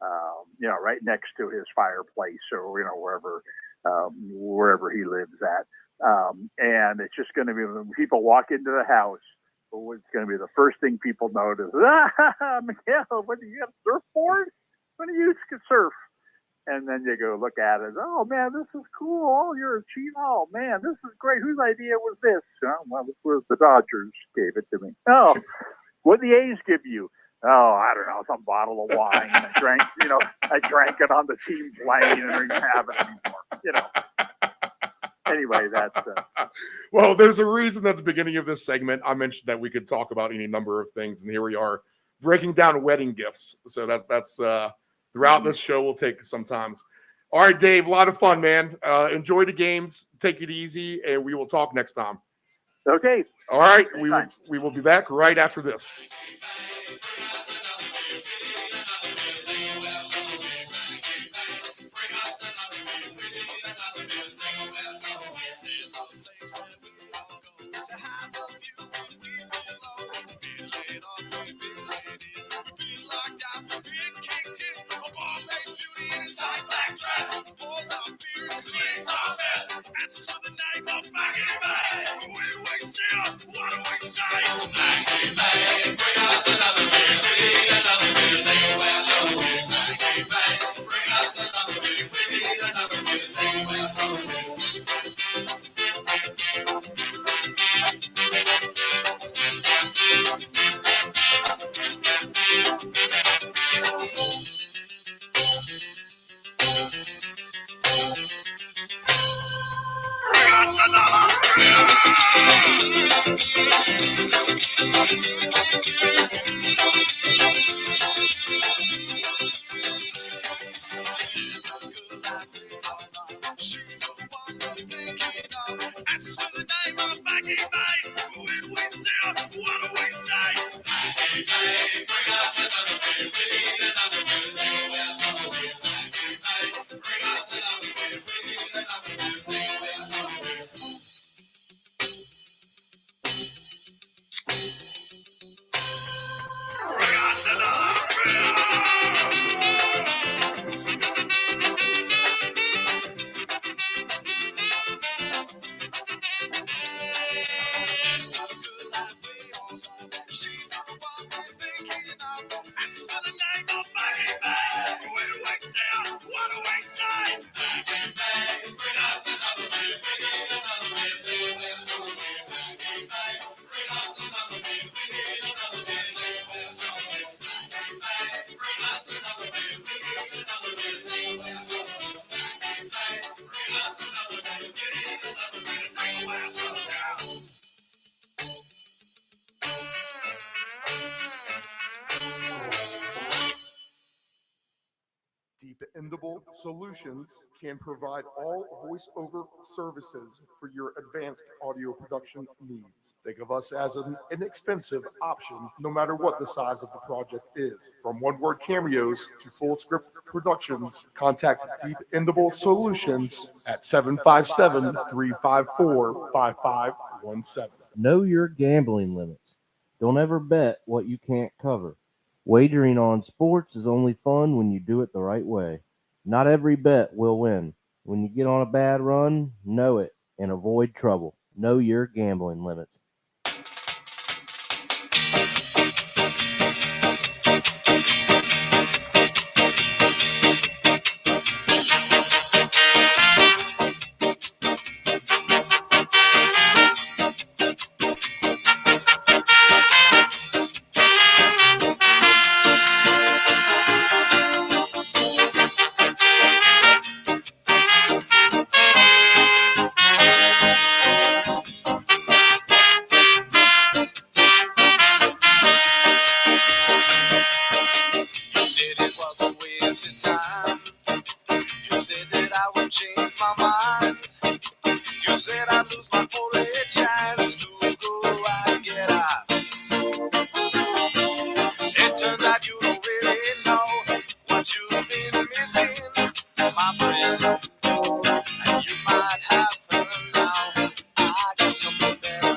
right next to his fireplace, or wherever he lives at, and it's just going to be when people walk into the house. It's going to be the first thing people notice. Miguel, what do you got, a surfboard? When do you surf? And then you go look at it. Oh man, this is cool. Oh, you're a chief. Oh man, this is great. Whose idea was this? Well, this was the Dodgers gave it to me. Oh, what did the A's give you? Oh, I don't know, some bottle of wine. I drank it on the team plane, and I didn't have it anymore. Anyway, that's. Well, there's a reason at the beginning of this segment I mentioned that we could talk about any number of things, and here we are breaking down wedding gifts. So that's throughout this show we'll take sometimes. All right, Dave, a lot of fun, man. Enjoy the games. Take it easy, and we will talk next time. Okay. All right, we will be back right after this. Bring us Dependable Solutions can provide all voice-over services for your advanced audio production needs. Think of us as an inexpensive option, no matter what the size of the project is. From one-word cameos to full script productions, contact Dependable Solutions at 757-354-5517. Know your gambling limits. Don't ever bet what you can't cover. Wagering on sports is only fun when you do it the right way. Not every bet will win. When you get on a bad run, know it and avoid trouble. Know your gambling limits. You said it was a waste of time. You said that I would change my mind. You said I'd lose my only chance to go and get out. It turns out you don't really know what you've been missing, my friend. And you might have her now. I got something better.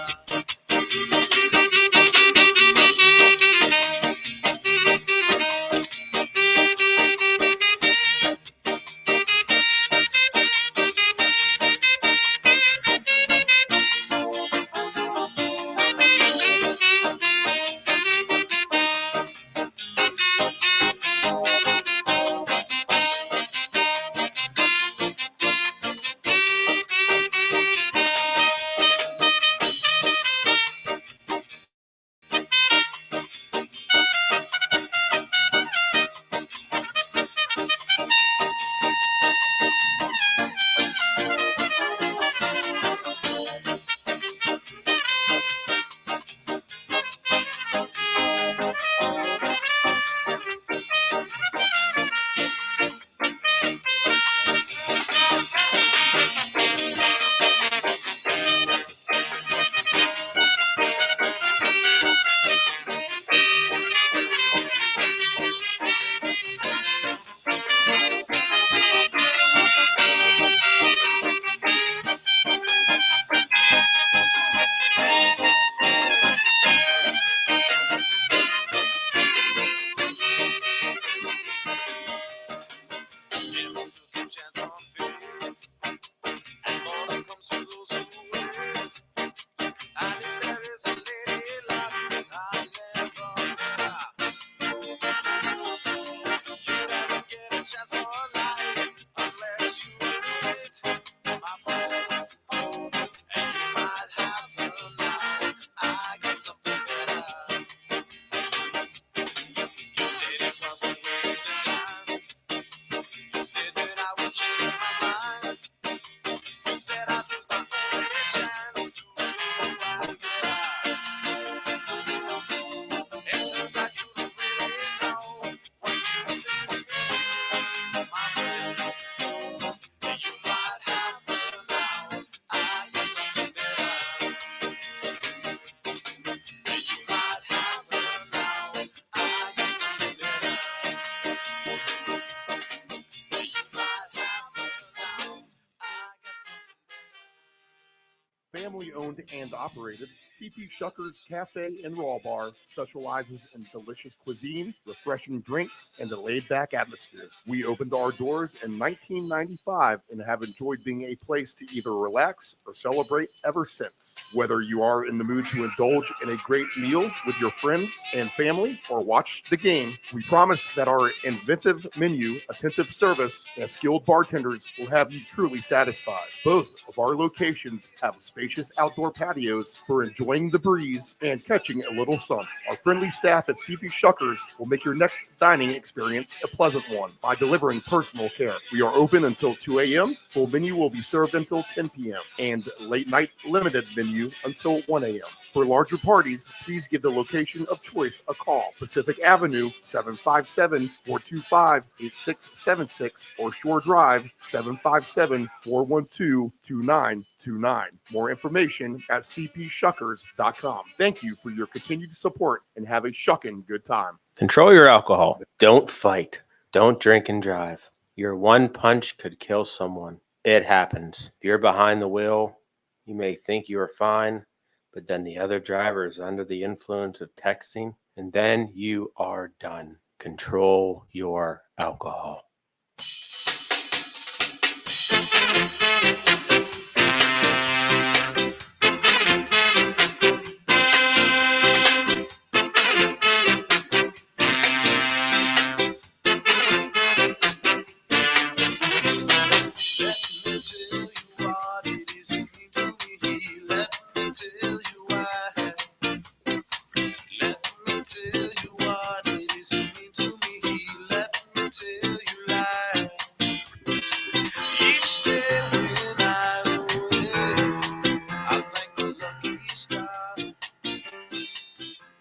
Family owned and operated, CP Shucker's Cafe and Raw Bar specializes in delicious cuisine, refreshing drinks, and a laid-back atmosphere. We opened our doors in 1995 and have enjoyed being a place to either relax or celebrate ever since. Whether you are in the mood to indulge in a great meal with your friends and family or watch the game, we promise that our inventive menu, attentive service, and skilled bartenders will have you truly satisfied. Both of our locations have a spacious spacious outdoor patios for enjoying the breeze and catching a little sun. Our friendly staff at CP Shuckers will make your next dining experience a pleasant one by delivering personal care. We are open until 2 a.m. Full menu will be served until 10 p.m. and late night limited menu until 1 a.m. For larger parties, please give the location of choice a call. Pacific Avenue, 757-425-8676 or Shore Drive, 757-412-2929. More information at cpshuckers.com. Thank you for your continued support and have a shucking good time. Control your alcohol. Don't fight. Don't drink and drive. Your one punch could kill someone. It happens. If you're behind the wheel, you may think you are fine, but then the other driver is under the influence of texting, and then you are done. Control your alcohol.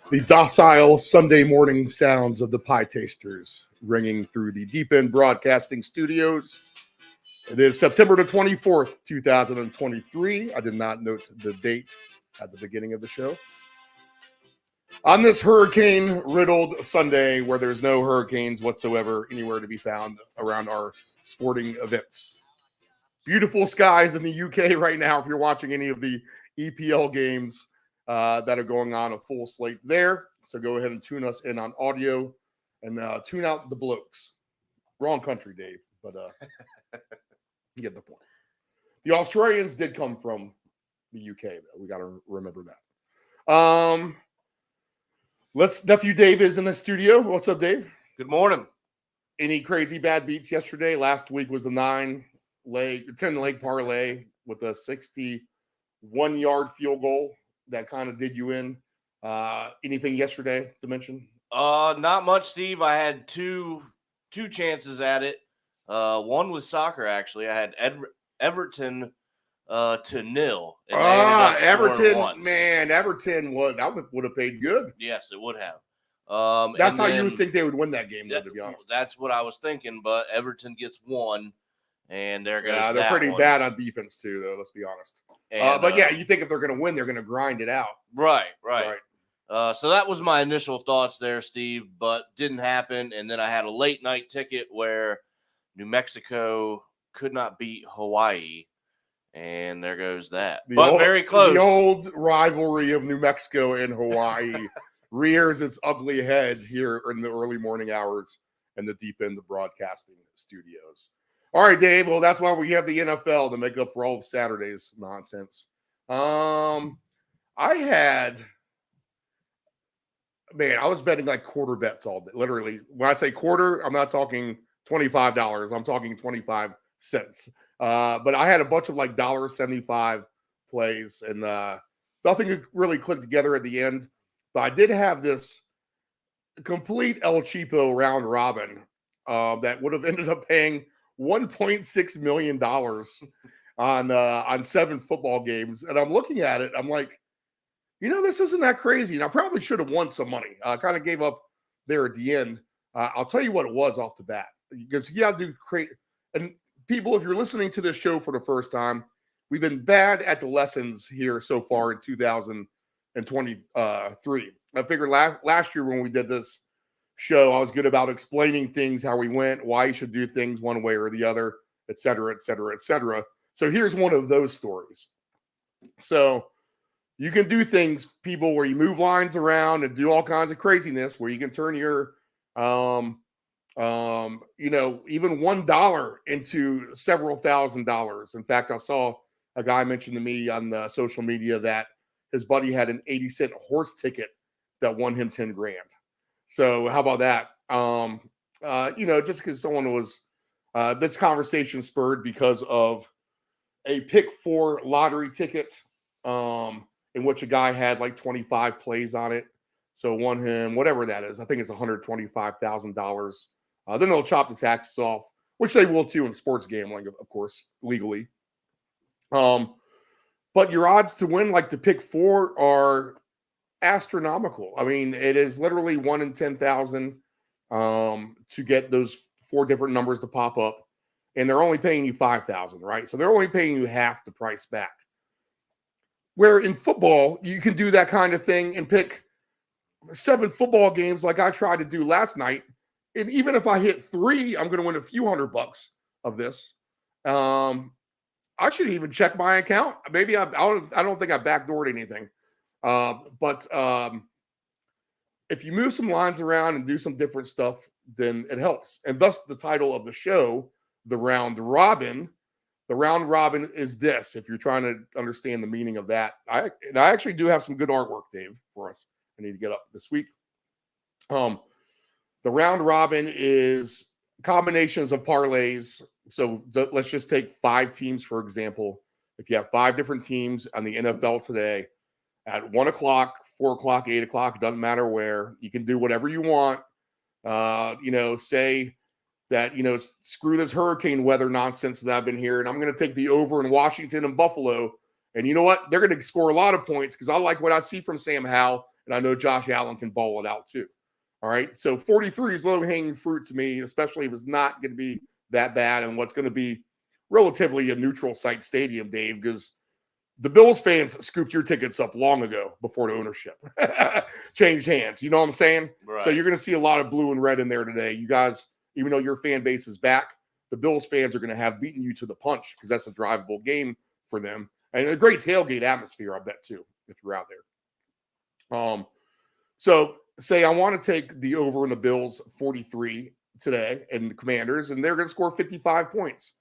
The docile Sunday morning sounds of the Pie Tasters ringing through the Deep End Broadcasting Studios. It is September the 24th, 2023. I did not note the date at the beginning of the show. On this hurricane-riddled Sunday where there's no hurricanes whatsoever anywhere to be found around our sporting events. Beautiful skies in the UK right now if you're watching any of the EPL games that are going on, a full slate there. So go ahead and tune us in on audio and tune out the blokes. Wrong country, Dave, but you get the point. The Australians did come from the UK, though. We got to remember that. Nephew Dave is in the studio. What's up, Dave? Good morning. Any crazy bad beats yesterday? Last week was the 10-leg parlay with a 61-yard field goal that kind of did you in. Anything yesterday to mention? Not much, Steve. I had two chances at it. One was soccer, actually. I had Everton to 0. Everton, man, Everton would have paid good. Yes, it would have. That's how you would think they would win that game, though, to be honest. That's what I was thinking, but Everton gets 1, and there goes Yeah, they're pretty bad on defense, too, though, let's be honest. And, but, yeah, you think if they're going to win, they're going to grind it out. Right. So that was my initial thoughts there, Steve, but didn't happen. And then I had a late night ticket where New Mexico could not beat Hawaii. And there goes that. Very close. The old rivalry of New Mexico and Hawaii rears its ugly head here in the early morning hours in the Deep End of Broadcasting Studios. All right, Dave. Well, that's why we have the NFL to make up for all of Saturday's nonsense. I was betting like quarter bets all day. Literally, when I say quarter, I'm not talking $25. I'm talking 25 cents. But I had a bunch of like $1.75 plays, and nothing really clicked together at the end. But I did have this complete El Cheapo round robin that would have ended up paying $1.6 million on 7 football games. And I'm looking at it, I'm like, this isn't that crazy. And I probably should have won some money. I kind of gave up there at the end. I'll tell you what it was off the bat, because you got to do great. And people, if you're listening to this show for the first time, we've been bad at the lessons here so far in 2023. I figured last year when we did this show, I was good about explaining things, how we went, why you should do things one way or the other, et cetera, et cetera, et cetera. So here's one of those stories. So you can do things, people, where you move lines around and do all kinds of craziness, where you can turn your, even $1 into several $1,000s. In fact, I saw a guy mention to me on the social media that his buddy had an 80-cent horse ticket that won him 10 grand. So how about that? Just because someone was, this conversation spurred because of a pick 4 lottery ticket in which a guy had like 25 plays on it. So won him, whatever that is. I think it's $125,000. Then they'll chop the taxes off, which they will too in sports gambling, of course, legally. But your odds to win, like the pick 4, are astronomical. I mean, it is literally 1 in 10,000 to get those 4 different numbers to pop up, and they're only paying you 5,000, right? So they're only paying you half the price back. Where in football, you can do that kind of thing and pick 7 football games like I tried to do last night. And even if I hit 3, I'm going to win a few $100 of this. I should even check my account. Maybe I don't think I backdoored anything. But if you move some lines around and do some different stuff, then it helps. And thus the title of the show, The Round Robin. The Round Robin is this, if you're trying to understand the meaning of that. I actually do have some good artwork, Dave, for us. I need to get up this week. The Round Robin is combinations of parlays. So let's just take 5 teams, for example. If you have 5 different teams on the NFL today at 1 o'clock, 4 o'clock, 8 o'clock, doesn't matter where, you can do whatever you want. Say that, screw this hurricane weather nonsense that I've been hearing. I'm going to take the over in Washington and Buffalo. And you know what? They're going to score a lot of points because I like what I see from Sam Howell, and I know Josh Allen can ball it out too. All right. So 43 is low-hanging fruit to me, especially if it's not going to be that bad and what's going to be relatively a neutral site stadium, Dave, because the Bills fans scooped your tickets up long ago before the ownership changed hands. You know what I'm saying? Right. So you're going to see a lot of blue and red in there today. You guys, even though your fan base is back, the Bills fans are going to have beaten you to the punch because that's a drivable game for them. And a great tailgate atmosphere, I bet, too, if you're out there. So say I want to take the over in the Bills 43 today and the Commanders, and they're going to score 55 points,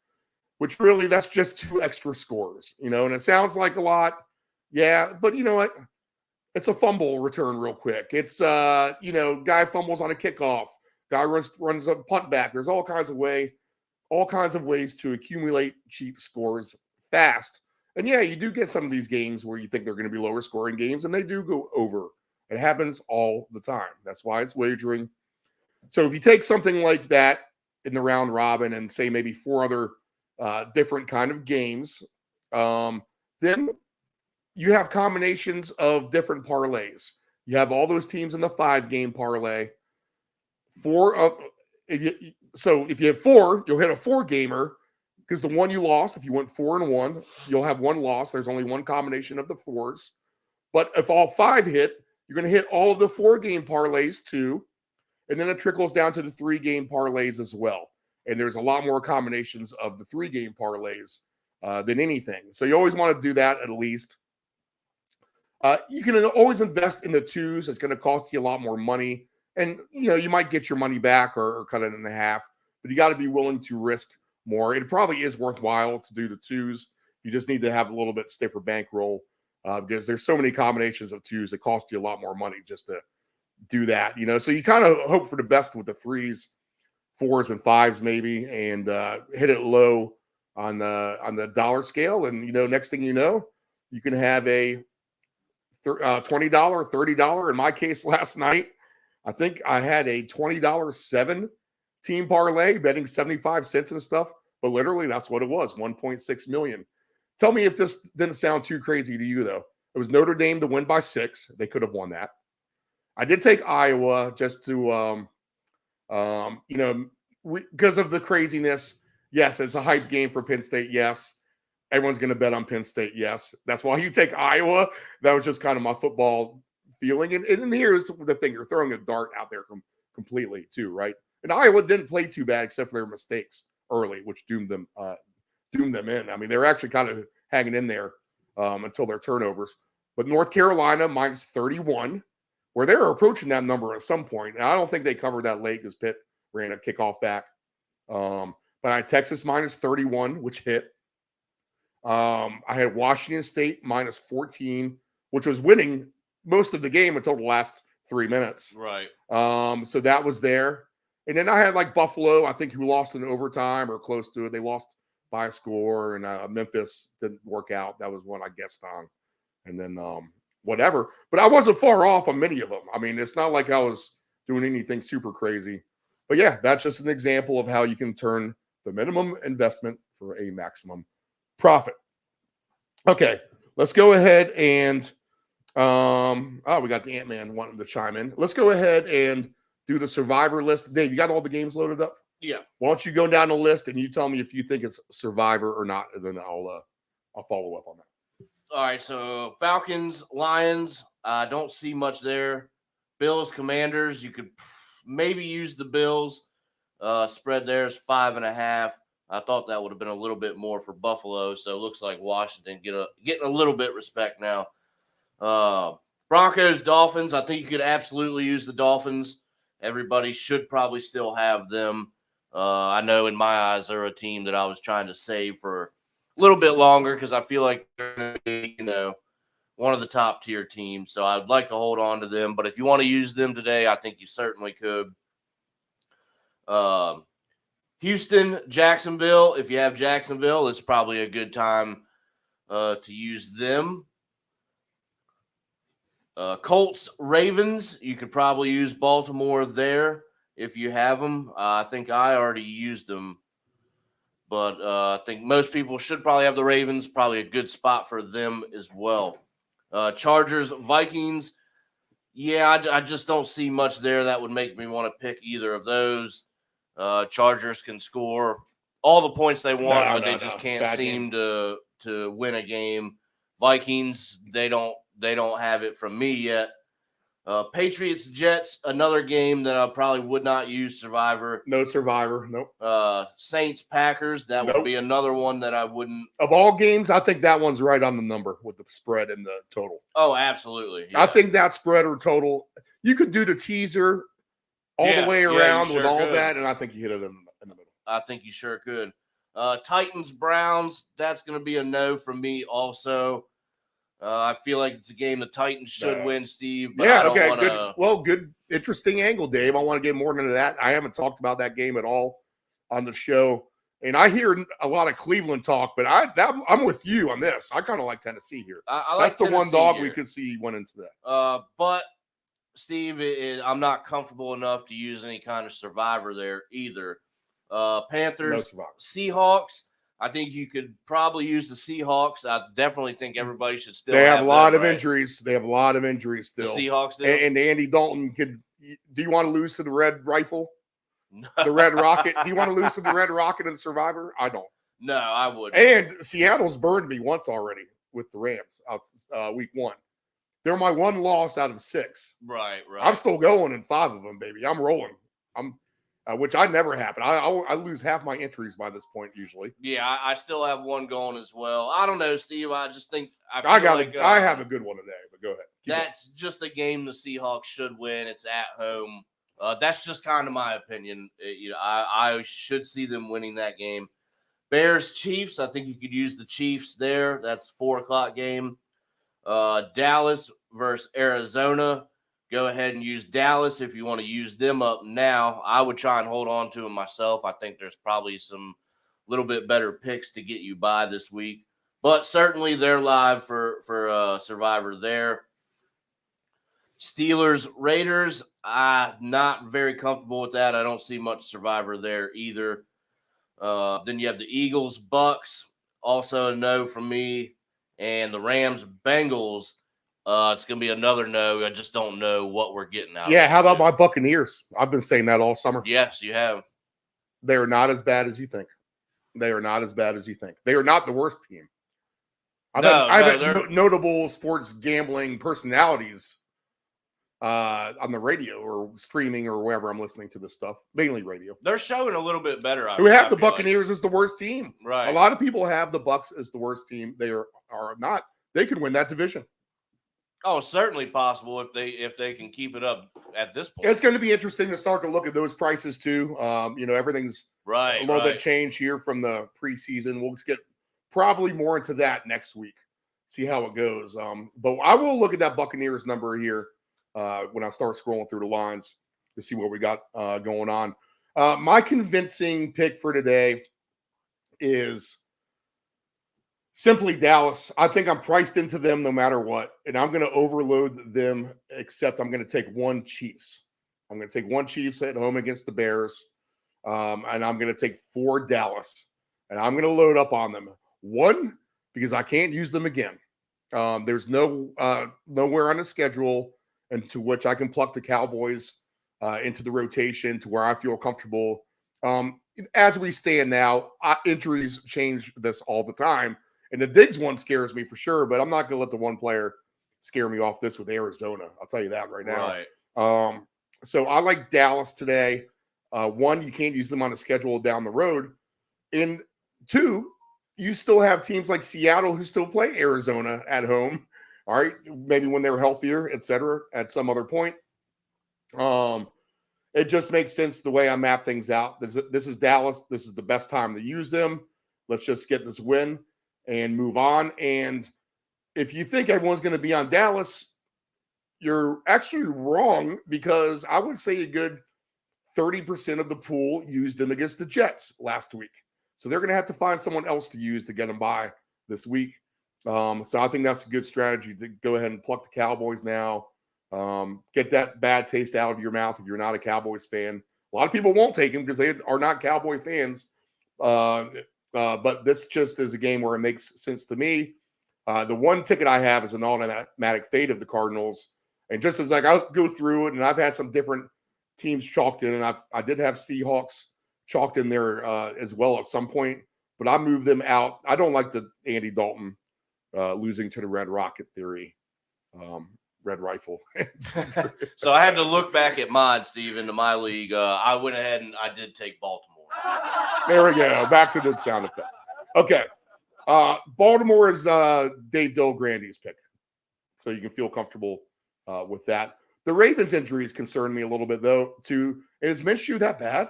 which really that's just 2 extra scores, and it sounds like a lot. Yeah, but you know what? It's a fumble return real quick. It's, guy fumbles on a kickoff. Guy runs a punt back. There's all kinds of ways to accumulate cheap scores fast. And yeah, you do get some of these games where you think they're going to be lower scoring games, and they do go over. It happens all the time. That's why it's wagering. So if you take something like that in the round robin and say maybe 4 other different kind of games, then you have combinations of different parlays. You have all those teams in the 5-game parlay. If you have 4, you'll hit a 4-gamer because the one you lost, if you went 4-1, you'll have 1 loss. There's only 1 combination of the 4s. But if all 5 hit, you're going to hit all of the 4-game parlays too. And then it trickles down to the 3-game parlays as well. And there's a lot more combinations of the 3-game parlays than anything. So you always want to do that at least. You can always invest in the 2s. It's going to cost you a lot more money. And, you might get your money back or cut it in half. But you got to be willing to risk more. It probably is worthwhile to do the 2s. You just need to have a little bit stiffer bankroll because there's so many combinations of 2s that cost you a lot more money just to do that. So you kind of hope for the best with the 3s, 4s, and 5s maybe, and hit it low on the dollar scale. And, next thing you know, you can have a $20, $30. In my case last night, I think I had a $20 7-team parlay betting 75 cents and stuff, but literally that's what it was, 1.6 million. Tell me if this didn't sound too crazy to you, though. It was Notre Dame to win by 6. They could have won that. I did take Iowa just to, because of the craziness. Yes, it's a hype game for Penn State. Yes. Everyone's going to bet on Penn State. Yes. That's why you take Iowa. That was just kind of my football feeling. And here's the thing. You're throwing a dart out there completely too, right? And Iowa didn't play too bad except for their mistakes early, which doomed them in. I mean, they were actually kind of hanging in there until their turnovers. But North Carolina minus 31, where they were approaching that number at some point. And I don't think they covered that late because Pitt ran a kickoff back. But I had Texas minus 31, which hit. I had Washington State minus 14, which was winning most of the game until the last 3 minutes. Right. So that was there. And then I had like Buffalo, I think, who lost in overtime or close to it. They lost by a score, and Memphis didn't work out. That was one I guessed on. and then whatever. But I wasn't far off on many of them. I mean, it's not like I was doing anything super crazy. But yeah, that's just an example of how you can turn the minimum investment for a maximum profit. Okay, let's go ahead and we got the Ant-Man wanting to chime in. Let's go ahead and do the Survivor list. Dave, you got all the games loaded up? Yeah. Why don't you go down the list and you tell me if you think it's Survivor or not, and then I'll follow up on that. All right, so Falcons, Lions, I don't see much there. Bills, Commanders, you could maybe use the Bills. Spread there is 5.5. I thought that would have been a little bit more for Buffalo, so it looks like Washington getting a little bit respect now. Broncos, Dolphins, I think you could absolutely use the Dolphins. Everybody should probably still have them. I know in my eyes they're a team that I was trying to save for a little bit longer because I feel like they're going to be, one of the top tier teams. So I'd like to hold on to them. But if you want to use them today, I think you certainly could. Houston, Jacksonville. If you have Jacksonville, it's probably a good time to use them. Colts, Ravens. You could probably use Baltimore there if you have them. I think I already used them. But I think most people should probably have the Ravens. Probably a good spot for them as well. Chargers, Vikings. Yeah, I just don't see much there that would make me want to pick either of those. Chargers can score all the points they want, but they just can't seem to win a game. Vikings, they don't have it from me yet. Patriots, Jets, another game that I probably would not use Survivor. No Survivor, nope. Saints, Packers, that would be another one that I wouldn't. Of all games, I think that one's right on the number with the spread and the total. Oh, absolutely. Yeah. I think that spread or total, you could do the teaser all the way around with all that, and I think you hit it in the middle. I think you sure could. Titans, Browns, that's going to be a no from me also. I feel like it's a game the Titans should win, Steve. But good, interesting angle, Dave. I want to get more into that. I haven't talked about that game at all on the show, and I hear a lot of Cleveland talk, but I'm with you on this. I kind of like Tennessee here. That's the one dog we could see went into that. But Steve, I'm not comfortable enough to use any kind of Survivor there either. Panthers, Seahawks. I think you could probably use the Seahawks. I definitely think everybody should still. They have a lot of injuries. They have a lot of injuries still. The Seahawks do. And Andy Dalton could. Do you want to lose to the Red Rifle, the Red Rocket? Do you want to lose to the Red Rocket in the Survivor? I don't. No, I wouldn't. And Seattle's burned me once already with the Rams week 1. They're my one loss out of 6. Right. I'm still going in 5 of them, baby. I'm rolling. Which I never happen. I lose half my entries by this point usually. Yeah, I still have one going as well. I don't know, Steve. I just think I have a good one today. But go ahead. That's just a game the Seahawks should win. It's at home. That's just kind of my opinion. I should see them winning that game. Bears, Chiefs. I think you could use the Chiefs there. That's 4:00 game. Dallas versus Arizona. Go ahead and use Dallas if you want to use them up now. I would try and hold on to them myself. I think there's probably some little bit better picks to get you by this week. But certainly they're live for Survivor there. Steelers, Raiders, I'm not very comfortable with that. I don't see much Survivor there either. Then you have the Eagles, Bucks, also a no from me. And the Rams, Bengals. It's going to be another no. I just don't know what we're getting out of it. Yeah, how about my Buccaneers? I've been saying that all summer. Yes, you have. They are not as bad as you think. They are not the worst team. I've had notable sports gambling personalities on the radio or streaming or wherever I'm listening to this stuff, mainly radio. They're showing a little bit better. Who have the Buccaneers as the worst team. Right. A lot of people have the Bucks as the worst team. They are not. They could win that division. Oh, certainly possible if they can keep it up at this point. It's going to be interesting to start to look at those prices too. Everything's a little bit changed here from the preseason. We'll just get probably more into that next week. See how it goes. But I will look at that Buccaneers number here when I start scrolling through the lines to see what we got going on. My convincing pick for today is Simply Dallas. I think I'm priced into them no matter what, and I'm going to overload them, except I'm going to take one Chiefs. I'm going to take one Chiefs at home against the Bears, and I'm going to take 4 Dallas, and I'm going to load up on them. 1, because I can't use them again. There's nowhere on the schedule into which I can pluck the Cowboys into the rotation to where I feel comfortable. As we stand now, injuries change this all the time. And the Diggs one scares me for sure, but I'm not going to let the one player scare me off this with Arizona. I'll tell you that right now. Right. So I like Dallas today. 1, you can't use them on the schedule down the road. And 2, you still have teams like Seattle who still play Arizona at home. All right. Maybe when they're healthier, et cetera, at some other point. It just makes sense the way I map things out. This is Dallas. This is the best time to use them. Let's just get this win and move on. And if you think everyone's going to be on Dallas, you're actually wrong, because I would say a good 30% of the pool used them against the Jets last week. So they're going to have to find someone else to use to get them by this week. So I think that's a good strategy to go ahead and pluck the Cowboys now. Get that bad taste out of your mouth if you're not a Cowboys fan. A lot of people won't take them because they are not Cowboy fans. But this just is a game where it makes sense to me. The one ticket I have is an automatic fade of the Cardinals. And just as I'll go through it, and I've had some different teams chalked in, and I did have Seahawks chalked in there as well at some point, but I moved them out. I don't like the Andy Dalton losing to the Red Rocket theory. Red Rifle. So I had to look back at mine, Steve, into my league. I went ahead and I did take Baltimore. There we go. Back to the sound effects. Okay. Baltimore is Dave Del Grande's pick. So you can feel comfortable with that. The Ravens injuries concern me a little bit, though, too. And is Minshew that bad?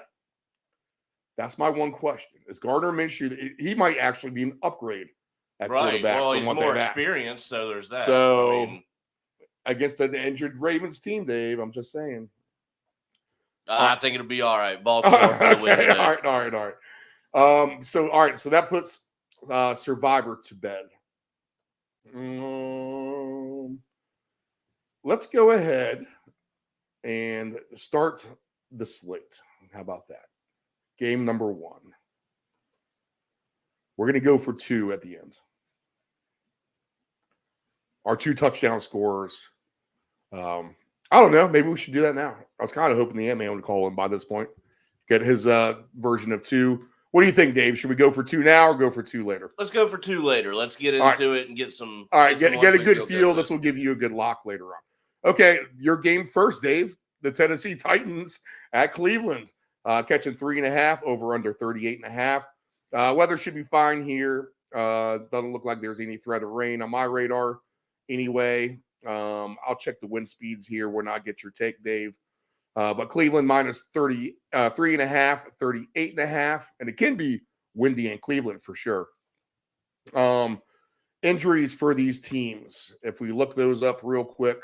That's my one question. Is Gardner Minshew, he might actually be an upgrade at quarterback. Well, from he's what more they've had. experienced, so there's that. So against the injured Ravens team, Dave, I'm just saying. I think it'll be all right. Baltimore for the win today. All right. So that puts Survivor to bed. Let's go ahead and start the slate. How about that? Game number 1. We're going to go for 2 at the end. Our 2 touchdown scorers. I don't know. Maybe we should do that now. I was kind of hoping the Ant-Man would call him by this point. Get his version of 2. What do you think, Dave? Should we go for 2 now or go for 2 later? Let's go for 2 later. Let's get into it and get some. All right, get a good feel. This will give you a good lock later on. Okay, your game first, Dave. The Tennessee Titans at Cleveland. Catching 3.5 over under 38.5. Weather should be fine here. Doesn't look like there's any threat of rain on my radar anyway. I'll check the wind speeds here when I get your take, Dave. But Cleveland minus 3.5, 38.5, and it can be windy in Cleveland for sure. Injuries for these teams. If we look those up real quick.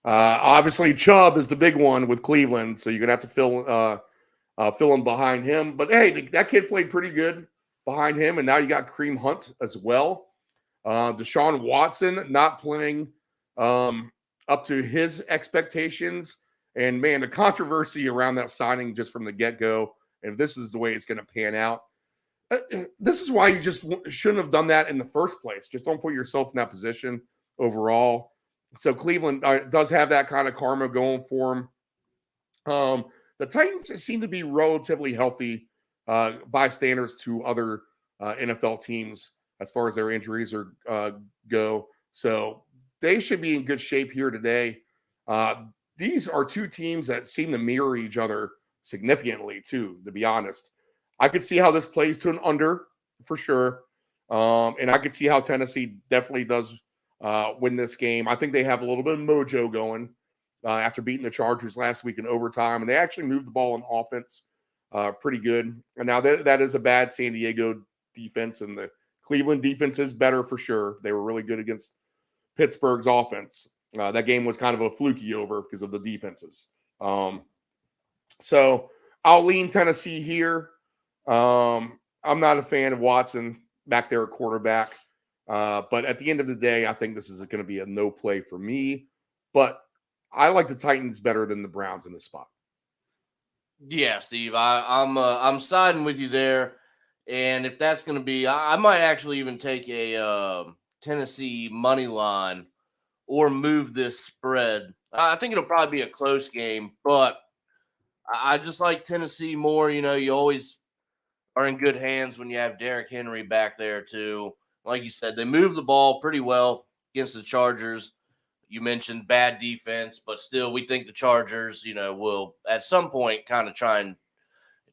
Obviously, Chubb is the big one with Cleveland, so you're gonna have to fill in behind him. But hey, that kid played pretty good behind him, and now you got Kareem Hunt as well. Deshaun Watson not playing up to his expectations, and man, the controversy around that signing just from the get-go. And if this is the way it's going to pan out, this is why you just shouldn't have done that in the first place. Just don't put yourself in that position overall. So Cleveland does have that kind of karma going for them. The Titans seem to be relatively healthy by standards to other NFL teams as far as their injuries go. So they should be in good shape here today. These are 2 teams that seem to mirror each other significantly too, to be honest. I could see how this plays to an under for sure. And I could see how Tennessee definitely does win this game. I think they have a little bit of mojo going after beating the Chargers last week in overtime. And they actually moved the ball in offense pretty good. And now that is a bad San Diego defense, and the Cleveland defense is better for sure. They were really good against Pittsburgh's offense. That game was kind of a fluky over because of the defenses. So I'll lean Tennessee here. I'm not a fan of Watson back there at quarterback. But at the end of the day, I think this is going to be a no play for me. But I like the Titans better than the Browns in this spot. Yeah, Steve, I'm siding with you there. And if that's going to be, I might actually even take a Tennessee money line or move this spread. I think it'll probably be a close game, but I just like Tennessee more. You know, you always are in good hands when you have Derrick Henry back there too. Like you said, they move the ball pretty well against the Chargers. You mentioned bad defense, but still we think the Chargers, you know, will at some point kind of try and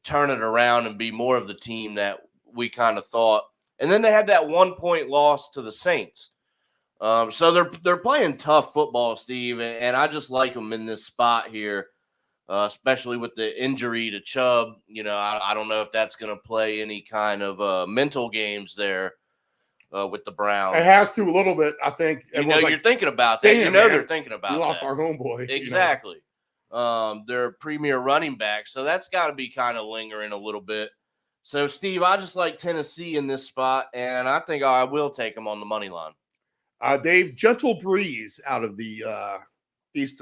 turn it around and be more of the team that we kind of thought. And then they had that 1-point loss to the Saints. So they're playing tough football, Steve, and I just like them in this spot here, especially with the injury to Chubb. You know, I don't know if that's going to play any kind of mental games there with the Browns. It has to a little bit, I think. You know, you're thinking about that. You know, they're thinking about that. We lost our homeboy. Exactly. You know? They're a premier running back, so that's got to be kind of lingering a little bit. So, Steve, I just like Tennessee in this spot, and I think I will take them on the money line. Dave, gentle breeze out of the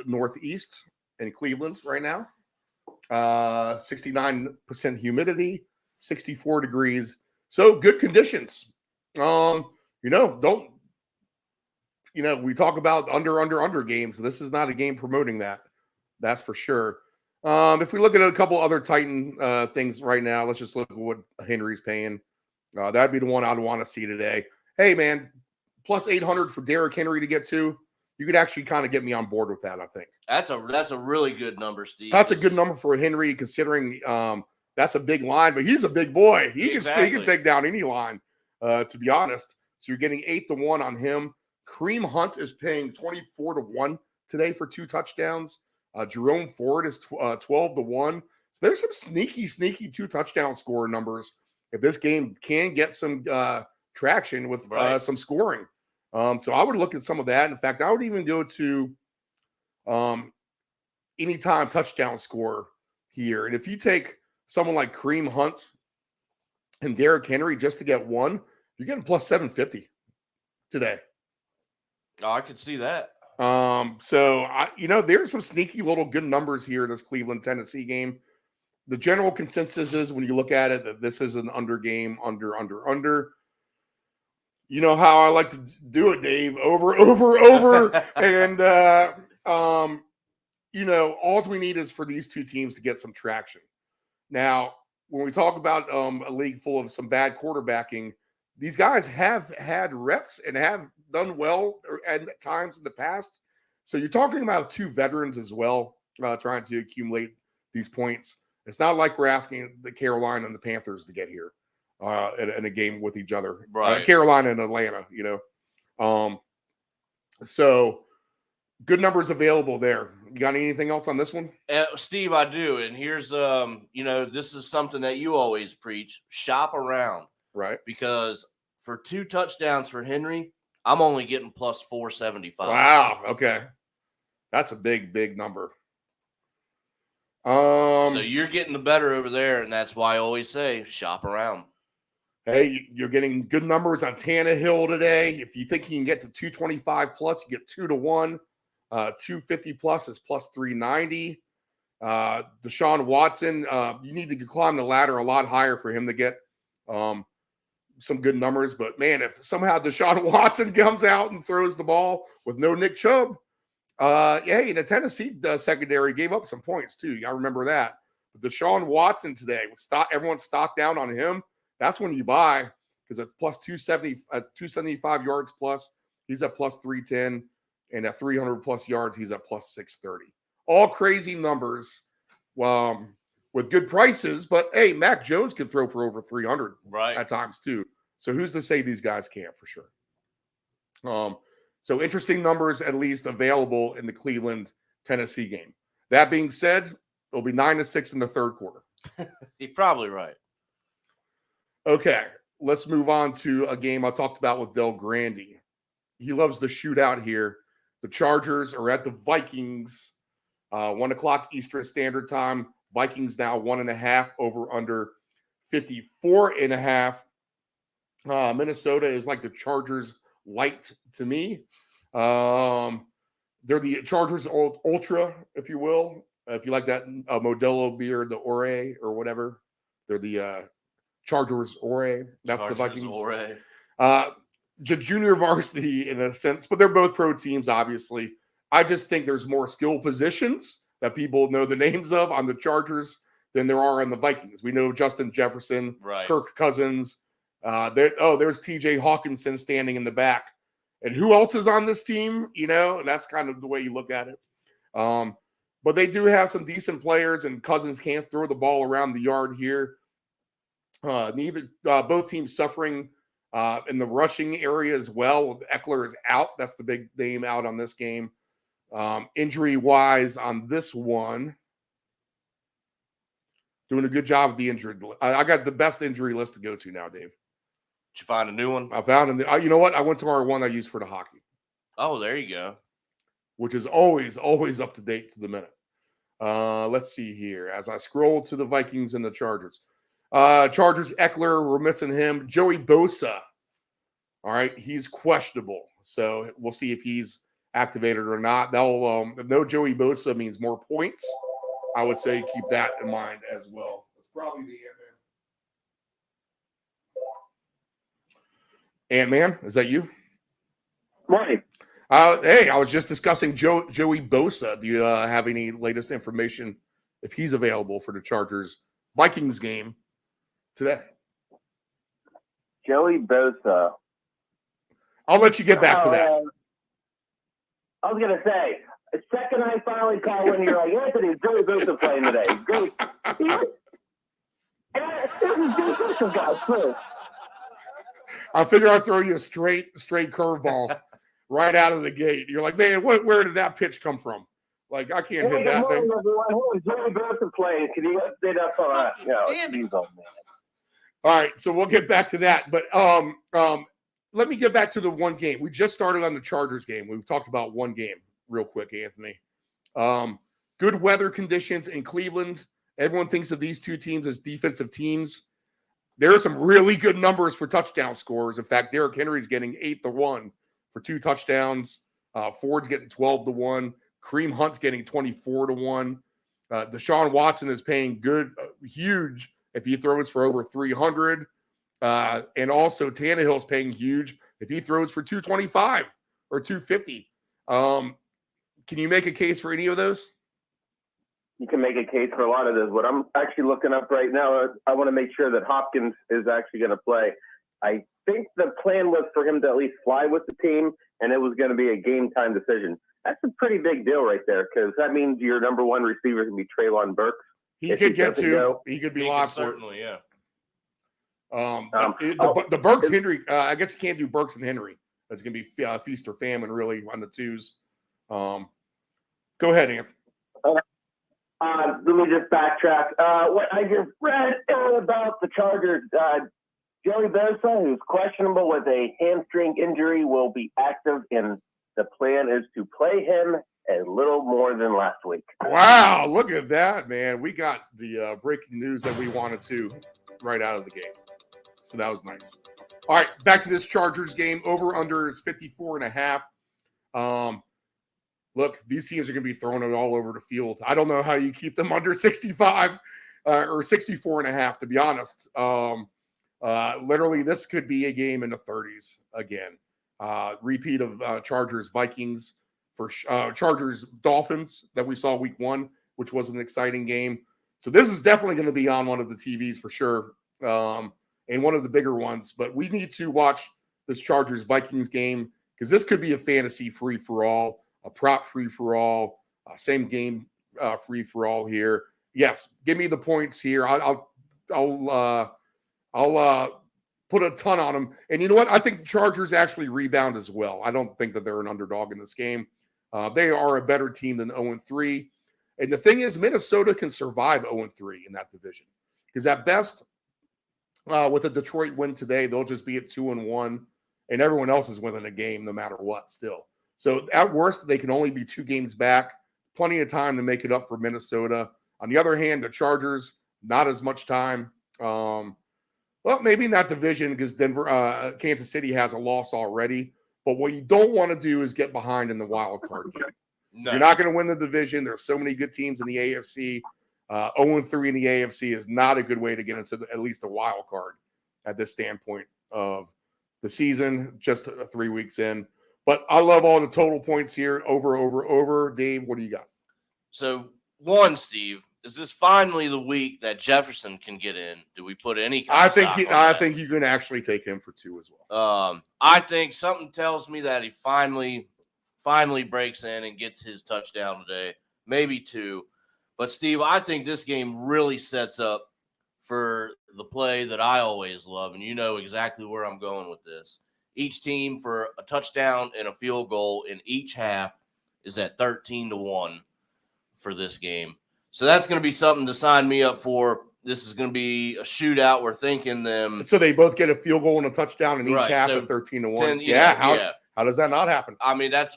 northeast in Cleveland right now. 69% humidity, 64 degrees. So good conditions. You know, we talk about under games. This is not a game promoting that. That's for sure. If we look at a couple other Titan things right now, let's just look at what Henry's paying. That'd be the one I'd want to see today. Hey, man, plus 800 for Derrick Henry to get to. You could actually kind of get me on board with that, I think. That's a really good number, Steve. That's a good number for Henry, considering that's a big line, but he's a big boy. He can take down any line, to be honest. So you're getting 8-1 on him. Kareem Hunt is paying 24-1 today for 2 touchdowns. Jerome Ford is 12-1. So there's some sneaky 2-touchdown score numbers if this game can get some traction with some scoring. So I would look at some of that. In fact, I would even go to anytime touchdown score here. And if you take someone like Kareem Hunt and Derrick Henry just to get one, you're getting plus 750 today. Oh, I could see that. So there's some sneaky little good numbers here in this Cleveland Tennessee game. The general consensus is, when you look at it, that this is an under game, under. You know how I like to do it, Dave, over. And, all we need is for these two teams to get some traction. Now, when we talk about a league full of some bad quarterbacking, these guys have had reps and have done well at times in the past. So you're talking about 2 veterans as well, trying to accumulate these points. It's not like we're asking the Carolina and the Panthers to get here in a game with each other. Right. Carolina and Atlanta, So good numbers available there. You got anything else on this one? Steve, I do. And here's, this is something that you always preach. Shop around. Right. Because for 2 touchdowns for Henry, I'm only getting plus 475. Wow. Okay. That's a big number. So you're getting the better over there, and that's why I always say shop around. Hey, you're getting good numbers on Tannehill today. If you think he can get to 225 plus, you get 2-1. 250 plus is plus 390. Deshaun Watson, you need to climb the ladder a lot higher for him to get some good numbers. But man, if somehow Deshaun Watson comes out and throws the ball with no Nick Chubb, the Tennessee secondary gave up some points too. I remember that. But Deshaun Watson today, everyone's stocked down on him. That's when you buy, because at plus 275 yards plus, he's at plus 310. And at 300 plus yards, he's at plus 630. All crazy numbers with good prices. But, hey, Mac Jones can throw for over 300 at times too. So who's to say these guys can't, for sure? So interesting numbers at least available in the Cleveland-Tennessee game. That being said, it'll be 9-6 in the third quarter. You're probably right. Okay, let's move on to a game I talked about with Del Grande. He loves the shootout here. The Chargers are at the Vikings, 1 o'clock Eastern Standard Time. Vikings now 1.5, over under 54.5. Minnesota is like the Chargers light to me. They're the Chargers Ultra, if you will. If you like that Modelo beer, the Ore or whatever, they're the Chargers Ore. That's Chargers, the Vikings. Ore. Junior varsity in a sense, but they're both pro teams, obviously. I just think there's more skill positions that people know the names of on the Chargers than there are on the Vikings. We know Justin Jefferson, Right. Kirk Cousins. There's TJ Hawkinson standing in the back. And who else is on this team? You know, and that's kind of the way you look at it. But they do have some decent players, and Cousins can't throw the ball around the yard here. Both teams suffering in the rushing area as well. Eckler is out. That's the big name out on this game. Injury-wise on this one, doing a good job of the injury. I got the best injury list to go to now, Dave. Did you find a new one? I found you know what? I went to our one I use for the hockey. Oh, there you go. Which is always up to date to the minute. Let's see here. As I scroll to the Vikings and the Chargers. Chargers, Eckler, we're missing him. Joey Bosa. All right, he's questionable. So we'll see if he's activated or not. That'll no Joey Bosa means more points. I would say keep that in mind as well. That's probably the Ant-Man, is that you? Right. Hey, I was just discussing Joey Bosa. Do you have any latest information if he's available for the Chargers Vikings game today? Joey Bosa. I'll let you get back to that. I was going to say, the second I finally call in, you're like, Anthony, Joey Bosa playing today. Great. I figure I'll throw you a straight curveball right out of the gate. You're like, man, where did that pitch come from? Like, I can't hit that thing. Who is Joey Bosa playing? Can you update us on that? All right, so we'll get back to that. But let me get back to the one game. We just started on the Chargers game. We've talked about one game real quick, Anthony. Good weather conditions in Cleveland. Everyone thinks of these two teams as defensive teams. There are some really good numbers for touchdown scores. In fact, Derrick Henry's getting 8-1 for 2 touchdowns. Ford's getting 12-1. Kareem Hunt's getting 24-1. Deshaun Watson is paying huge if he throws for over 300. And also Tannehill's paying huge if he throws for 225 or 250. Can you make a case for any of those? You can make a case for a lot of those. What I'm actually looking up right now, I want to make sure that Hopkins is actually going to play. I think the plan was for him to at least fly with the team, and it was going to be a game-time decision. That's a pretty big deal right there, because that means your number one receiver can be Treylon Burks. He could get to. He could be lost for it. Certainly, yeah. The Burks Henry. I guess you can't do Burks and Henry. That's going to be feast or famine, really, on the twos. Go ahead, Anthony. Let me just backtrack. What I just read about the Chargers, Joey Bosa, who's questionable with a hamstring injury, will be active, and the plan is to play him a little more than last week. Wow, look at that, man. We got the breaking news that we wanted to right out of the game. So that was nice. All right, back to this Chargers game. Over-under is 54.5. Look, these teams are going to be throwing it all over the field. I don't know how you keep them under 65 or 64.5, to be honest. Literally, this could be a game in the 30s again. Repeat of Chargers-Vikings for Chargers-Dolphins that we saw week 1, which was an exciting game. So this is definitely going to be on one of the TVs for sure, and one of the bigger ones. But we need to watch this Chargers-Vikings game because this could be a fantasy free-for-all. A prop free-for-all, same game free-for-all here. Yes, give me the points here. I'll put a ton on them. And you know what? I think the Chargers actually rebound as well. I don't think that they're an underdog in this game. They are a better team than 0-3. And the thing is, Minnesota can survive 0-3 in that division. Because at best, with a Detroit win today, they'll just be at 2-1. And everyone else is winning a game no matter what still. So at worst, they can only be 2 games back. Plenty of time to make it up for Minnesota. On the other hand, the Chargers, not as much time. Well, maybe not division because Kansas City has a loss already. But what you don't want to do is get behind in the wild card game. No. You're not going to win the division. There's so many good teams in the AFC. 0-3 in the AFC is not a good way to get into at least a wild card at this standpoint of the season, just 3 weeks in. But I love all the total points here. Over. Dave, what do you got? So, one, Steve, is this finally the week that Jefferson can get in? Do we put any kind of stock on I that? think you can actually take him for 2 as well. I think something tells me that he finally breaks in and gets his touchdown today, maybe 2. But, Steve, I think this game really sets up for the play that I always love, and you know exactly where I'm going with this. Each team for a touchdown and a field goal in each half is at 13-1 for this game. So that's going to be something to sign me up for. This is going to be a shootout. We're thinking them. So they both get a field goal and a touchdown in each half so at 13-1. 10, How does that not happen? I mean, that's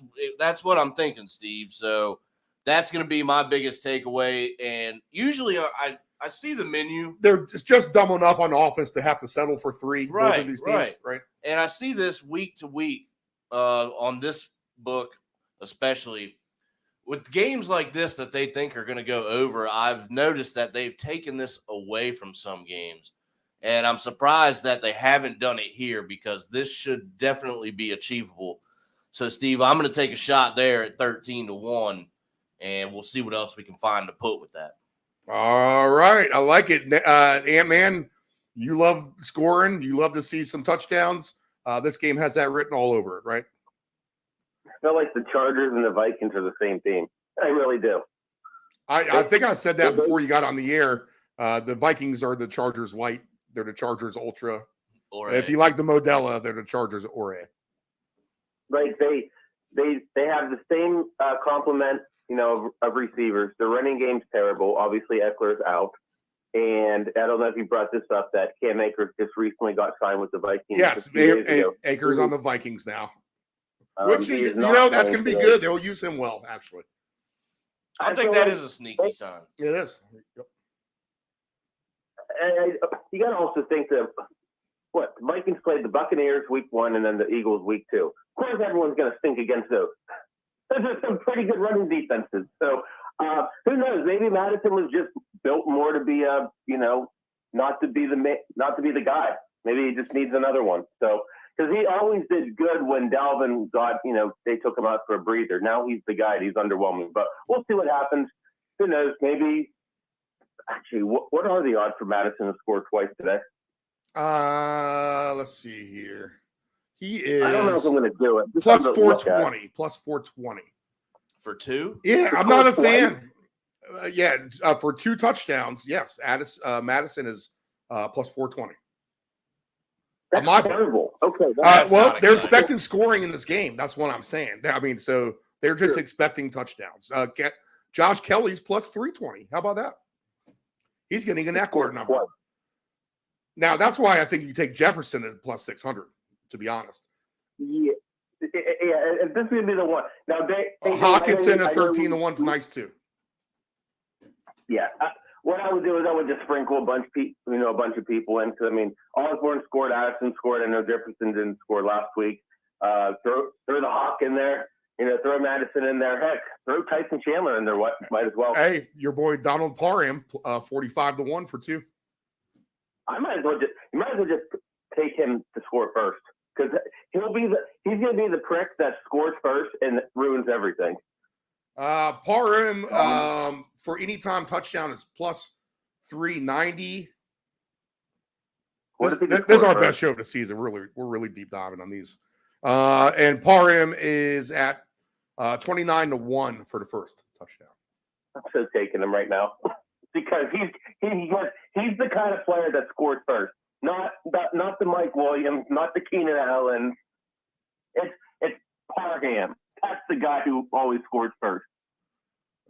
what I'm thinking, Steve. So that's going to be my biggest takeaway. And usually I see the menu. They're just dumb enough on offense to have to settle for 3. Both of these teams, right? And I see this week to week on this book, especially with games like this that they think are going to go over. I've noticed that they've taken this away from some games, and I'm surprised that they haven't done it here because this should definitely be achievable. So, Steve, I'm going to take a shot there at 13-1, and we'll see what else we can find to put with that. All right. I like it. Ant-Man, you love scoring. You love to see some touchdowns. This game has that written all over it, right? I feel like the Chargers and the Vikings are the same team. I really do. I think I said that before you got on the air. The Vikings are the Chargers light. They're the Chargers ultra. If you like the Modella, they're the Chargers Ore. Like they have the same complement, of receivers. The running game's terrible. Obviously, Eckler's out. And I don't know if you brought this up, that Cam Akers just recently got signed with the Vikings. Yes, Akers on the Vikings now. Which, that's going to be good. They'll use him well, actually. I think that is a sneaky sign. It is. Yep. And you got to also think that, the Vikings played the Buccaneers week 1 and then the Eagles week 2. Of course, everyone's going to stink against those. Those are some pretty good running defenses. So who knows? Maybe Madison was just built more to be not to be the guy. Maybe he just needs another one. So because he always did good when Dalvin got, they took him out for a breather. Now he's the guy. He's underwhelming. But we'll see what happens. Who knows? Maybe. Actually, what are the odds for Madison to score twice today? Let's see here. He is. I don't know if I'm going to do it. Plus 420. Plus 420. For 2? Yeah, I'm not a fan. For 2 touchdowns, yes. Madison is plus 420. That's terrible. Okay. They're expecting scoring in this game. That's what I'm saying. I mean, so they're just expecting touchdowns. Josh Kelly's plus 320. How about that? He's getting an Eckler number. Now, that's why I think you take Jefferson at plus 600, to be honest. Yeah. If this would be the one. Now, Hawkinson at 13-1 is nice, too. Yeah. What I would do is I would just sprinkle a bunch of people in. Because, I mean, Osborne scored, Addison scored. I know Jefferson didn't score last week. Throw the Hawk in there. Throw Madison in there. Heck, throw Tyson Chandler in there. Might as well. Hey, your boy Donald Parham, 45-1 for 2. You might as well just take him to score first, because he's going to be the prick that scores first and ruins everything. Parham for anytime touchdown is plus 390. This is our best show of the season. We're really deep diving on these. And Parham is at 29-1 for the first touchdown. I'm so taking him right now because he's the kind of player that scores first. Not the Mike Williams, not the Keenan Allen. It's Parham. That's the guy who always scores first.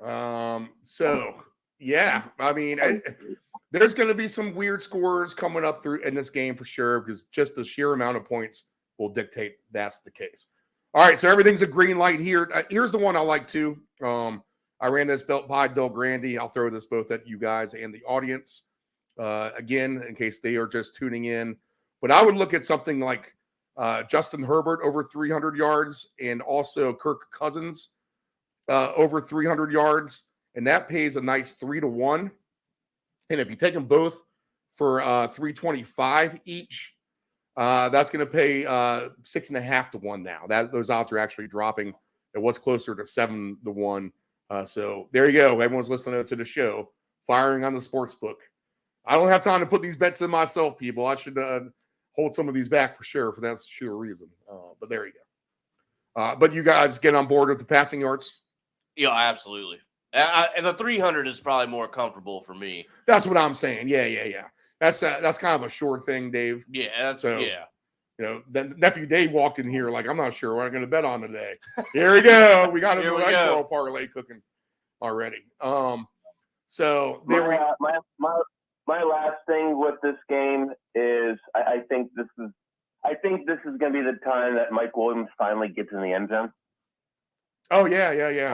I mean, there's going to be some weird scores coming up through in this game for sure, because just the sheer amount of points will dictate that's the case. All right, so everything's a green light here. Here's the one I like too. I ran this belt by Del Grande. I'll throw this both at you guys and the audience. Again, in case they are just tuning in. But I would look at something like Justin Herbert over 300 yards and also Kirk Cousins over 300 yards. And that pays a nice 3-1. And if you take them both for 325 each, that's going to pay 6.5 to 1 now. Those odds are actually dropping. It was closer to 7 to 1. So there you go. Everyone's listening to the show, firing on the sports book. I don't have time to put these bets in myself, people. I should hold some of these back for sure, for that sure reason. But there you go. But you guys get on board with the passing yards? Yeah, absolutely. And the 300 is probably more comfortable for me. That's what I'm saying. Yeah. That's kind of a sure thing, Dave. Yeah, You know, then Nephew Dave walked in here like, I'm not sure what I'm going to bet on today. Here we go. We got a nice little parlay cooking already. So there my last thing with this game is I think this is going to be the time that Mike Williams finally gets in the end zone. Oh yeah.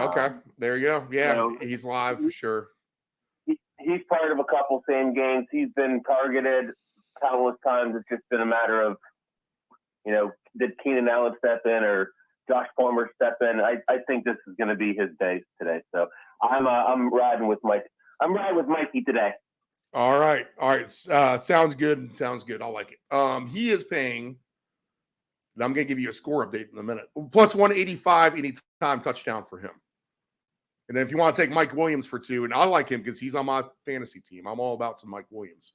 Okay, there you go. Yeah, he's live for sure. He's part of a couple same games. He's been targeted countless times. It's just been a matter of, you know, did Keenan Allen step in or Josh Palmer step in? I think this is going to be his day today. So I'm riding with Mike. I'm riding with Mikey today. All right. Sounds good. I like it. He is paying. And I'm going to give you a score update in a minute. Plus 185 anytime touchdown for him. And then if you want to take Mike Williams for 2, and I like him because he's on my fantasy team. I'm all about some Mike Williams.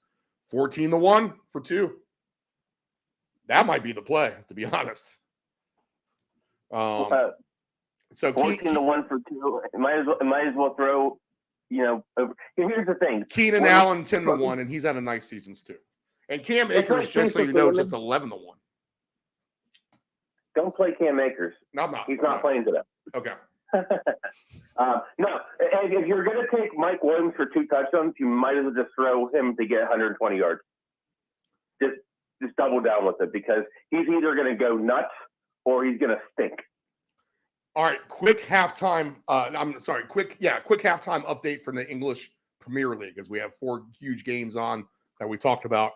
14-1 for 2. That might be the play, to be honest. So 14-1 for 2. Might as well throw. You know, here's the thing. Keenan Allen 10-1, and he's had a nice seasons too. And Cam Akers, just so you know, just 11-1. Don't play Cam Akers. No, I'm not. He's not playing today. Okay. No, if you're going to take Mike Williams for 2 touchdowns, you might as well just throw him to get 120 yards. Just double down with it because he's either going to go nuts or he's going to stink. All right, quick halftime update from the English Premier League as we have 4 huge games on that we talked about.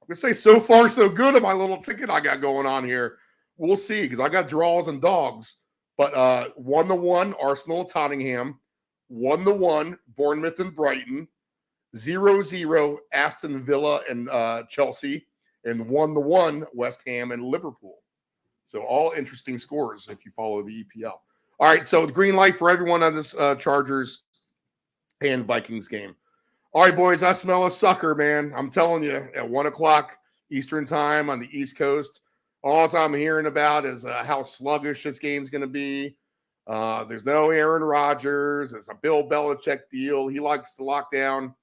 I'm going to say so far so good on my little ticket I got going on here. We'll see because I got draws and dogs. But 1-1 Arsenal Tottenham, 1-1 Bournemouth and Brighton, 0-0 Aston Villa and Chelsea, and 1-1 West Ham and Liverpool. So all interesting scores if you follow the EPL. All right, so the green light for everyone on this Chargers and Vikings game. All right, boys, I smell a sucker, man. I'm telling you, at 1 o'clock Eastern time on the East Coast, all I'm hearing about is how sluggish this game's going to be. There's no Aaron Rodgers. It's a Bill Belichick deal. He likes to lock down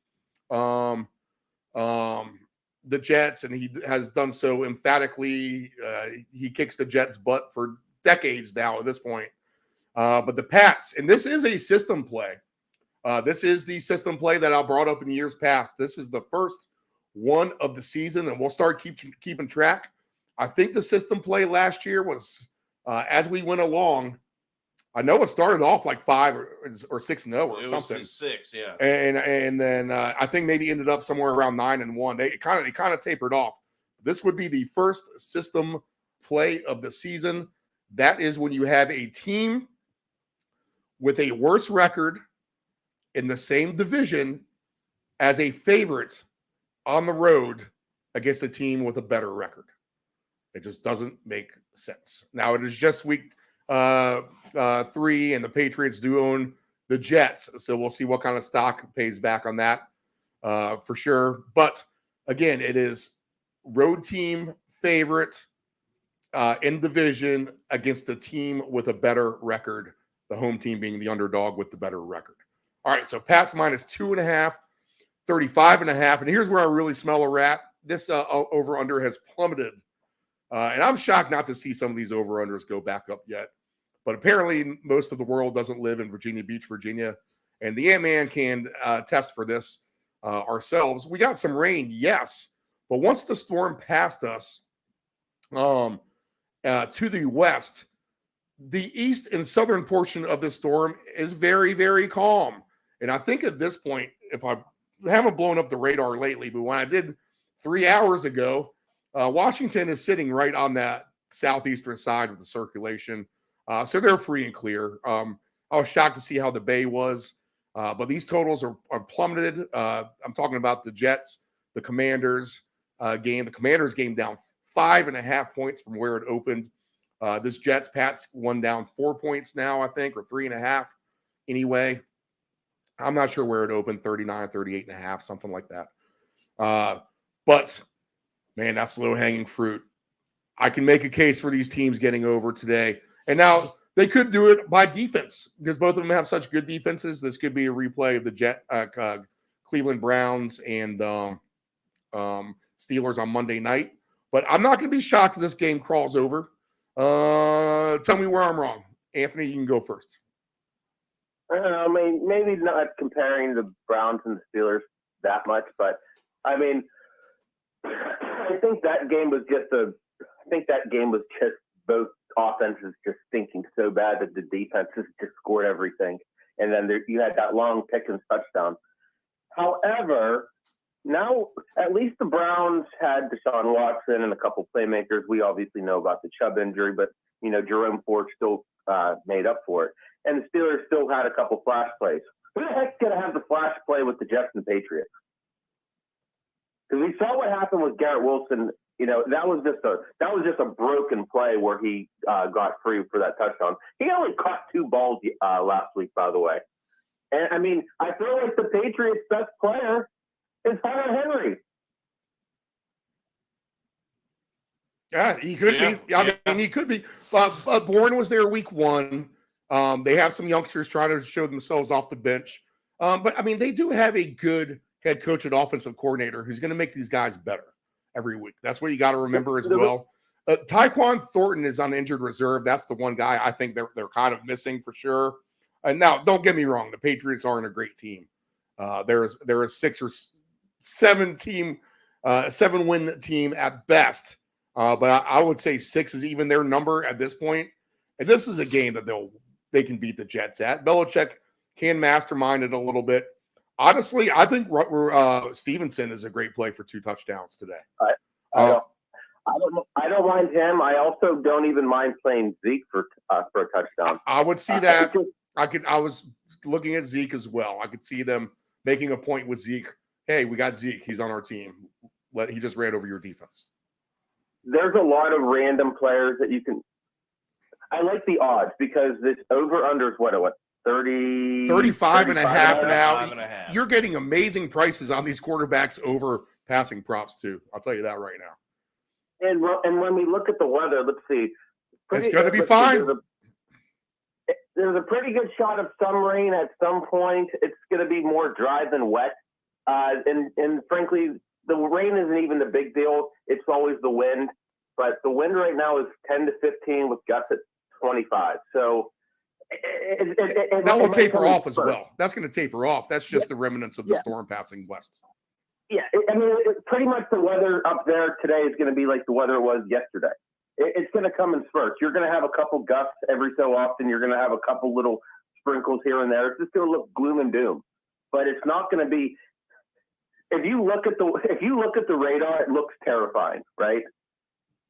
the Jets, and he has done so emphatically. He kicks the Jets' butt for decades now at this point. But the Pats, and this is a system play. This is the system play that I brought up in years past. This is the first one of the season, and we'll start keeping track. I think the system play last year was, as we went along, I know it started off like 5 or 6-0 or something. 6, yeah. And then I think maybe ended up somewhere around 9-1. It kind of tapered off. This would be the first system play of the season. That is when you have a team with a worse record in the same division as a favorite on the road against a team with a better record. It just doesn't make sense. Now it is just week 3, and the Patriots do own the Jets, so we'll see what kind of stock pays back on that for sure. But again, it is road team favorite in division against a team with a better record, the home team being the underdog with the better record. All right, so Pats minus 2.5, 35.5. And here's where I really smell a rat. This over-under has plummeted. And I'm shocked not to see some of these over-unders go back up yet. But apparently most of the world doesn't live in Virginia Beach, Virginia. And the Ant-Man can test for this ourselves. We got some rain, yes. But once the storm passed us to the west, the east and southern portion of the storm is very, very calm. And I think at this point, if I haven't blown up the radar lately, but when I did 3 hours ago, Washington is sitting right on that southeastern side of the circulation. So they're free and clear. I was shocked to see how the Bay was, but these totals are plummeted. I'm talking about the Jets, the Commanders game. The Commanders game down 5.5 points from where it opened. This Jets-Pats one down 4 points now, I think, or 3.5 anyway. I'm not sure where it opened, 39, 38.5, something like that. But, man, that's low-hanging fruit. I can make a case for these teams getting over today. And now they could do it by defense because both of them have such good defenses. This could be a replay of the Cleveland Browns and Steelers on Monday night. But I'm not going to be shocked if this game crawls over. Tell me where I'm wrong. Anthony, you can go first. I don't know. I mean, maybe not comparing the Browns and the Steelers that much, but I mean, I think that game was just both offenses just thinking so bad that the defenses just scored everything, and then you had that long Pickens touchdown. However, now at least the Browns had Deshaun Watson and a couple playmakers. We obviously know about the Chubb injury, but Jerome Ford still made up for it. And the Steelers still had a couple flash plays. Who the heck's going to have the flash play with the Jets and Patriots? Because we saw what happened with Garrett Wilson. That was just a broken play where he got free for that touchdown. He only caught 2 balls last week, by the way. And I mean, I feel like the Patriots' best player is Hunter Henry. Yeah, he could be. I mean, he could be. Bourne was there week 1. They have some youngsters trying to show themselves off the bench. But, I mean, they do have a good head coach and offensive coordinator who's going to make these guys better every week. That's what you got to remember as well. Tyquan Thornton is on injured reserve. That's the one guy I think they're kind of missing for sure. And now, don't get me wrong. The Patriots aren't a great team. They're a 6 or 7 team, 7-win team at best. But I would say 6 is even their number at this point. And this is a game that they can beat the Jets at. Belichick can mastermind it a little bit. Honestly, I think Stevenson is a great play for 2 touchdowns today. I don't mind him. I also don't even mind playing Zeke for a touchdown. I would see that. I was looking at Zeke as well. I could see them making a point with Zeke. Hey, we got Zeke. He's on our team. He just ran over your defense. There's a lot of random players that you can. I like the odds because this over-under is what 35 and a half now. You're getting amazing prices on these quarterbacks over passing props too. I'll tell you that right now. And when we look at the weather, let's see. It's going to be fine. There's a pretty good shot of some rain at some point. It's going to be more dry than wet. And frankly, the rain isn't even the big deal. It's always the wind. But the wind right now is 10 to 15 with gusts at 25. So that will taper off as well. That's going to taper off. That's just the remnants of the storm passing west. Yeah, I mean, pretty much the weather up there today is going to be like the weather was yesterday. It's going to come in spurts. You're going to have a couple gusts every so often. You're going to have a couple little sprinkles here and there. It's just going to look gloom and doom, but it's not going to be. If you look at the radar, it looks terrifying, right?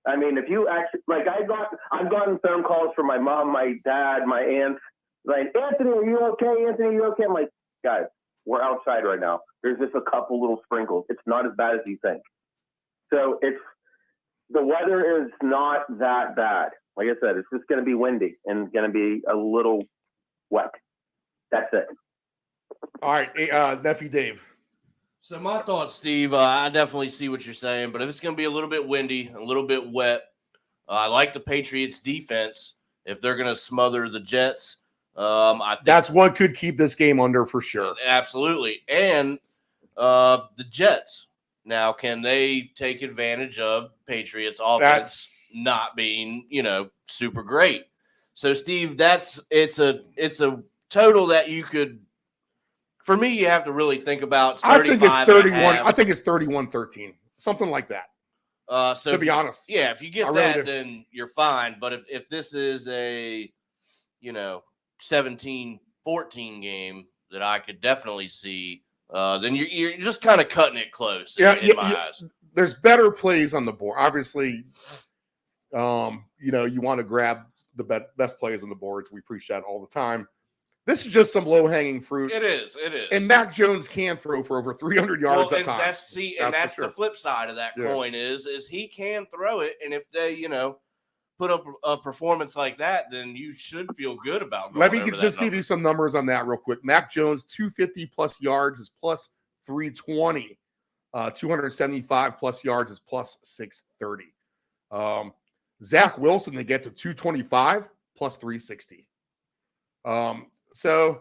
I mean, if you actually I've gotten phone calls from my mom, my dad, my aunts, like, Anthony, are you okay? Anthony, are you okay? I'm like, guys, we're outside right now. There's just a couple little sprinkles. It's not as bad as you think. So the weather is not that bad. Like I said, it's just going to be windy and going to be a little wet. That's it. All right, Nephew Dave. So my thoughts, Steve, I definitely see what you're saying, but if it's going to be a little bit windy, a little bit wet, I like the Patriots defense. If they're going to smother the Jets, I think that's what could keep this game under for sure. Absolutely. And the Jets, now, can they take advantage of Patriots offense not being, super great? So, Steve, it's a total that you could. For me, you have to really think about. I think it's 31. I think it's 31-13, something like that. So to be honest, yeah, if you get that, then you're fine. But if this is a 17-14 game that I could definitely see, then you're just kind of cutting it close in my eyes. There's better plays on the board. Obviously, you want to grab the best plays on the boards. We preach that all the time. This is just some low-hanging fruit. It is. And Mac Jones can throw for over 300 yards at times. That's the flip side of that coin is he can throw it, and if they, put up a performance like that, then you should feel good about going. Let me just give you some numbers on that real quick. Mac Jones, 250 plus yards is plus 320. 275 plus yards is plus 630. Zach Wilson, they get to 225 plus 360. So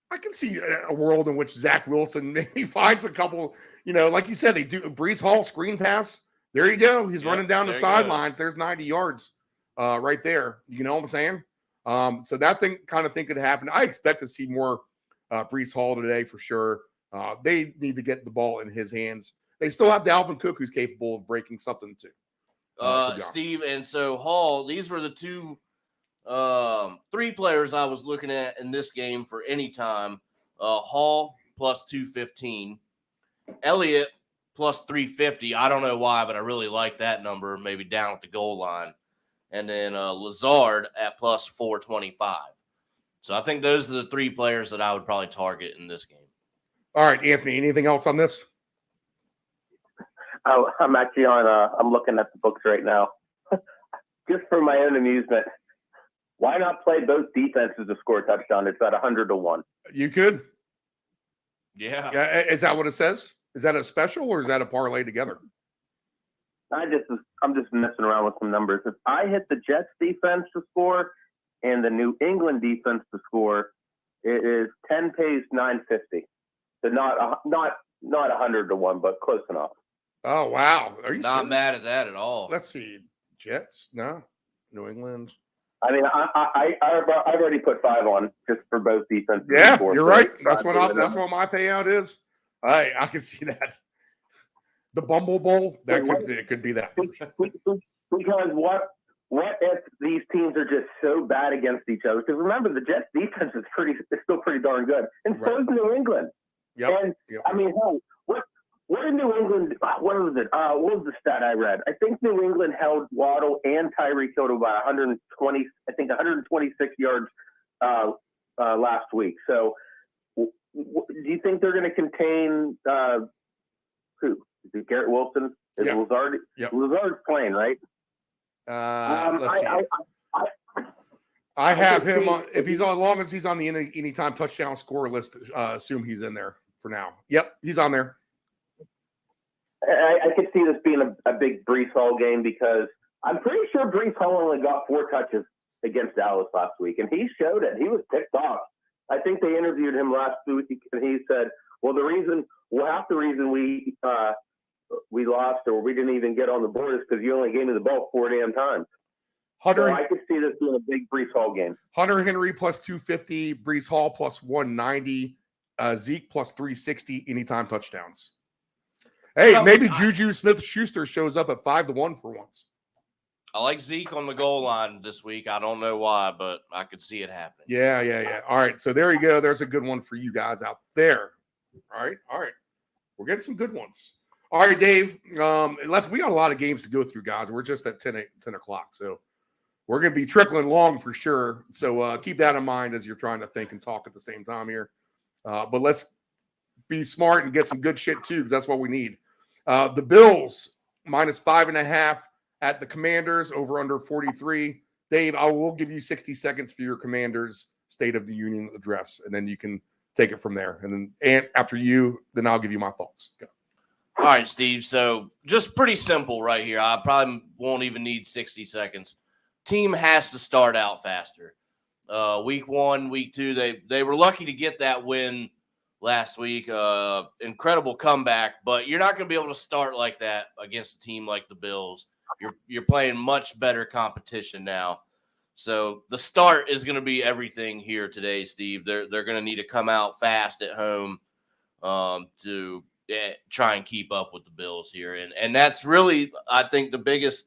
I can see a world in which Zach Wilson maybe finds a couple, like you said, they do Breece Hall screen pass. There you go. He's running down the sidelines. There's 90 yards right there. You know what I'm saying? So that thing could happen. I expect to see more Breece Hall today for sure. They need to get the ball in his hands. They still have Dalvin Cook, who's capable of breaking something too. Steve, and so Hall, these were the three players I was looking at in this game for any time. Hall plus 215, Elliott plus 350. I don't know why, but I really like that number, maybe down at the goal line. And then Lazard at plus 425. So I think those are the three players that I would probably target in this game. All right, Anthony, anything else on this? Oh, I'm actually I'm looking at the books right now. Just for my own amusement, why not play both defenses to score a touchdown? It's at 100-1. You could. Yeah. Is that what it says? Is that a special or is that a parlay together? I'm just messing around with some numbers. If I hit the Jets defense to score and the New England defense to score, it is 10 pays 950. So not 100-1, but close enough. Oh wow! Are you not serious? mad at that at all? Let's see, Jets, no, New England. I mean, I've already put 5 on just for both defenses. Yeah, you're right. That's what my payout is. I can see that. The Bumble Bowl, it could be that. Because what if these teams are just so bad against each other? Because remember, the Jets defense is still pretty darn good, and so is New England. Yep. And I mean, hell, what did New England? What was it? What was the stat I read? I think New England held Waddle and Tyreek Hill to about 120. I think 126 yards last week. So, do you think they're going to contain who? Is it Garrett Wilson? Is Lazard? Yep. Lazard's playing, right? Let's see. I have him on. If he's on, as long as he's on the anytime touchdown score list, assume he's in there for now. Yep, he's on there. I could see this being a big Breece Hall game because I'm pretty sure Breece Hall only got 4 touches against Dallas last week, and he showed it. He was picked off. I think they interviewed him last week, and he said, "Well, half the reason we lost or we didn't even get on the board is because you only gave me the ball 4 damn times." So I could see this being a big Breece Hall game. Hunter Henry plus 250, Breece Hall plus 190, Zeke plus 360, anytime touchdowns. Hey, maybe Juju Smith-Schuster shows up at 5-1 for once. I like Zeke on the goal line this week. I don't know why, but I could see it happening. Yeah. All right, so there you go. There's a good one for you guys out there. All right. We're getting some good ones. All right, Dave. We got a lot of games to go through, guys. We're just at 10 o'clock, so we're going to be trickling along for sure. So keep that in mind as you're trying to think and talk at the same time here. But let's be smart and get some good shit too, because that's what we need. The Bills minus 5.5 at the Commanders, over under 43. Dave, I will give you 60 seconds for your Commanders State of the Union address, and then you can take it from there. And then after you, then I'll give you my thoughts. Go. All right, Steve. So just pretty simple right here. I probably won't even need 60 seconds. Team has to start out faster. Week 1, week 2, they were lucky to get that win last week. Incredible comeback, but you're not going to be able to start like that against a team like the Bills. You're playing much better competition now. So the start is going to be everything here today, Steve. They're going to need to come out fast at home to try and keep up with the Bills here. And that's really, I think, the biggest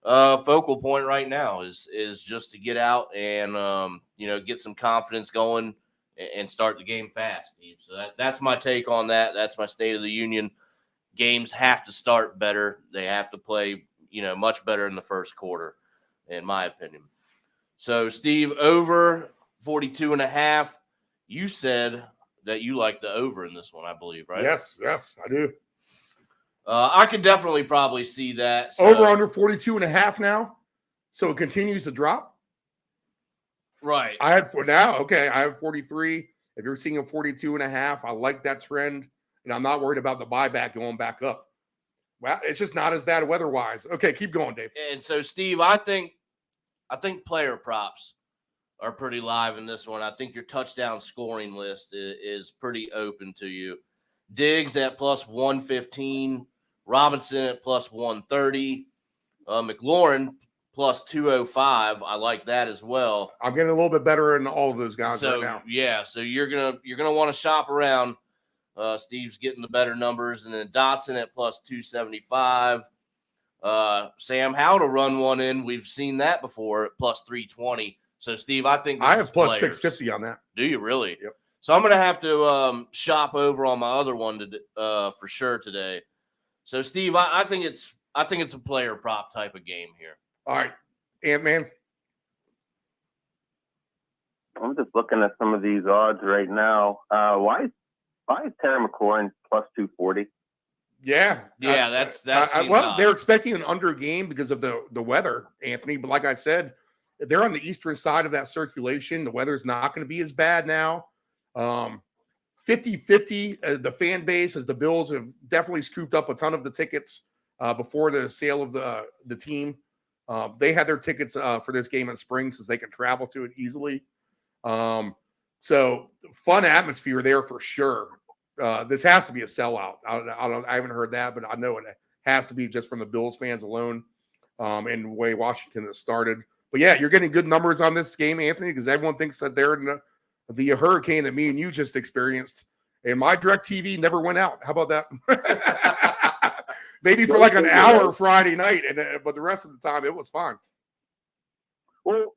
focal point right now is just to get out and get some confidence going and start the game fast, Steve. So that's my take on that. That's my State of the Union. Games have to start better. They have to play, much better in the first quarter, in my opinion. So, Steve, over 42.5. You said that you like the over in this one, I believe, right? Yes, I do. I could definitely probably see that. So. Over under 42.5 now, so it continues to drop. Right. I have 43. If you're seeing a 42.5, I like that trend, and I'm not worried about the buyback going back up. Well, it's just not as bad weather-wise. Okay, keep going, Dave. And so, Steve, I think player props are pretty live in this one. I think your touchdown scoring list is pretty open to you. Diggs at plus 115, Robinson at plus 130, McLaurin plus 205. I like that as well. I'm getting a little bit better in all of those guys right now. Yeah, so you're gonna want to shop around. Steve's getting the better numbers, and then Dotson at plus 275. Sam Howell to run one in. We've seen that before at plus 320. So, Steve, I think I have plus 650 on that. Do you really? Yep. So I'm gonna have to shop over on my other one for sure today. So, Steve, I think it's a player prop type of game here. All right, Ant-Man. I'm just looking at some of these odds right now. Why is Terry McLaurin plus 240? Yeah, that's they're expecting an under game because of the weather, Anthony. But like I said, they're on the eastern side of that circulation. The weather's not going to be as bad now. 50-50, the fan base, as the Bills have definitely scooped up a ton of the tickets before the sale of the team. They had their tickets for this game in spring since they can travel to it easily. So fun atmosphere there for sure. This has to be a sellout. I haven't heard that, but I know it has to be just from the Bills fans alone and the way Washington has started. But yeah, you're getting good numbers on this game, Anthony, because everyone thinks that they're in the hurricane that me and you just experienced. And my DirecTV never went out. How about that? Maybe for like an hour Friday night, but the rest of the time it was fine. Well,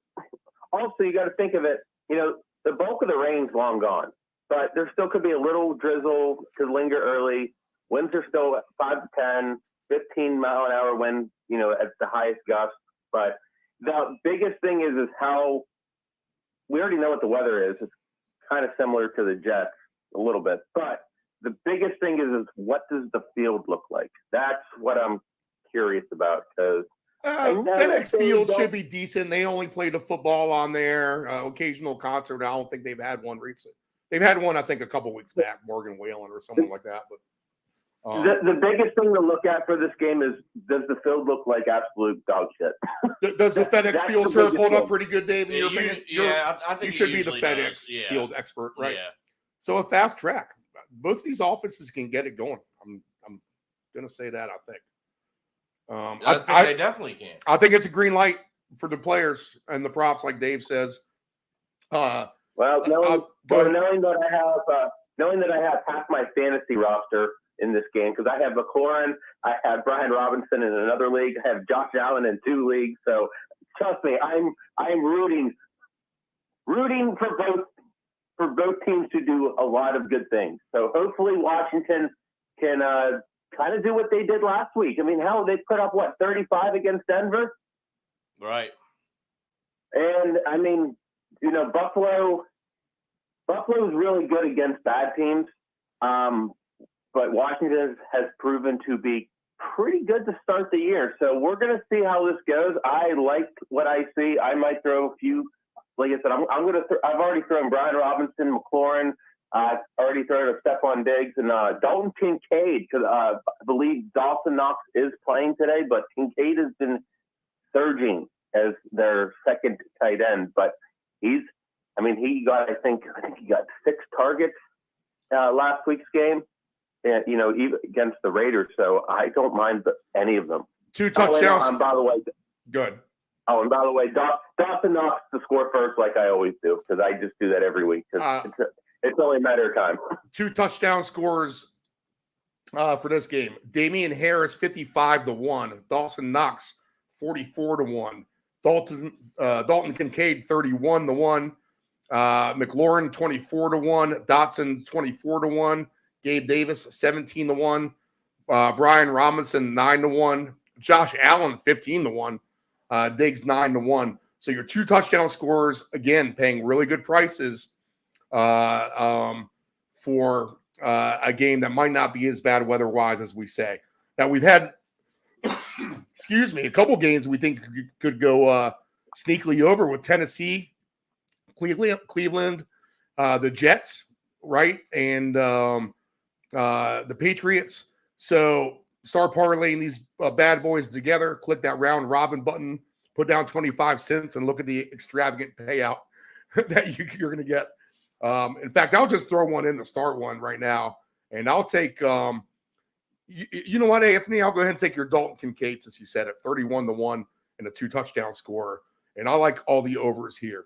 also you got to think of it. The bulk of the rain's long gone, but there still could be a little drizzle, could linger early. Winds are still at 5 to 10, 15 mile an hour wind, at the highest gust. But the biggest thing is how we already know what the weather is. It's kind of similar to the Jets a little bit, but the biggest thing is what does the field look like? That's what I'm curious about, because FedEx Field should be decent. They only played the football on there, occasional concert. I don't think they've had one recently. They've had one, I think, a couple weeks back, Morgan Whalen or someone like that. But the biggest thing to look at for this game is, does the field look like absolute dog shit? Does the FedEx Field turf hold up pretty good, Dave? In your opinion? I think you should be the FedEx Field expert, right? Yeah. So a fast track. Both these offenses can get it going. I'm going to say that. I think. I think they definitely can. I think it's a green light for the players and the props, like Dave says. Knowing that I have half my fantasy roster in this game, because I have McLaurin, I have Brian Robinson in another league, I have Josh Allen in 2 leagues. So trust me, I'm rooting for both teams to do a lot of good things. So hopefully Washington can kind of do what they did last week. I mean, hell, they put up 35 against Denver, right? And I mean, Buffalo's really good against bad teams, but Washington has proven to be pretty good to start the year. So we're going to see how this goes. I like what I see. I might throw a few. Like I said, I've already thrown Brian Robinson, McLaurin. I've already thrown a Stephon Diggs and Dalton Kincaid, because I believe Dawson Knox is playing today, but Kincaid has been surging as their second tight end. But he got, I think he got 6 targets last week's game, and, even against the Raiders. So I don't mind any of them. 2 touchdowns. By the way, good. Oh, and by the way, Dawson Knox to score first, like I always do, because I just do that every week. It's only a matter of time. 2 touchdown scores for this game. Damian Harris 55-1, Dawson Knox 44-1. Dalton Kincaid 31-1. McLaurin 24-1. Dotson 24-1. Gabe Davis 17-1. Brian Robinson 9-1. Josh Allen 15-1. Diggs 9-1. So your 2 touchdown scorers, again, paying really good prices for a game that might not be as bad weather-wise as we say. Now, we've had, excuse me, a couple games we think could go sneakily over with Tennessee, Cleveland, the Jets, right, and the Patriots. So start parlaying these bad boys together. Click that round robin button, put down 25 cents, and look at the extravagant payout that you're going to get. In fact, I'll just throw one in to start one right now, and I'll take you know what, Anthony? I'll go ahead and take your Dalton Kincaid, since you said it, 31-1 and a 2 touchdown scorer. And I like all the overs here.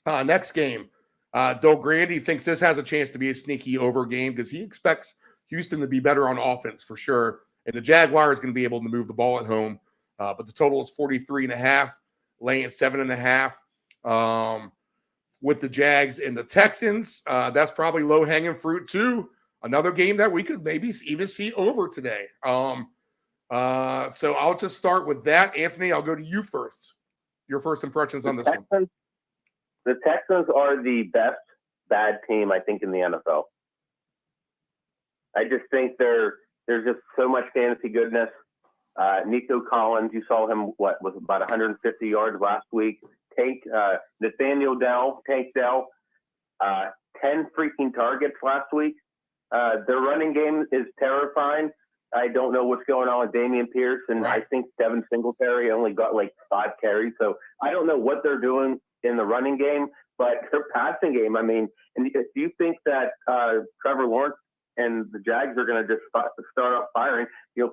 Next game, Del Grande thinks this has a chance to be a sneaky over game because he expects Houston to be better on offense for sure. And the Jaguars going to be able to move the ball at home. But the total is 43.5, laying 7.5. With the Jags and the Texans, that's probably low-hanging fruit too. Another game that we could maybe even see over today. So I'll just start with that. Anthony, I'll go to you first. Your first impressions on this one. The Texans are the best bad team, I think, in the NFL. I just think there's just so much fantasy goodness. Nico Collins, you saw him, was about 150 yards last week. Nathaniel Tank Dell, 10 freaking targets last week. Their running game is terrifying. I don't know what's going on with Dameon Pierce, and I think Devin Singletary only got like 5 carries. So I don't know what they're doing in the running game, but their passing game, I mean, and if you think that Trevor Lawrence and the Jags are going to just start up firing,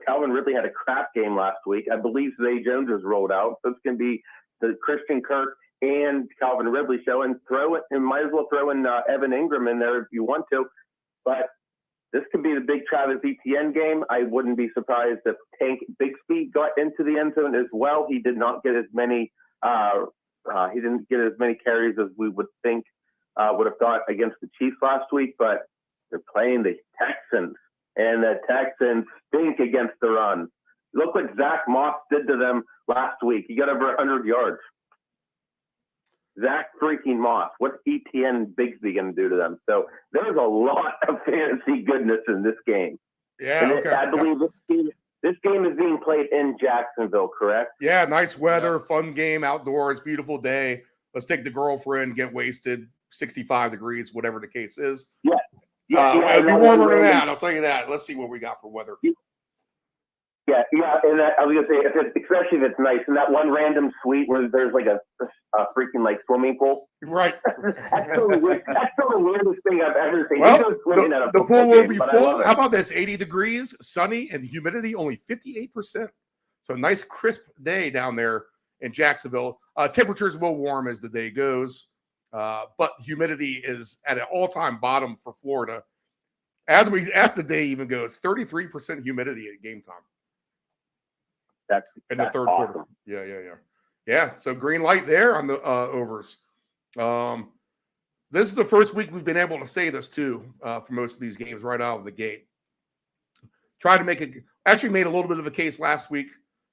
Calvin Ridley had a crap game last week. I believe Zay Jones is rolled out. So it's going to be the Christian Kirk and Calvin Ridley show, and might as well throw in Evan Ingram in there if you want to. But this could be the big Travis Etienne game. I wouldn't be surprised if Tank Bigsby got into the end zone as well. He did not get as many. He didn't get as many carries as we would think would have got against the Chiefs last week. But they're playing the Texans, and the Texans stink against the run. Look what Zach Moss did to them last week. He got over 100 yards. Zach freaking Moss. What's Etienne Bigsby going to do to them? So there's a lot of fantasy goodness in this game. Yeah, okay. I believe this game is being played in Jacksonville, correct? Yeah, nice weather, fun game, outdoors, beautiful day. Let's take the girlfriend, get wasted, 65 degrees, whatever the case is. It'll be warmer than that, I'll tell you that. Let's see what we got for weather. Yeah, and I was gonna say, especially if it's nice, and that one random suite where there's like a freaking like swimming pool. Right. That's so weird. That's the weirdest thing I've ever seen. Well, the pool will be full. How about this? 80 degrees, sunny, and humidity only 58%. So nice crisp day down there in Jacksonville. Temperatures will warm as the day goes, but humidity is at an all-time bottom for Florida. As the day even goes, 33% humidity at game time. That's in the third awesome. quarter. Yeah. So green light there on the overs. This is the first week we've been able to say this too for most of these games right out of the gate. Tried to made a little bit of a case last week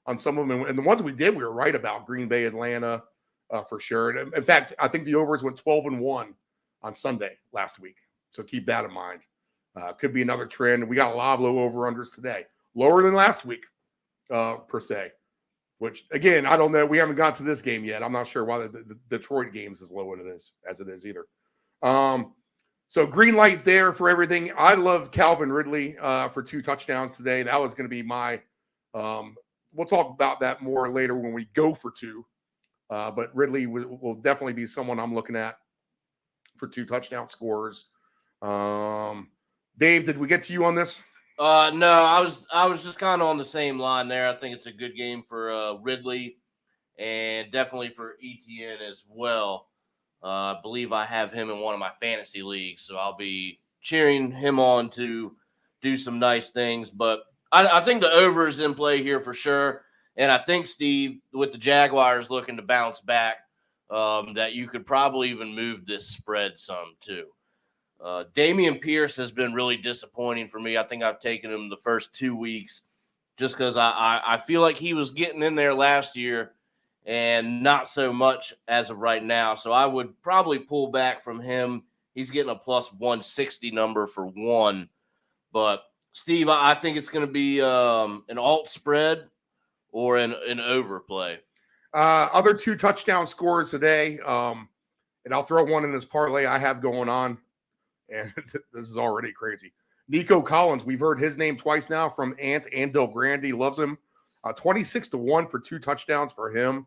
on some of them, and the ones we did, we were right about. Green Bay, Atlanta, for sure. And in fact, I think the overs went 12-1 on Sunday last week. So keep that in mind. Could be another trend. We got a lot of low over-unders today. Lower than last week. Per se, which again, I don't know. We haven't got to this game yet. I'm not sure why the Detroit game is as low as it is either. So green light there for everything. I love Calvin Ridley for 2 touchdowns today. That was going to be my. We'll talk about that more later when we go for 2. But Ridley will definitely be someone I'm looking at for 2 touchdown scores. Dave, did we get to you on this? No, I was just kind of on the same line there. I think it's a good game for Ridley and definitely for Etienne as well. I believe I have him in one of my fantasy leagues, so I'll be cheering him on to do some nice things. But I think the over is in play here for sure. And I think, Steve, with the Jaguars looking to bounce back, that you could probably even move this spread some too. Dameon Pierce has been really disappointing for me. I think I've taken him the first 2 weeks just because I feel like he was getting in there last year and not so much as of right now. So I would probably pull back from him. He's getting a plus 160 number for one. But, Steve, I think it's going to be an alt spread or an overplay. Other 2 touchdown scores today. And I'll throw one in this parlay I have going on. And this is already crazy. Nico Collins, we've heard his name twice now from Ant and Del Grande. He loves him. 26-1 for 2 touchdowns for him.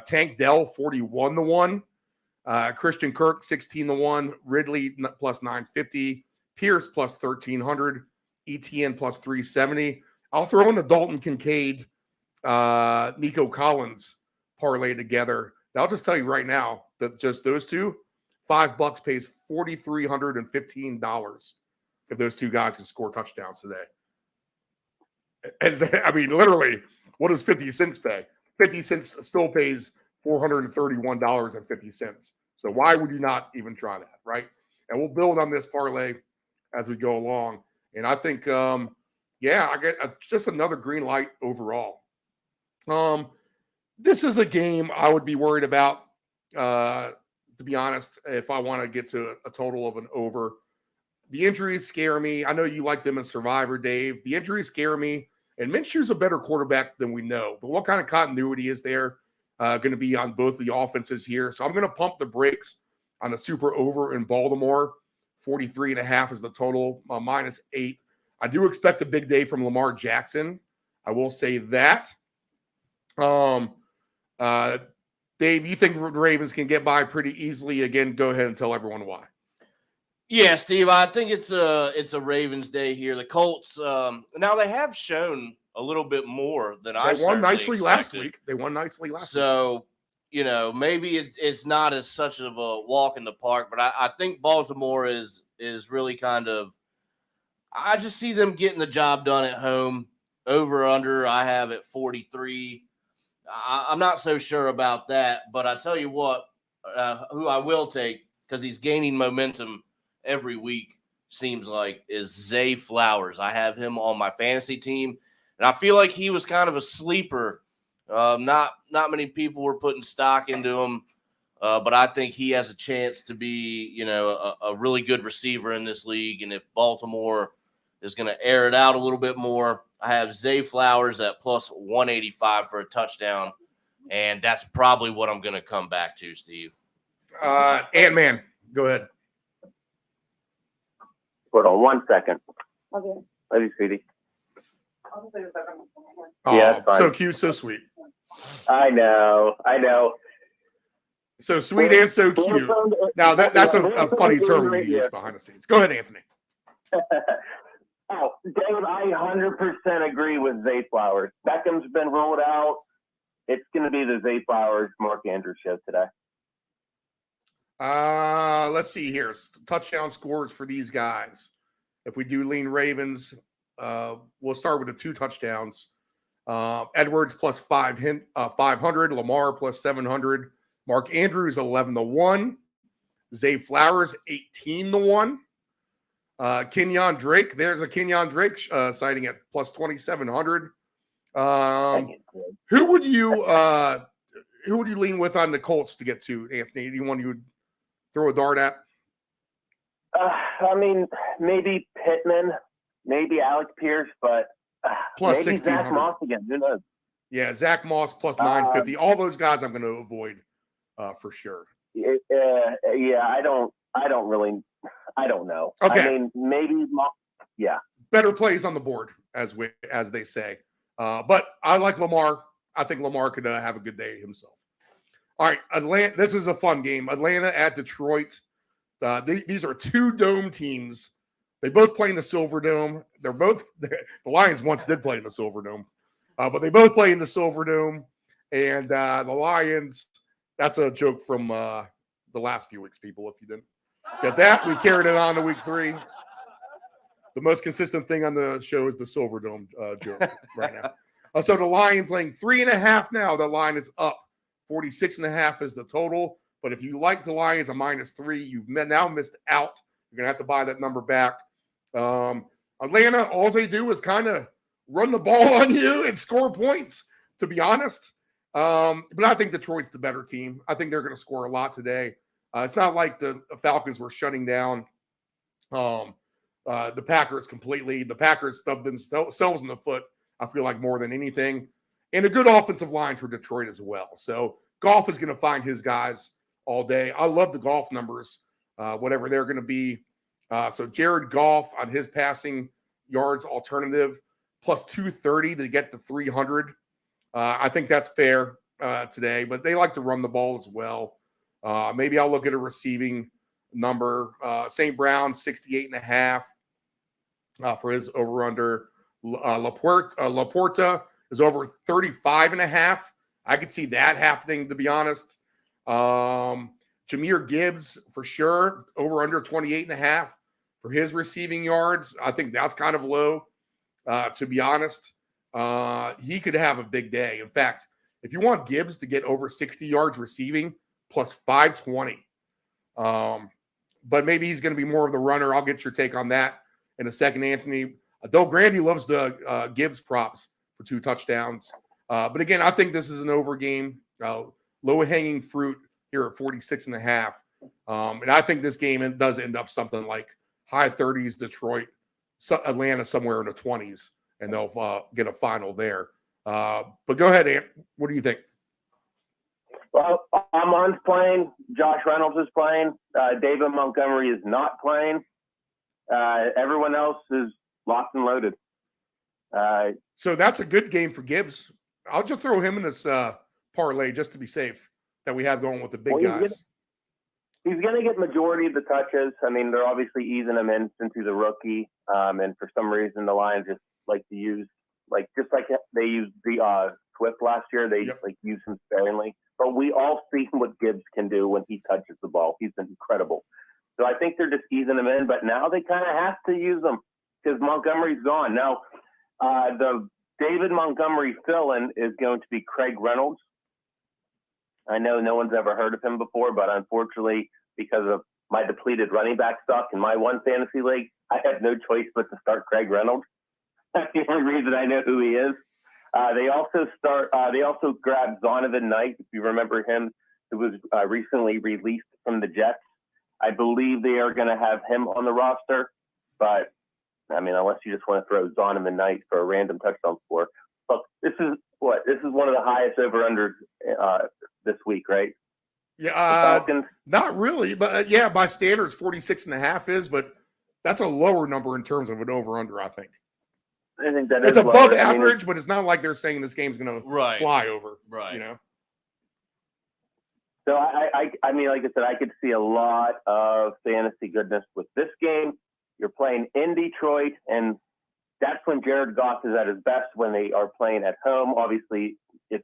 Tank Dell, 41-1. Christian Kirk, 16-1. Ridley plus 950. Pierce plus 1,300. ETN plus 370. I'll throw in the Dalton Kincaid, Nico Collins parlay together. And I'll just tell you right now that just those 2, $5 pays $4,315 if those 2 guys can score touchdowns today. I mean, literally, what does 50 cents pay? 50 cents still pays $431.50. So why would you not even try that, right? And we'll build on this parlay as we go along. And I think, I get just another green light overall. This is a game I would be worried about, to be honest, if I want to get to a total of an over. The injuries scare me. I know you like them as Survivor, Dave. The injuries scare me. And Minshew's a better quarterback than we know. But what kind of continuity is there going to be on both the offenses here? So I'm going to pump the brakes on the super over in Baltimore. 43.5 is the total, -8. I do expect a big day from Lamar Jackson. I will say that. Dave, you think the Ravens can get by pretty easily? Again, go ahead and tell everyone why. Yeah, Steve, I think it's a Ravens day here. The Colts, now they have shown a little bit more than I They won nicely last expected. week. They won nicely last week. So, maybe it's not as such of a walk in the park, but I think Baltimore is really kind of – I just see them getting the job done at home. Over, under, I have at 43. I'm not so sure about that, but I tell you what, who I will take, because he's gaining momentum every week, seems like, is Zay Flowers. I have him on my fantasy team, and I feel like he was kind of a sleeper. Not many people were putting stock into him, but I think he has a chance to be, a really good receiver in this league. And if Baltimore is going to air it out a little bit more, I have Zay Flowers at plus 185 for a touchdown, and that's probably what I'm going to come back to, Steve. Ant-Man, go ahead. Hold on 1 second. Okay. Love you, sweetie. Oh, Yeah, it's fine. so cute, so sweet. I know. So sweet and so cute. Now, that's a funny term we use behind the scenes. Go ahead, Anthony. Oh, Dave, I 100% agree with Zay Flowers. Beckham's been rolled out. It's going to be the Zay Flowers, Mark Andrews show today. Let's see here. Touchdown scores for these guys. If we do lean Ravens, we'll start with the 2 touchdowns. Edwards plus 500. Lamar plus 700. Mark Andrews 11-1. Zay Flowers 18-1. Kenyon Drake. There's a Kenyon Drake sighting at plus 2,700. Who would you lean with on the Colts to get to, Anthony? Anyone you would throw a dart at? I mean, maybe Pittman, maybe Alec Pierce, but plus maybe 1,600. Zach Moss again. Who knows? Yeah, Zach Moss plus 950. All those guys I'm going to avoid for sure. Yeah, I don't know. Okay. I mean, maybe, yeah. Better plays on the board, as they say. But I like Lamar. I think Lamar could have a good day himself. All right, Atlanta. This is a fun game. Atlanta at Detroit. These are 2 dome teams. They both play in the Silver Dome. The Lions once did play in the Silver Dome, but they both play in the Silver Dome. And the Lions, that's a joke from the last few weeks, people, if you didn't get that. We've carried it on to week 3. The most consistent thing on the show is the Silver Dome joke right now. So the Lions laying 3.5 now. The line is up. 46.5 is the total. But if you like the Lions a -3, you've now missed out. You're going to have to buy that number back. Atlanta, all they do is kind of run the ball on you and score points, to be honest. But I think Detroit's the better team. I think they're going to score a lot today. It's not like the Falcons were shutting down the Packers completely. The Packers stubbed themselves in the foot, I feel like, more than anything. And a good offensive line for Detroit as well. So Goff is going to find his guys all day. I love the Goff numbers, whatever they're going to be. So Jared Goff on his passing yards alternative, plus 230 to get to 300. I think that's fair today, but they like to run the ball as well. Maybe I'll look at a receiving number. St. Brown, 68.5 for his over-under. Laporta is over 35.5. I could see that happening, to be honest. Jahmyr Gibbs, for sure, over under 28.5 for his receiving yards. I think that's kind of low, to be honest. He could have a big day. In fact, if you want Gibbs to get over 60 yards receiving, plus 520. But maybe he's going to be more of the runner. I'll get your take on that in a second, Anthony. Del Grande loves the Gibbs props for 2 touchdowns. But again, I think this is an over game. Low-hanging fruit here at 46.5. And I think this game does end up something like high 30s, Detroit, Atlanta somewhere in the 20s, and they'll get a final there. But go ahead, Ant. What do you think? Well, Armand's playing. Josh Reynolds is playing. David Montgomery is not playing. Everyone else is locked and loaded. So that's a good game for Gibbs. I'll just throw him in this parlay just to be safe that we have going with the big guys. He's going to get majority of the touches. I mean, they're obviously easing him in since he's a rookie. And for some reason, the Lions just like to use, just like they used the Swift last year, they use him sparingly. But we all see what Gibbs can do when he touches the ball. He's been incredible. So I think they're just easing him in. But now they kind of have to use him because Montgomery's gone. Now, the David Montgomery fill-in is going to be Craig Reynolds. I know no one's ever heard of him before, but unfortunately, because of my depleted running back stock in my one fantasy league, I have no choice but to start Craig Reynolds. That's the only reason I know who he is. They also grabbed Zonovan Knight, if you remember him, who was recently released from the Jets. I believe they are going to have him on the roster, but I mean, unless you just want to throw Zonovan Knight for a random touchdown score. Look, this is one of the highest over-unders this week, right? Yeah, not really, but yeah, by standards, 46.5 is, but that's a lower number in terms of an over-under, I think. I think that it's is above lower. average, but it's not like they're saying this game's going to fly over. Right. You know? So I mean, like I said, I could see a lot of fantasy goodness with this game. You're playing in Detroit, and that's when Jared Goff is at his best, when they are playing at home. Obviously,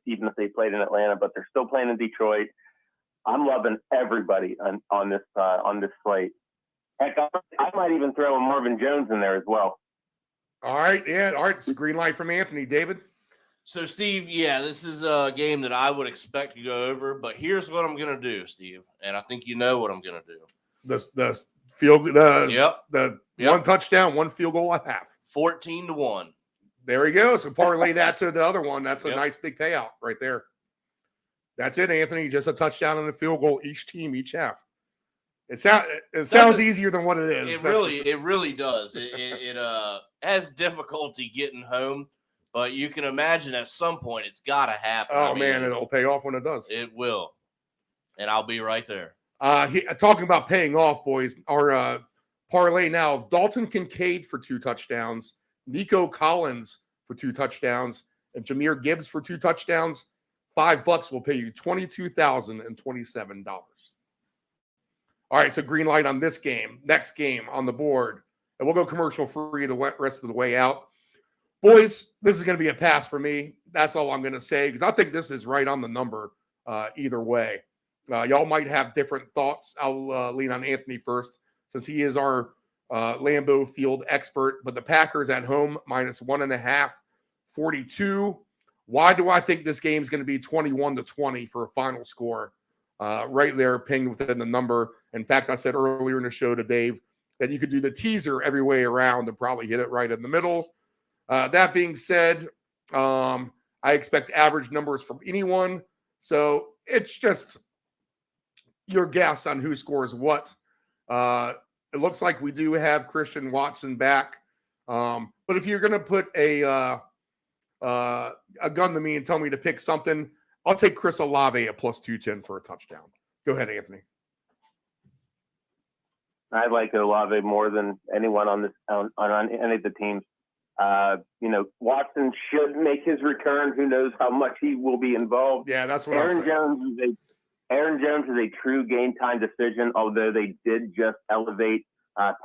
even if they played in Atlanta, but they're still playing in Detroit. I'm loving everybody on this slate. Heck, I might even throw a Marvin Jones in there as well. All right, yeah, all right. It's a green light from Anthony. David? So, Steve, yeah, this is a game that I would expect to go over, but here's what I'm going to do, Steve, and I think you know what I'm going to do. The field, the one touchdown, one field goal at half. 14-1. There you go. So parlay that to the other one. That's a nice big payout right there. That's it, Anthony. Just a touchdown and a field goal each team, each half. It sounds easier than what it is. It really does. It has difficulty getting home, but you can imagine at some point it's got to happen. Oh, man, it'll pay off when it does. It will, and I'll be right there. Talking about paying off, boys, our parlay now of Dalton Kincaid for 2 touchdowns, Nico Collins for 2 touchdowns, and Jahmyr Gibbs for 2 touchdowns. $5 will pay you $22,027. All right, so green light on this game. Next game on the board. And we'll go commercial free the rest of the way out. Boys, this is going to be a pass for me. That's all I'm going to say, because I think this is right on the number either way. Y'all might have different thoughts. I'll lean on Anthony first, since he is our Lambeau Field expert. But the Packers at home, -1.5, 42. Why do I think this game is going to be 21-20 for a final score? Right there, pinged within the number. In fact, I said earlier in the show to Dave that you could do the teaser every way around and probably hit it right in the middle. That being said, I expect average numbers from anyone. So it's just your guess on who scores what. It looks like we do have Christian Watson back. But if you're going to put a gun to me and tell me to pick something, I'll take Chris Olave at plus 210 for a touchdown. Go ahead, Anthony. I like Olave more than anyone on any of the teams. Watson should make his return. Who knows how much he will be involved? Yeah, that's what I'm saying. Aaron Jones is a true game time decision, although they did just elevate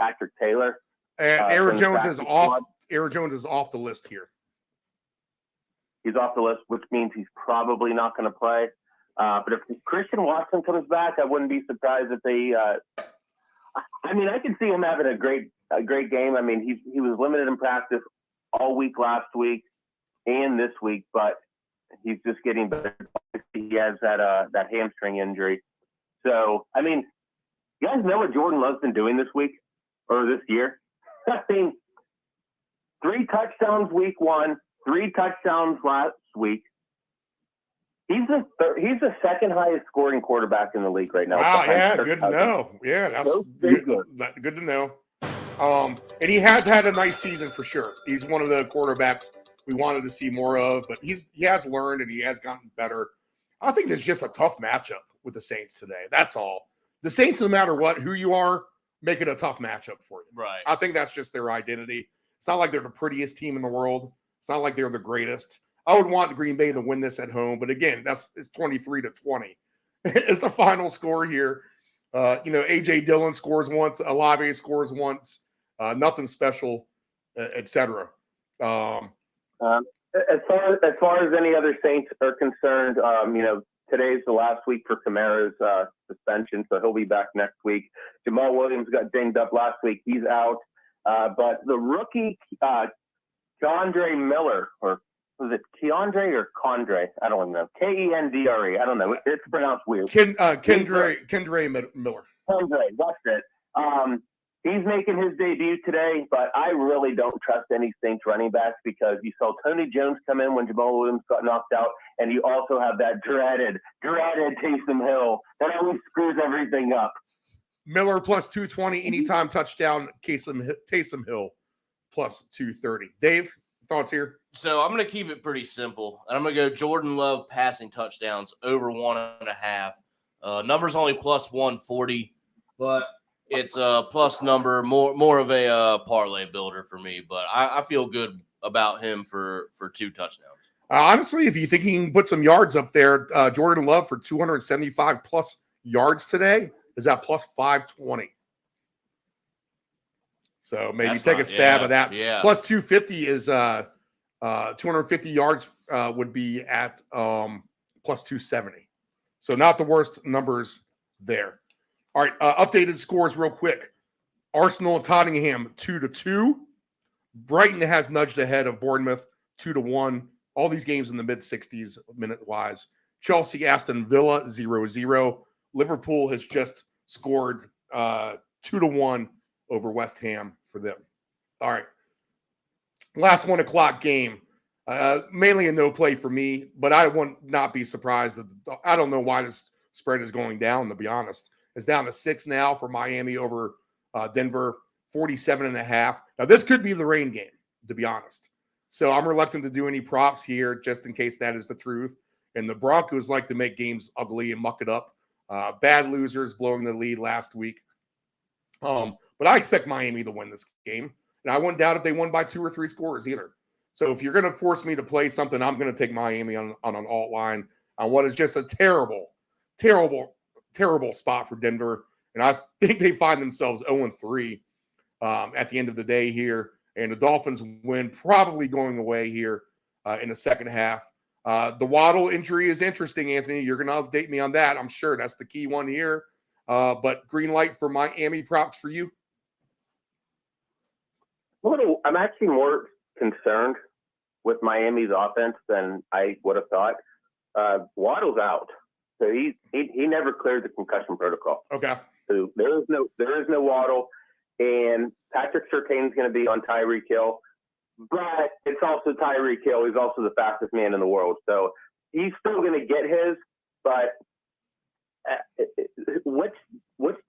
Patrick Taylor. And Aaron Jones is off. Aaron Jones is off the list here. He's off the list, which means he's probably not going to play. But if Christian Watson comes back, I wouldn't be surprised if they. I can see him having a great game. I mean, he was limited in practice all week last week and this week, but he's just getting better. He has that hamstring injury. So, I mean, you guys know what Jordan Love's been doing this week or this year? I mean, 3 touchdowns week 1, 3 touchdowns last week. He's the second highest scoring quarterback in the league right now. Wow, yeah, good to know. Yeah, that's good to know. And he has had a nice season for sure. He's one of the quarterbacks we wanted to see more of, but he has learned and he has gotten better. I think there's just a tough matchup with the Saints today. That's all. The Saints, no matter who you are, make it a tough matchup for you. Right. I think that's just their identity. It's not like they're the prettiest team in the world. It's not like they're the greatest. I would want Green Bay to win this at home, but again, it's 23-20. It's the final score here. AJ Dillon scores once, Olave scores once, nothing special, etc. As far as any other Saints are concerned, today's the last week for Kamara's suspension, so he'll be back next week. Jamal Williams got dinged up last week; he's out. But the rookie Keandre Miller, or was it Keandre or Condre? I don't know. Kendre. I don't know. It's pronounced weird. Kendre Miller. Kendre, that's it. He's making his debut today, but I really don't trust any Saints running backs because you saw Tony Jones come in when Jamal Williams got knocked out, and you also have that dreaded Taysom Hill that always screws everything up. Miller plus 220 anytime touchdown. Taysom Hill plus 230. Dave, thoughts here? So I'm going to keep it pretty simple. And I'm going to go Jordan Love passing touchdowns over 1.5. Number's only plus 140, but it's a plus number, more of a parlay builder for me. But I feel good about him for 2 touchdowns. Honestly, if you think he can put some yards up there, Jordan Love for 275 plus yards today is at plus 520. So maybe That's take a stab at that. Yeah. Plus 250 is 250 yards would be at plus 270. So not the worst numbers there. All right, updated scores real quick. Arsenal and Tottenham 2-2. Brighton has nudged ahead of Bournemouth 2-1. All these games in the mid-60s minute-wise. Chelsea, Aston Villa 0-0. Liverpool has just scored 2-1 over West Ham for them. All right. Last 1 o'clock game. Mainly a no play for me, but I would not be surprised. I don't know why this spread is going down, to be honest. It's down to 6 now for Miami over Denver, 47.5. Now, this could be the rain game, to be honest. So I'm reluctant to do any props here just in case that is the truth. And the Broncos like to make games ugly and muck it up. Bad losers blowing the lead last week. But I expect Miami to win this game. And I wouldn't doubt if they won by 2 or 3 scores either. So if you're going to force me to play something, I'm going to take Miami on an alt line on what is just a terrible spot for Denver. And I think they find themselves 0-3 at the end of the day here. And the Dolphins win, probably going away here in the second half. The Waddle injury is interesting, Anthony. You're going to update me on that. I'm sure that's the key one here. But green light for Miami props for you? I'm actually more concerned with Miami's offense than I would have thought. Waddle's out, so he never cleared the concussion protocol. Okay. So there is no Waddle, and Patrick Surtain's going to be on Tyreek Hill, but it's also Tyreek Hill. He's also the fastest man in the world, so he's still going to get his. But which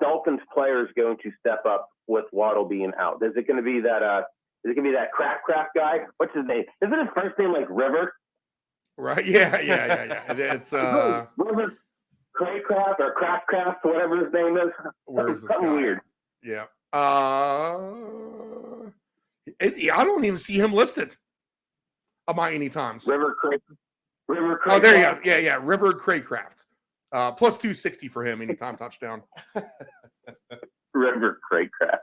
Dolphins player is going to step up with Waddle being out? Is it going to be that? Is it going to be that Craft guy? What's his name? Isn't his first name like River? Right. Yeah. It's River Craycraft or Craft, whatever his name is. Where's this something guy? weird. Yeah. I don't even see him listed by any times. River Craycraft. Oh, there you go. Yeah. River Craycraft. Plus 260 for him anytime touchdown. River Craycraft.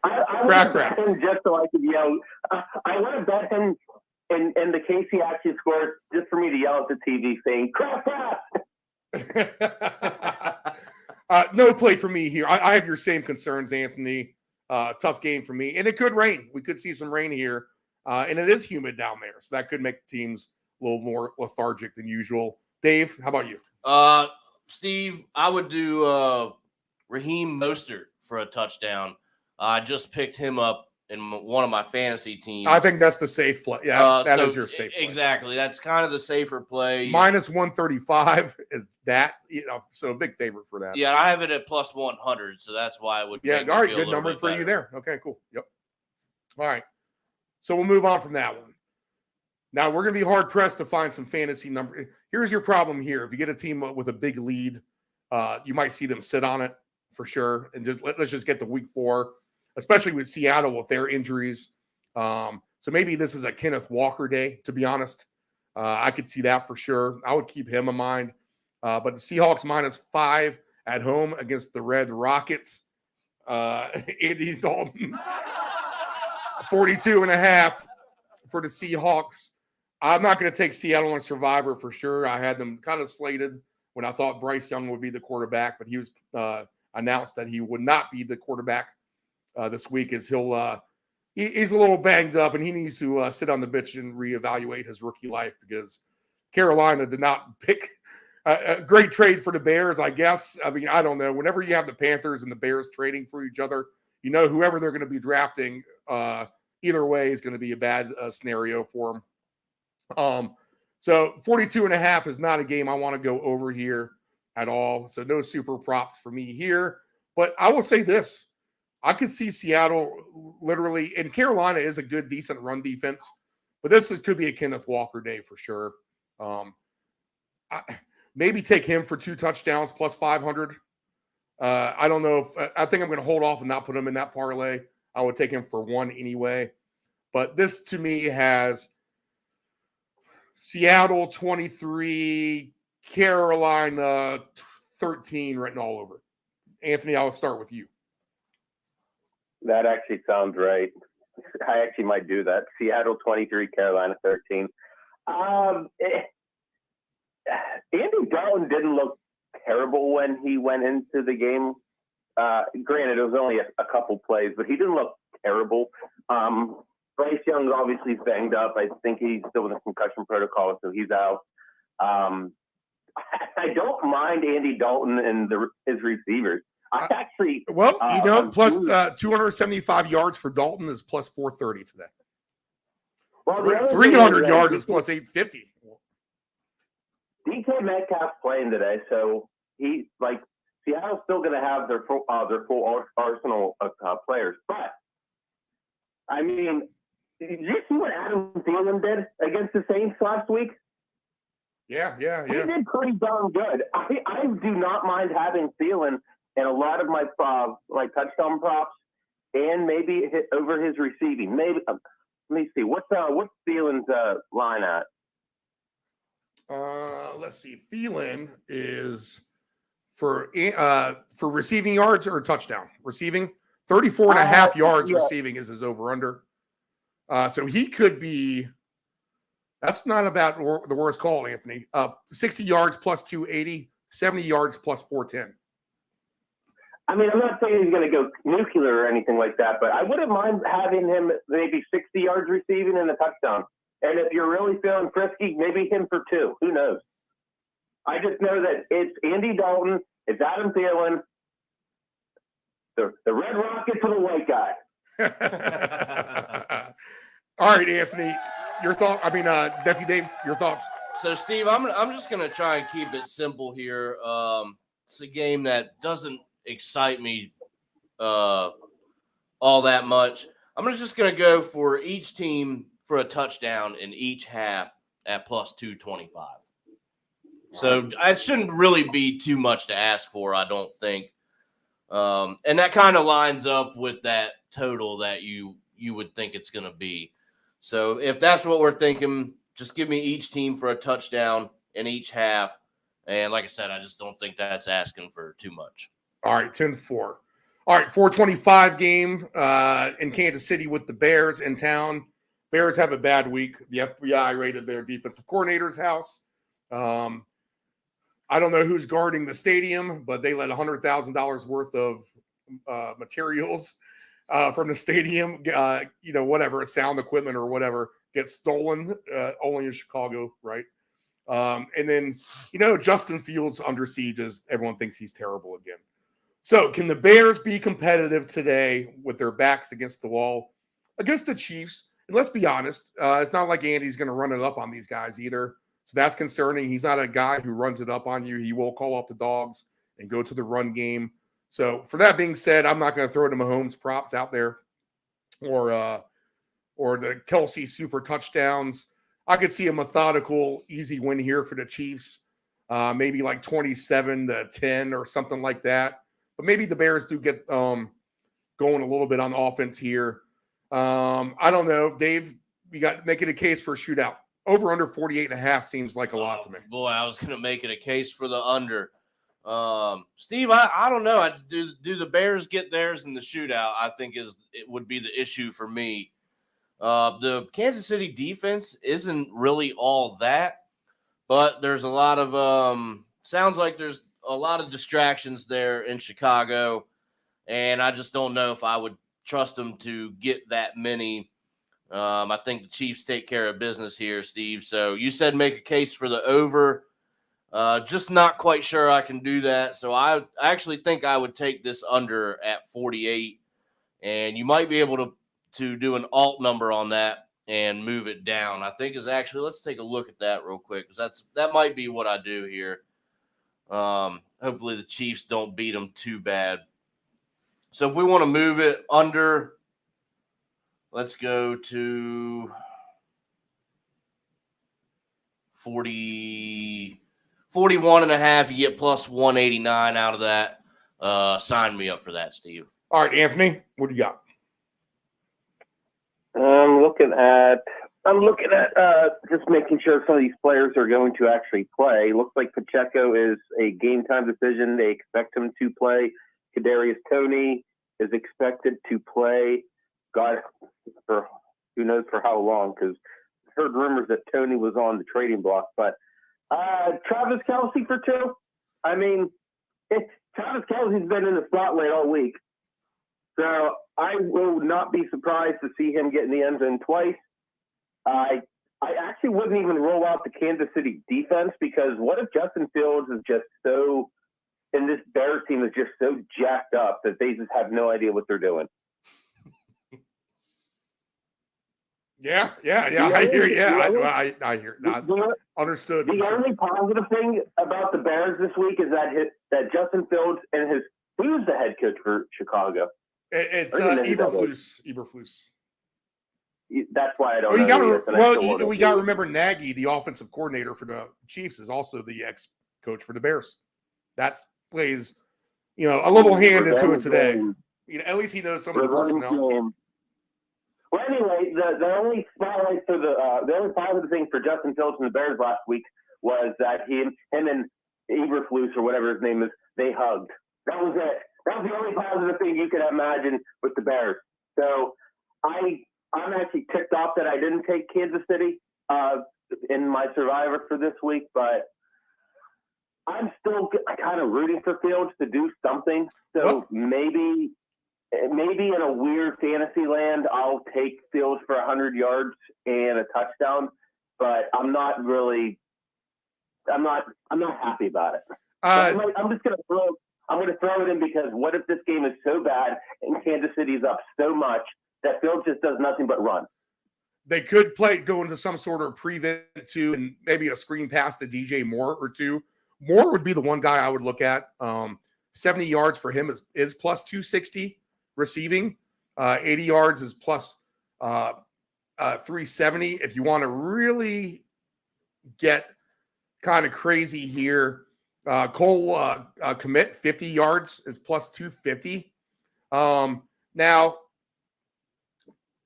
I Craft. bet him just so I could yell. I want to bet him in the case he actually scores just for me to yell at the TV saying Craft. No play for me here. I have your same concerns, Anthony. Tough game for me. And it could rain. We could see some rain here. And it is humid down there. So that could make teams a little more lethargic than usual. Dave, how about you? Steve, I would do Raheem Mostert for a touchdown. I just picked him up in one of my fantasy teams. I think that's the safe play. Yeah, that is your safe play. Exactly. That's kind of the safer play. Minus 135 is that, so a big favorite for that. Yeah, I have it at plus 100, so that's why I would. Yeah, all right, good number for you there. Okay, cool. Yep. All right. So we'll move on from that one. Now we're going to be hard pressed to find some fantasy number. Here's your problem here. If you get a team with a big lead, you might see them sit on it for sure. And let's just get to week 4, especially with Seattle with their injuries. So maybe this is a Kenneth Walker day, to be honest. I could see that for sure. I would keep him in mind. But the Seahawks -5 at home against the Red Rockets. Andy Dalton, 42.5 for the Seahawks. I'm not going to take Seattle on Survivor for sure. I had them kind of slated when I thought Bryce Young would be the quarterback, but he was announced that he would not be the quarterback this week, as he's a little banged up and he needs to sit on the bench and reevaluate his rookie life, because Carolina did not pick a great trade for the Bears, I guess. I mean, I don't know. Whenever you have the Panthers and the Bears trading for each other, whoever they're going to be drafting, either way is going to be a bad scenario for them. So 42.5 is not a game I want to go over here at all. So no super props for me here. But I will say this. I could see Seattle literally, and Carolina is a good, decent run defense, but could be a Kenneth Walker day for sure. Maybe take him for 2 touchdowns plus 500. I don't know I think I'm going to hold off and not put him in that parlay. I would take him for 1 anyway. But this to me has Seattle 23, Carolina 13 written all over. Anthony, I'll start with you. That actually sounds right. I actually might do that. Seattle 23, Carolina 13. Andy Dalton didn't look terrible when he went into the game. Granted, it was only a couple plays, but he didn't look terrible. Bryce Young obviously banged up. I think he's still in the concussion protocol, so he's out. I don't mind Andy Dalton and his receivers. I actually plus 275 yards for Dalton is plus 430 today. Well, 300 yards is plus 850. DK Metcalf's playing today, so Seattle's still going to have their full arsenal of players. But I mean, did you see what Adam Thielen did against the Saints last week? Yeah. He did pretty darn good. I do not mind having Thielen in a lot of my touchdown props, and maybe hit over his receiving. Maybe let me see what's Thielen's line at. Let's see. Thielen is for receiving yards or touchdown. Receiving 34.5 yards. Yeah. Receiving is his over under. So he could be. That's not about the worst call, Anthony. 60 yards plus 280, 70 yards plus 410. I mean, I'm not saying he's going to go nuclear or anything like that, but I wouldn't mind having him maybe 60 yards receiving and a touchdown. And if you're really feeling frisky, maybe him for 2. Who knows? I just know that it's Andy Dalton, it's Adam Thielen, the red rocket to the white guy. All right, Anthony, your thought. I mean, Nephew Dave, your thoughts. So, Steve, I'm just gonna try and keep it simple here. It's a game that doesn't excite me all that much. I'm just gonna go for each team for a touchdown in each half at plus 225. So it shouldn't really be too much to ask for, I don't think. And that kind of lines up with that total that you would think it's going to be. So if that's what we're thinking, just give me each team for a touchdown in each half. And like I said, I just don't think that's asking for too much. All right, 10-4. All right, 425 game in Kansas City with the Bears in town. Bears have a bad week. The FBI raided their defensive coordinator's house. I don't know who's guarding the stadium, but they let $100,000 worth of materials from the stadium, whatever, sound equipment or whatever, get stolen, only in Chicago, right? And then, Justin Fields under siege as everyone thinks he's terrible again. So can the Bears be competitive today with their backs against the wall against the Chiefs? And let's be honest, it's not like Andy's going to run it up on these guys either. So that's concerning. He's not a guy who runs it up on you. He will call off the dogs and go to the run game. So for that being said, I'm not going to throw the Mahomes props out there or the Kelsey super touchdowns. I could see a methodical, easy win here for the Chiefs, maybe like 27-10 or something like that. But maybe the Bears do get going a little bit on offense here. I don't know. Dave, we got making a case for a shootout. Over under 48.5 seems like a lot to me. Boy, I was going to make it a case for the under. Steve, I don't know. Do the Bears get theirs in the shootout? I think it would be the issue for me. The Kansas City defense isn't really all that, but there's a lot of sounds like there's a lot of distractions there in Chicago, and I just don't know if I would trust them to get that many. I think the Chiefs take care of business here, Steve. So you said make a case for the over. Just not quite sure I can do that. So I actually think I would take this under at 48, and you might be able to do an alt number on that and move it down. I think is actually, let's take a look at that real quick, because that might be what I do here. Hopefully the Chiefs don't beat them too bad. So if we want to move it under, let's go to 41.5. You get plus 189 out of that. Sign me up for that, Steve. All right, Anthony, what do you got? I'm looking at just making sure some of these players are going to actually play. Looks like Pacheco is a game time decision. They expect him to play. Kadarius Toney is expected to play. God, for who knows for how long, because I heard rumors that Toney was on the trading block. But Travis Kelce for 2. I mean, Travis Kelce's been in the spotlight all week. So I will not be surprised to see him get in the end zone twice. I actually wouldn't even roll out the Kansas City defense, because what if Justin Fields is just so, and this Bears team is just so jacked up that they just have no idea what they're doing. Yeah. I hear. Yeah, I hear. Understood. The only positive thing about the Bears this week is that Justin Fields and who's the head coach for Chicago? It's Eberflus. That's why I don't know. We got to remember Nagy, the offensive coordinator for the Chiefs, is also the ex-coach for the Bears. That plays, a little hand into it today. At least he knows some of the personnel. Well, anyway, the only spotlight for the only positive thing for Justin Fields and the Bears last week was that him and Eberflus, or whatever his name is, they hugged. That was it. That was the only positive thing you could imagine with the Bears. So I'm actually ticked off that I didn't take Kansas City in my survivor for this week, but I'm still kind of rooting for Fields to do something. So maybe in a weird fantasy land, I'll take Fields for 100 yards and a touchdown. But I'm not happy about it. I'm just going to throw it in because what if this game is so bad and Kansas City's up so much that Fields just does nothing but run? They could go into some sort of prevent to and maybe a screen pass to DJ Moore or two. Moore would be the one guy I would look at. 70 yards for him is plus 260 receiving. 80 yards is plus 370. If you want to really get kind of crazy here, Cole commit 50 yards is plus 250. Now,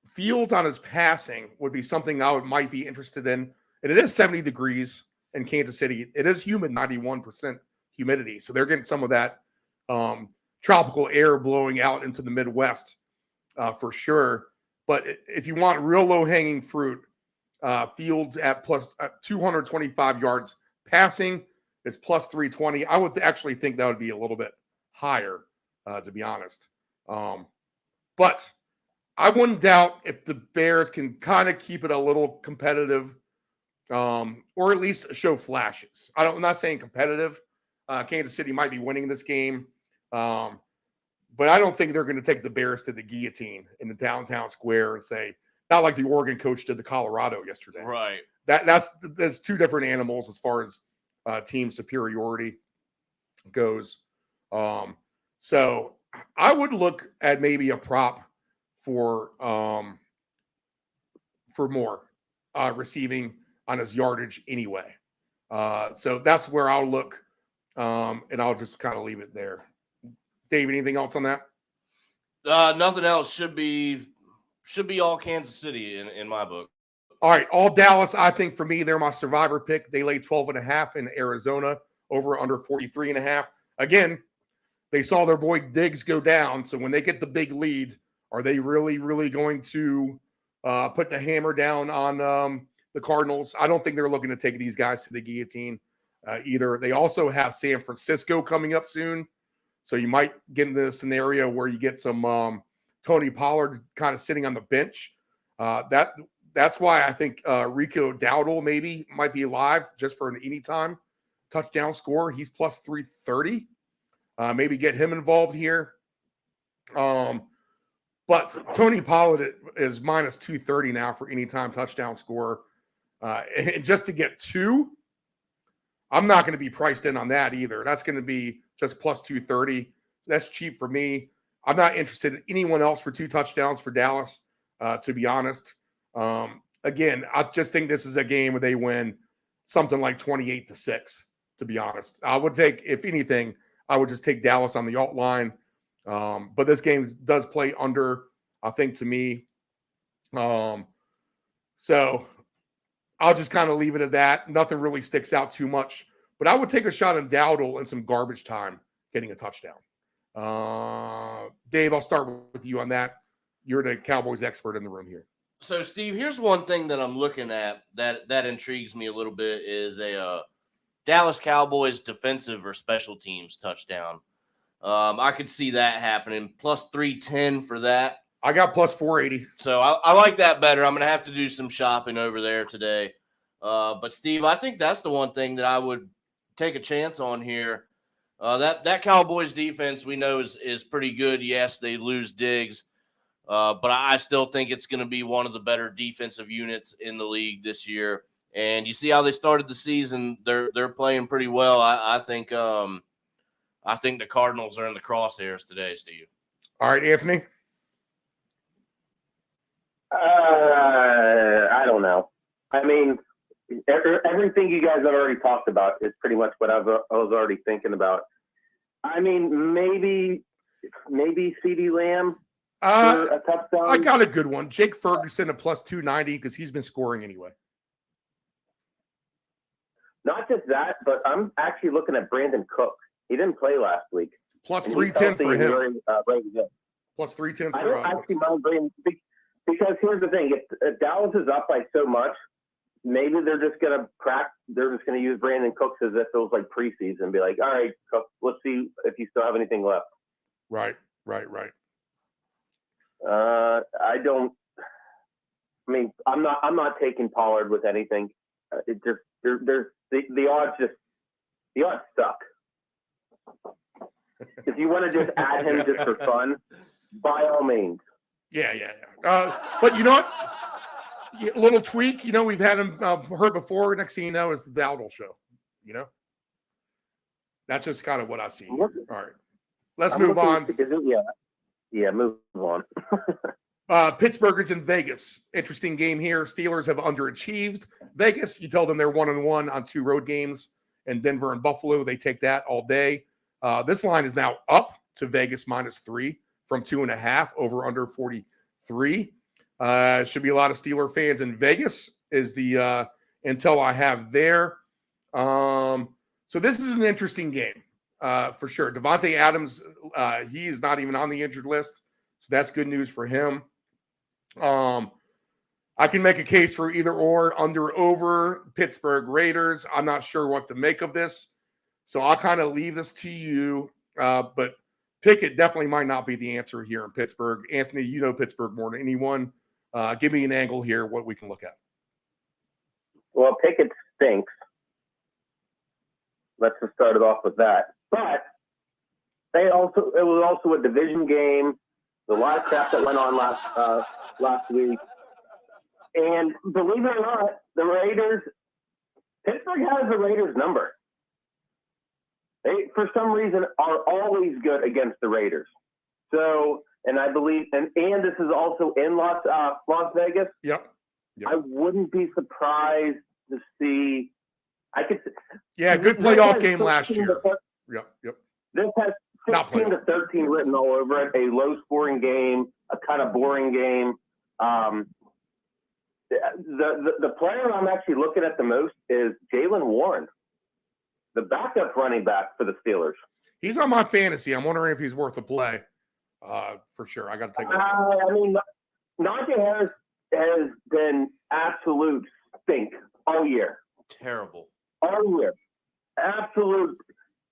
Fields on his passing would be something I might be interested in. And it is 70 degrees in Kansas City. It is humid, 91% humidity. So they're getting some of that tropical air blowing out into the Midwest for sure. But if you want real low-hanging fruit, Fields at plus 225 yards passing is plus 320. I would actually think that would be a little bit higher, to be honest. But I wouldn't doubt if the Bears can kind of keep it a little competitive, or at least show flashes. I'm not saying competitive. Kansas City might be winning this game, but I don't think they're going to take the Bears to the guillotine in the downtown square and say, not like the Oregon coach did to Colorado yesterday. Right. That's two different animals as far as team superiority goes. So I would look at maybe a prop for more receiving on his yardage anyway. So that's where I'll look, and I'll just kind of leave it there. Dave, anything else on that? Nothing else. Should be all Kansas City in my book. All right, all Dallas. I think for me, they're my survivor pick. They lay 12.5 in Arizona, over under 43.5. Again, they saw their boy Diggs go down. So when they get the big lead, are they really, really going to put the hammer down on the Cardinals? I don't think they're looking to take these guys to the guillotine either. They also have San Francisco coming up soon. So you might get into a scenario where you get some Tony Pollard kind of sitting on the bench. That's why I think Rico Dowdle maybe might be live just for an anytime touchdown score. He's plus 330. Maybe get him involved here. But Tony Pollard is minus 230 now for anytime touchdown score. And just to get two, I'm not going to be priced in on that either. That's going to be just plus 230. That's cheap for me. I'm not interested in anyone else for two touchdowns for Dallas, to be honest. Again, I just think this is a game where they win something like 28-6, to be honest. I would take, if anything, I would just take Dallas on the alt line. But this game does play under, I think, to me. So I'll just kind of leave it at that. Nothing really sticks out too much. But I would take a shot on Dowdle in some garbage time getting a touchdown. Dave, I'll start with you on that. You're the Cowboys expert in the room here. So, Steve, here's one thing that I'm looking at that intrigues me a little bit is a Dallas Cowboys defensive or special teams touchdown. I could see that happening. Plus 310 for that. I got plus 480. So I like that better. I'm going to have to do some shopping over there today. But, Steve, I think that's the one thing that I would take a chance on here. That Cowboys defense we know is pretty good. Yes, they lose Diggs. But I still think it's going to be one of the better defensive units in the league this year. And you see how they started the season. They're playing pretty well. I think the Cardinals are in the crosshairs today, Steve. All right, Anthony. I don't know. I mean, everything you guys have already talked about is pretty much what I was already thinking about. I mean, maybe CeeDee Lamb for a touchdown. I got a good one. Jake Ferguson at plus 290 because he's been scoring anyway. Not just that, but I'm actually looking at Brandon Cook. He didn't play last week. Plus 310 for him. Ready to go. Plus 310 for I don't actually mind Brandon because here's the thing: if Dallas is up by so much, maybe they're just going to use Brandon Cooks as if it was like preseason and be like, all right, Cook, let's see if you still have anything left. Right. I'm not taking Pollard with anything. It just, there's the odds suck. If you want to just add him just for fun, by all means. Yeah. But you know what? A little tweak. We've had him heard before. Next thing you know is the Dowdle show. That's just kind of what I see. All right. Let's move on. Yeah, move on. Pittsburgh is in Vegas. Interesting game here. Steelers have underachieved. Vegas, you tell them they're 1-1 on 2 road games. And Denver and Buffalo, they take that all day. This line is now up to Vegas -3 from 2.5 over under 43. Should be a lot of Steeler fans in Vegas is the intel I have there. So this is an interesting game for sure. Devontae Adams, he is not even on the injured list. So that's good news for him. I can make a case for either or, under, over, Pittsburgh Raiders. I'm not sure what to make of this. So I'll kind of leave this to you. But Pickett definitely might not be the answer here in Pittsburgh. Anthony, you know Pittsburgh more than anyone. Give me an angle here, what we can look at. Well, Pickett stinks. Let's just start it off with that. But it was also a division game. A lot of crap that went on last week. And believe it or not, Pittsburgh has the Raiders number. They, for some reason, are always good against the Raiders. So, and I believe, and this is also in Las Vegas. Yep. I wouldn't be surprised to see. Good playoff game last year. Yep. This has 16 to 13 written all over it. A low-scoring game, a kind of boring game. The player I'm actually looking at the most is Jaylen Warren, the backup running back for the Steelers. He's on my fantasy. I'm wondering if he's worth a play. For sure. I got to take a look. I mean, Najee Harris has been absolute stink all year. Terrible. All year. Absolute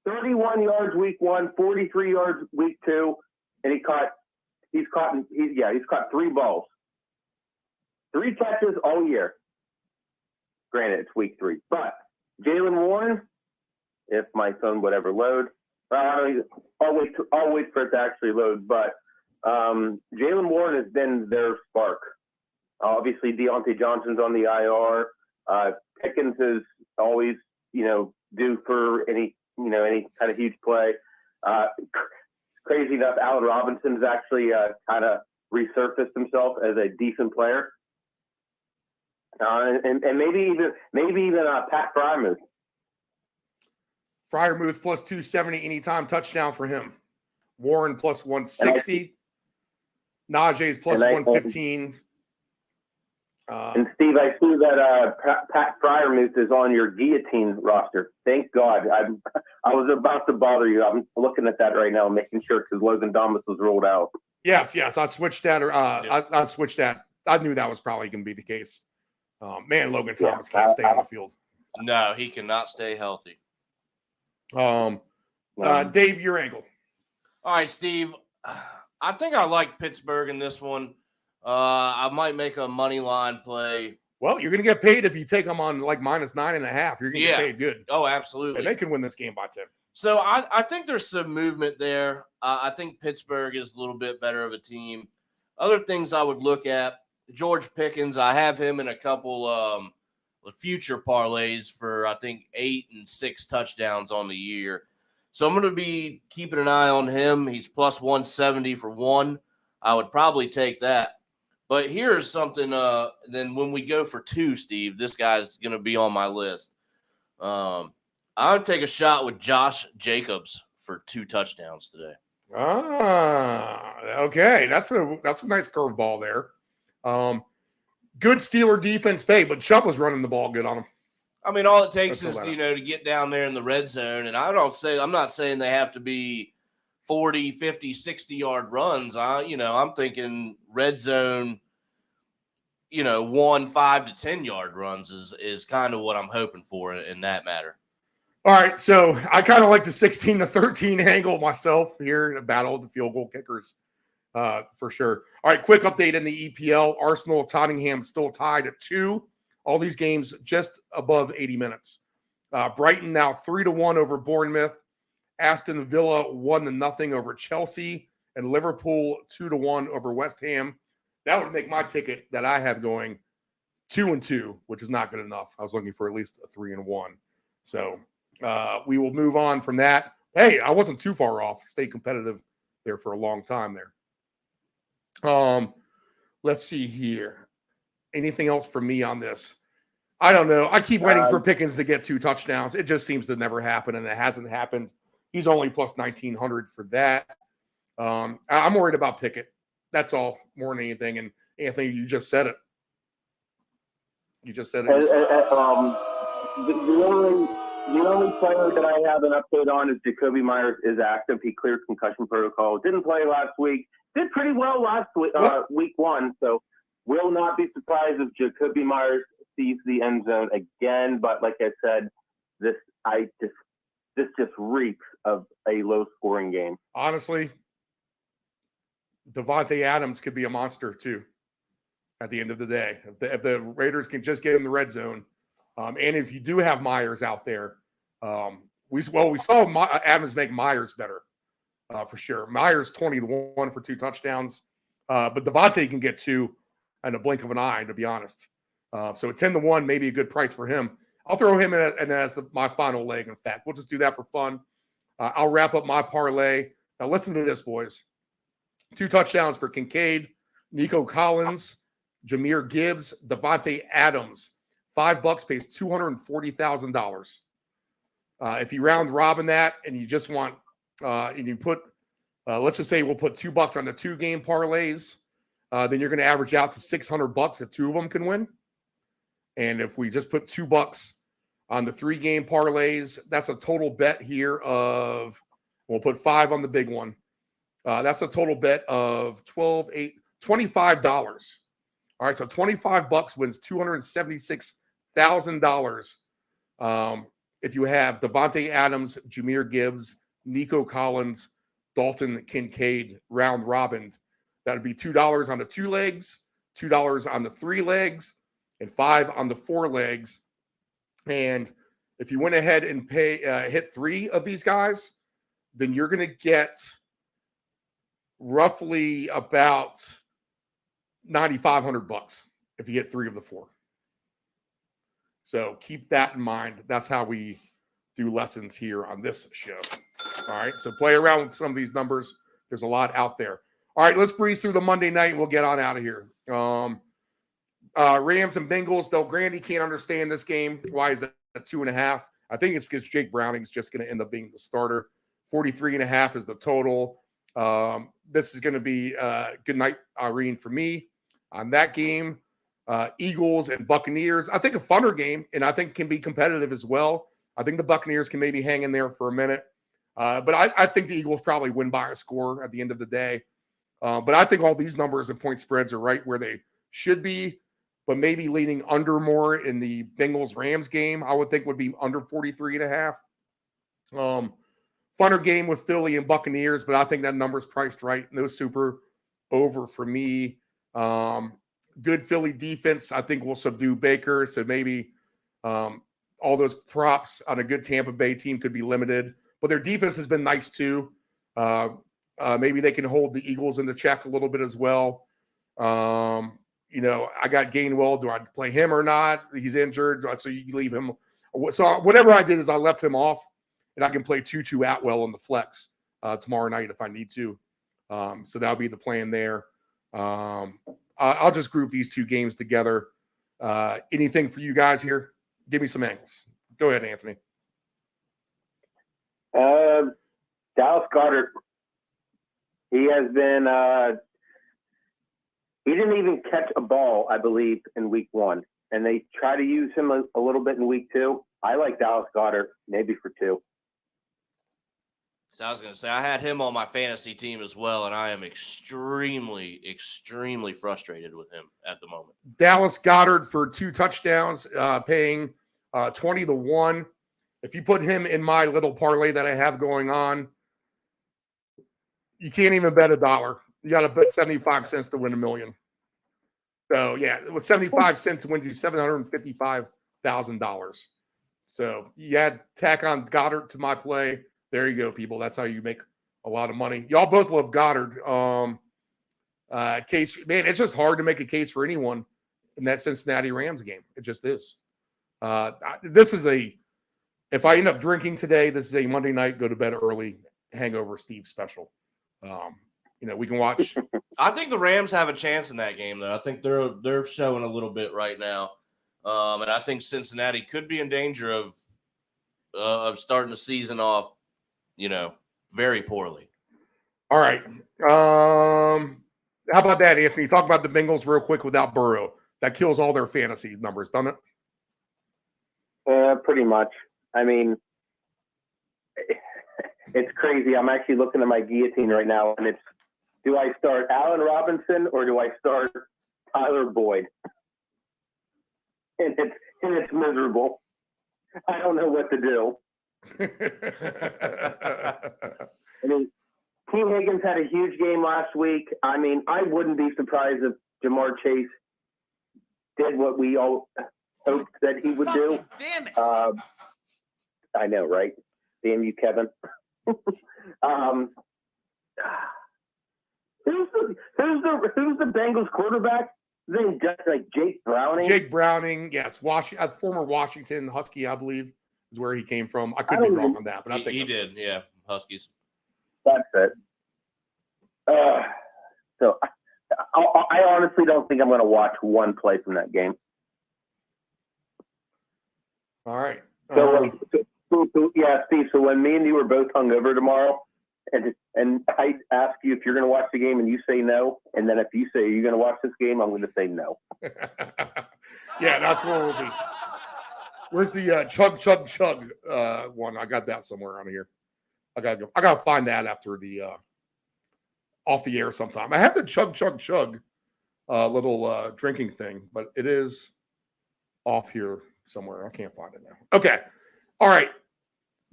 31 yards week 1, 43 yards week 2, and he's caught 3 balls. 3 catches all year. Granted, it's week 3. But Jaylen Warren, if my phone would ever load, I'll wait for it to actually load. But Jaylen Warren has been their spark. Obviously, Deontay Johnson's on the IR. Pickens is always, due for any kind of huge play. Crazy enough, Allen Robinson's actually kind of resurfaced himself as a decent player. And maybe even Pat Fryermuth. Fryermuth plus 270 anytime touchdown for him. Warren plus 160. Najee's plus 115. And Steve, I see that Pat Fryermuth is on your guillotine roster. Thank God. I was about to bother you. I'm looking at that right now, making sure because Logan Thomas was ruled out. Yes. I switched that. I switched that. I knew that was probably going to be the case. Logan Thomas can't stay on the field. No, he cannot stay healthy. Dave, your angle. All right, Steve. I think I like Pittsburgh in this one. I might make a money line play. Well, you're going to get paid if you take them on like -9.5. You're going to get paid good. Oh, absolutely. And they can win this game by 10. So I think there's some movement there. I think Pittsburgh is a little bit better of a team. Other things I would look at, George Pickens. I have him in a couple future parlays for, I think, 8 and 6 touchdowns on the year. So I'm going to be keeping an eye on him. He's plus 170 for 1. I would probably take that. But here's something, then when we go for 2, Steve, this guy's going to be on my list. I would take a shot with Josh Jacobs for 2 touchdowns today. Okay. That's a nice curveball there. Good Steeler defense pay, but Chubb was running the ball good on him. I mean, all it takes is, to get down there in the red zone. And I'm not saying they have to be 40, 50, 60-yard runs. I'm thinking red zone 1 5 to 10 yard runs is kind of what I'm hoping for in that matter. All right, so I kind of like the 16-13 angle myself here in a battle of the field goal kickers, for sure. All right, quick update in the EPL. Arsenal, Tottenham still tied at 2. All these games just above 80 minutes. Brighton now 3-1 over Bournemouth. Aston Villa 1-0 over Chelsea, and Liverpool 2-1 over West Ham. That would make my ticket that I have going 2-2, which is not good enough. I was looking for at least a 3-1. So we will move on from that. Hey, I wasn't too far off. Stay competitive there for a long time there. Let's see here. Anything else for me on this? I don't know. I keep waiting for Pickens to get 2 touchdowns. It just seems to never happen, and it hasn't happened. He's only plus 1,900 for that. I'm worried about Pickett. That's all, more than anything. And Anthony, you just said it. You just said it. The only player that I have an update on is Jacoby Myers is active. He cleared concussion protocol. Didn't play last week. Did pretty well last week, week 1. So will not be surprised if Jacoby Myers sees the end zone again. But like I said, this just reeks of a low-scoring game. Honestly, Devontae Adams could be a monster too at the end of the day. If the Raiders can just get in the red zone, and if you do have Myers out there, we saw Adams make Myers better for sure. Myers 20-1 for 2 touchdowns, but Devontae can get 2 in a blink of an eye, to be honest. So at 10-1, maybe a good price for him. I'll throw him in as my final leg. In fact, we'll just do that for fun. I'll wrap up my parlay. Now listen to this, boys. 2 touchdowns for Kincaid, Nico Collins, Jahmyr Gibbs, Devontae Adams. $5 pays $240,000. If you round robin that and you just want, and you put, let's just say we'll put $2 on the 2-game parlays, then you're going to average out to $600 if 2 of them can win. And if we just put $2 on the 3-game parlays, that's a total bet here of, we'll put 5 on the big one. That's a total bet of $25. All right, so $25 wins $276,000. If you have Devontae Adams, Jahmyr Gibbs, Nico Collins, Dalton Kincaid, round robin, that would be $2 on the 2 legs, $2 on the 3 legs, and 5 on the 4 legs. And if you went ahead and hit 3 of these guys, then you're going to get roughly about $9,500 if you get 3 of the 4. So keep that in mind. That's how we do lessons here on this show. All right, so play around with some of these numbers. There's a lot out there. All right, let's breeze through the Monday night and we'll get on out of here. Rams and Bengals. Del Grande can't understand this game. Why is it at 2.5? I think it's because Jake Browning's just going to end up being the starter. 43.5 is the total. This is going to be good night, Irene, for me on that game. Eagles and Buccaneers. I think a funner game, and I think can be competitive as well. I think the Buccaneers can maybe hang in there for a minute. But I think the Eagles probably win by a score at the end of the day. But I think all these numbers and point spreads are right where they should be, but maybe leaning under more in the Bengals-Rams game, I would think would be under 43.5. Funner game with Philly and Buccaneers, but I think that number's priced right. No super over for me. Good Philly defense, I think, will subdue Baker. So maybe all those props on a good Tampa Bay team could be limited. But their defense has been nice too. Maybe they can hold the Eagles in the check a little bit as well. I got Gainwell. Do I play him or not? He's injured, so you can leave him. So whatever I did is I left him off, and I can play Tutu Atwell on the flex tomorrow night if I need to. So that'll be the plan there. I'll just group these 2 games together. Anything for you guys here? Give me some angles. Go ahead, Anthony. Dallas Goedert. He has been he didn't even catch a ball, I believe, in week 1. And they try to use him a little bit in week 2. I like Dallas Goedert, maybe for 2. So I was going to say, I had him on my fantasy team as well, and I am extremely, extremely frustrated with him at the moment. Dallas Goedert for 2 touchdowns, paying 20-1. If you put him in my little parlay that I have going on, you can't even bet $1. You got to bet 75 cents to win $1 million. So, yeah, with 75 cents to win you $755,000. So, you add tack on Goddard to my play. There you go, people. That's how you make a lot of money. Y'all both love Goddard. Case, man, it's just hard to make a case for anyone in that Cincinnati Rams game. It just is. This is if I end up drinking today, this is a Monday night, go to bed early, hangover Steve special. We can watch. I think the Rams have a chance in that game, though. I think they're showing a little bit right now. And I think Cincinnati could be in danger of starting the season off, very poorly. All right. How about that, Anthony? Talk about the Bengals real quick without Burrow. That kills all their fantasy numbers, doesn't it? Pretty much. I mean, it's crazy. I'm actually looking at my guillotine right now, and it's, do I start Allen Robinson or do I start Tyler Boyd? And it's miserable. I don't know what to do. I mean, T. Higgins had a huge game last week. I mean, I wouldn't be surprised if Jamar Chase did what we all hoped that he would do. Damn it. I know, right? Damn you, Kevin. Who's the Bengals quarterback? Then like Jake Browning. Jake Browning, yes, former Washington Husky, I believe, is where he came from. I could be wrong on that, but I think he did. Yeah, Huskies. That's it. So I honestly don't think I'm going to watch one play from that game. All right. So yeah, Steve. So when me and you were both hungover tomorrow, and I ask you if you're going to watch the game, and you say no, and then if you say you're going to watch this game, I'm going to say no. Yeah, that's where we'll be. Where's the chug one? I got that somewhere around here. I gotta find that after the off the air sometime. I have the chug little drinking thing, but it is off here somewhere. I can't find it now. Okay. All right.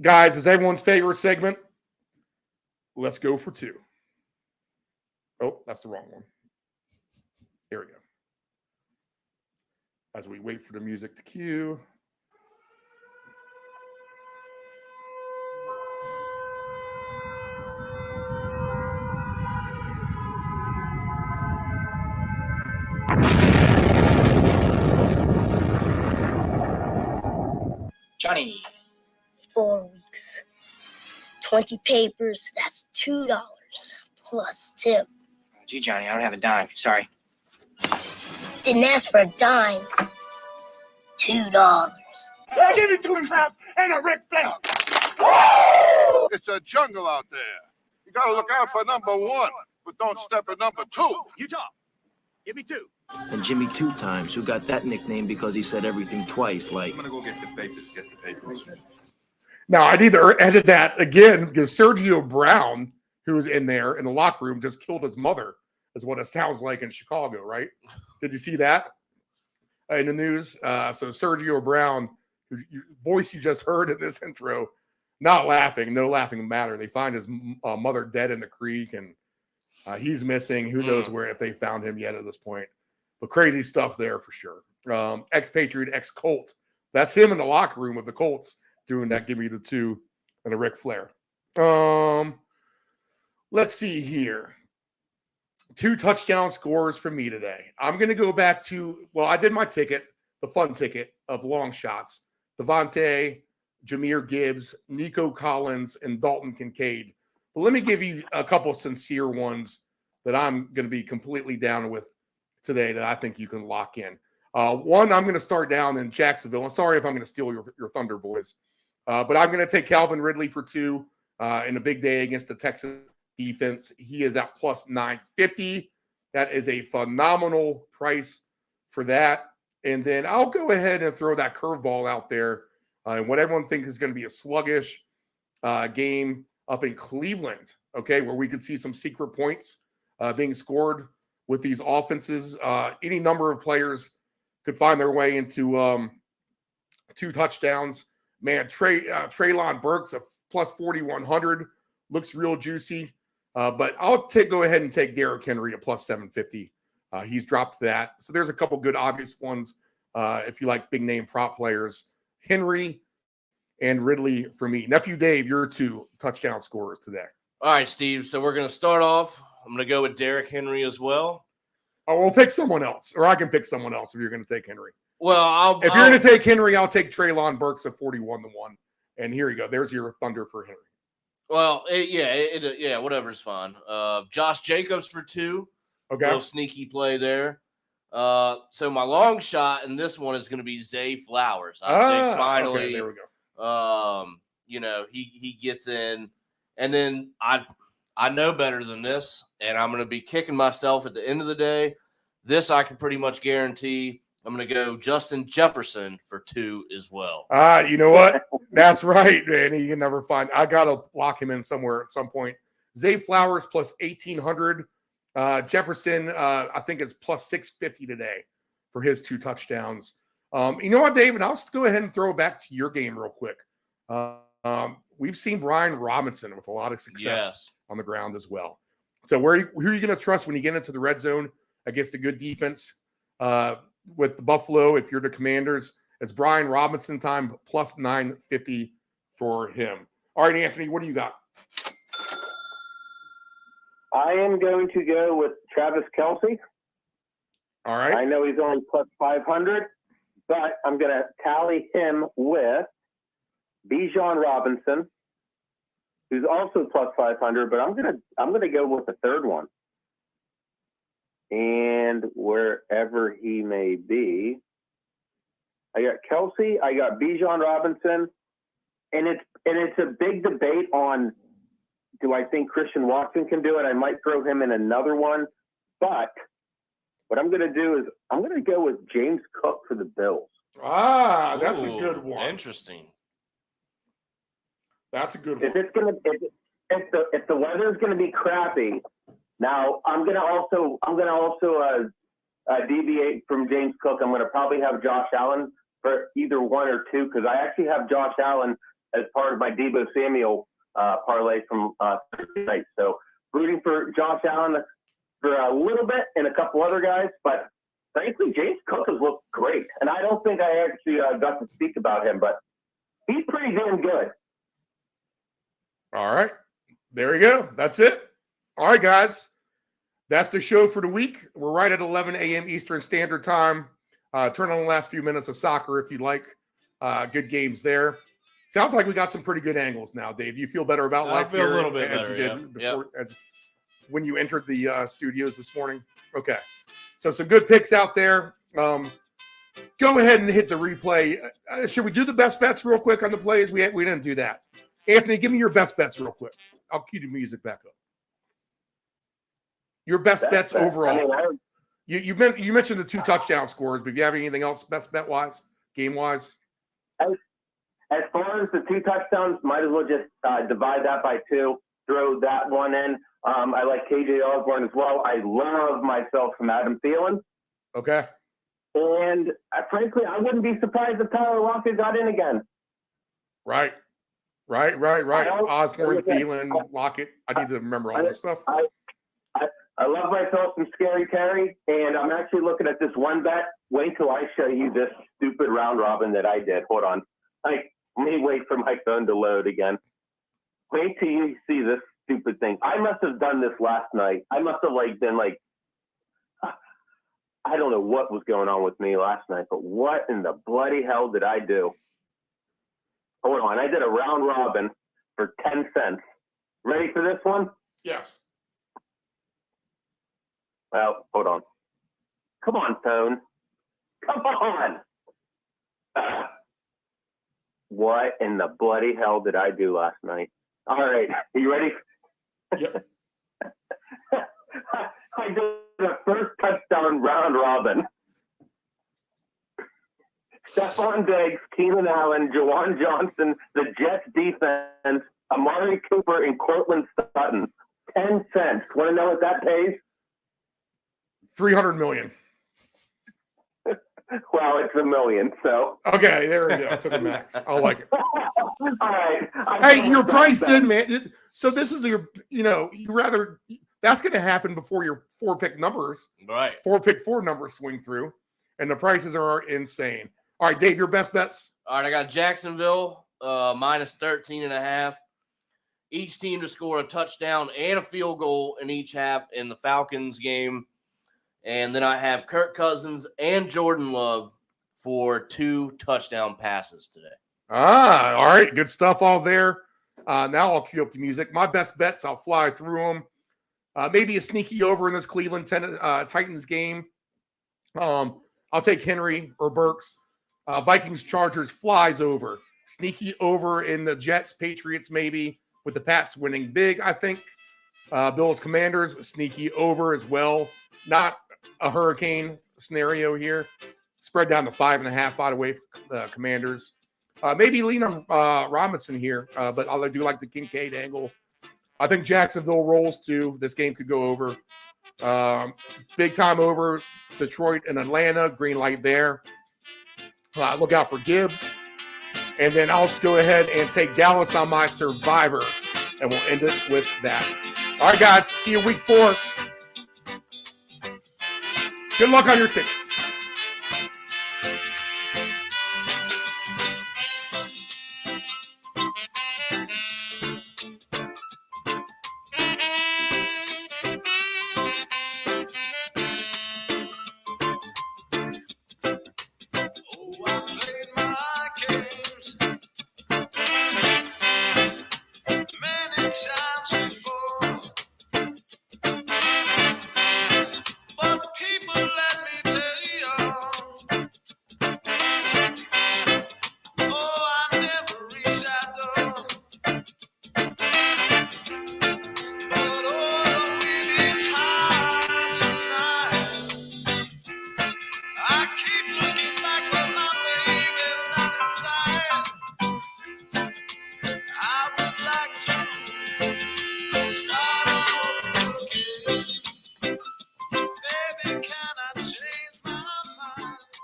Guys, is everyone's favorite segment? Let's go for 2. Oh, that's the wrong one. Here we go. As we wait for the music to cue. Johnny. 4 weeks. 20 papers, that's $2 plus tip. Gee, Johnny, I don't have a dime. Sorry. Didn't ask for a dime. $2. Give me 2.5 and a Ric Flair. It's a jungle out there. You got to look out for number 1, but don't step at number 2. Utah, give me 2. And Jimmy 2 times, who got that nickname because he said everything twice, like... I'm going to go get the papers, Now, I need to edit that again because Sergio Brown, who was in there in the locker room, just killed his mother, is what it sounds like in Chicago, right? Did you see that in the news? So Sergio Brown, whose voice you just heard in this intro, not laughing, no laughing matter. They find his mother dead in the creek, and he's missing. Who knows where, if they found him yet at this point. But crazy stuff there for sure. Ex-Patriot, ex-Colt. That's him in the locker room with the Colts doing that. Give me the 2 and a Ric Flair. Let's see here. 2 touchdown scores for me today. I'm going to go back to, I did my ticket, the fun ticket of long shots. Devontae, Jahmyr Gibbs, Nico Collins, and Dalton Kincaid. But let me give you a couple sincere ones that I'm going to be completely down with today that I think you can lock in. One, I'm going to start down in Jacksonville. I'm sorry if I'm going to steal your thunder, boys. But I'm going to take Calvin Ridley for 2 in a big day against the Texas defense. He is at plus 950. That is a phenomenal price for that. And then I'll go ahead and throw that curveball out there. And what everyone thinks is going to be a sluggish game. up in Cleveland, okay, where we could see some secret points being scored with these offenses. Any number of players could find their way into 2 touchdowns. Man, Treylon Burks, a plus 4,100, looks real juicy. But I'll go ahead and take Derrick Henry at plus 750. He's dropped that. So there's a couple good obvious ones if you like big name prop players. Henry and Ridley for me. Nephew Dave, your 2 touchdown scorers today. All right, Steve. So we're going to start off. I'm going to go with Derrick Henry as well. Oh, we'll pick someone else, or I can pick someone else if you're going to take Henry. Well, if you're going to take Henry, I'll take Treylon Burks at 41-1. And here you go. There's your thunder for Henry. Well, whatever's fine. Josh Jacobs for 2. Okay. Little sneaky play there. So my long shot in this one is going to be Zay Flowers. I think finally, okay, there we go. He gets in, and then I know better than this, and I'm going to be kicking myself at the end of the day. This I can pretty much guarantee. I'm going to go Justin Jefferson for 2 as well. You know what? That's right, man. You can never find. I got to lock him in somewhere at some point. Zay Flowers plus 1,800. Jefferson, I think, is plus 650 today for his 2 touchdowns. You know what, David? I'll just go ahead and throw it back to your game real quick. We've seen Brian Robinson with a lot of success on the ground as well. So who are you going to trust when you get into the red zone against a good defense? With the Buffalo, if you're the Commanders, it's Brian Robinson time plus 950 for him. All right, Anthony, what do you got? I am going to go with Travis Kelce. All right. I know he's only plus 500, but I'm going to tally him with Bijan Robinson, who's also plus 500, but I'm going to go with the third one. And wherever he may be, I got Kelce, I got Bijan Robinson, and it's a big debate on, do I think Christian Watson can do it? I might throw him in another one, but what I'm going to do is I'm going to go with James Cook for the Bills. That's a good one. Interesting. That's a good one. If the weather's going to be crappy. Now, I'm going to also deviate from James Cook. I'm going to probably have Josh Allen for either 1 or 2 because I actually have Josh Allen as part of my Deebo Samuel parlay from Thursday night. So rooting for Josh Allen for a little bit and a couple other guys, but frankly, James Cook has looked great. And I don't think I actually got to speak about him, but he's pretty damn good. All right. There you go. That's it. All right, guys. That's the show for the week. We're right at 11 a.m. Eastern Standard Time. Turn on the last few minutes of soccer if you'd like. Good games there. Sounds like we got some pretty good angles now, Dave. You feel better about life I feel here a little bit as better, you did before, when you entered the studios this morning? Okay. So some good picks out there. Go ahead and hit the replay. Should we do the best bets real quick on the plays? We didn't do that. Anthony, give me your best bets real quick. I'll cue the music back up. Your best bets overall. You mentioned the 2 touchdown scores, but if you have anything else, best bet wise, game wise? As far as the 2 touchdowns, might as well just divide that by 2, throw that one in. I like KJ Osborne as well. I love myself from Adam Thielen. Okay. And frankly, I wouldn't be surprised if Tyler Lockett got in again. Right. Osborne, Thielen, Lockett. I need to remember all this stuff. I love myself some Scary Terry, and I'm actually looking at this one bet. Wait till I show you this stupid round robin that I did. Hold on. Let me wait for my phone to load again. Wait till you see this stupid thing. I must have done this last night. I must have been I don't know what was going on with me last night, but what in the bloody hell did I do? Hold on. I did a round robin for 10 cents. Ready for this one? Yes. Well, hold on. Come on, phone. Come on. What in the bloody hell did I do last night? All right. Are you ready? Yep. I did the first touchdown round robin. Stephon Diggs, Keenan Allen, Jawan Johnson, the Jets defense, Amari Cooper and Cortland Sutton. 10 cents. Want to know what that pays? $300 million. Well, it's $1 million, so. Okay, there we go. To the max. I like it. All right. Hey, your price did, man. So this is your, that's going to happen before your 4-pick numbers. Right. 4 numbers swing through, and the prices are insane. All right, Dave, your best bets. All right, I got Jacksonville minus 13.5. Each team to score a touchdown and a field goal in each half in the Falcons game. And then I have Kirk Cousins and Jordan Love for 2 touchdown passes today. All right. Good stuff all there. Now I'll cue up the music. My best bets, I'll fly through them. Maybe a sneaky over in this Cleveland Titans game. I'll take Henry or Burks. Vikings-Chargers flies over. Sneaky over in the Jets-Patriots maybe, with the Pats winning big, I think. Bills-Commanders, sneaky over as well. Not a hurricane scenario here. Spread down to 5.5, by the way, for the Commanders. Maybe lean on Robinson here, but I do like the Kincaid angle. I think Jacksonville rolls too. This game could go over. Big time over. Detroit and Atlanta, green light there. Look out for Gibbs. And then I'll go ahead and take Dallas on my survivor. And we'll end it with that. All right, guys. See you week 4. Good luck on your tickets.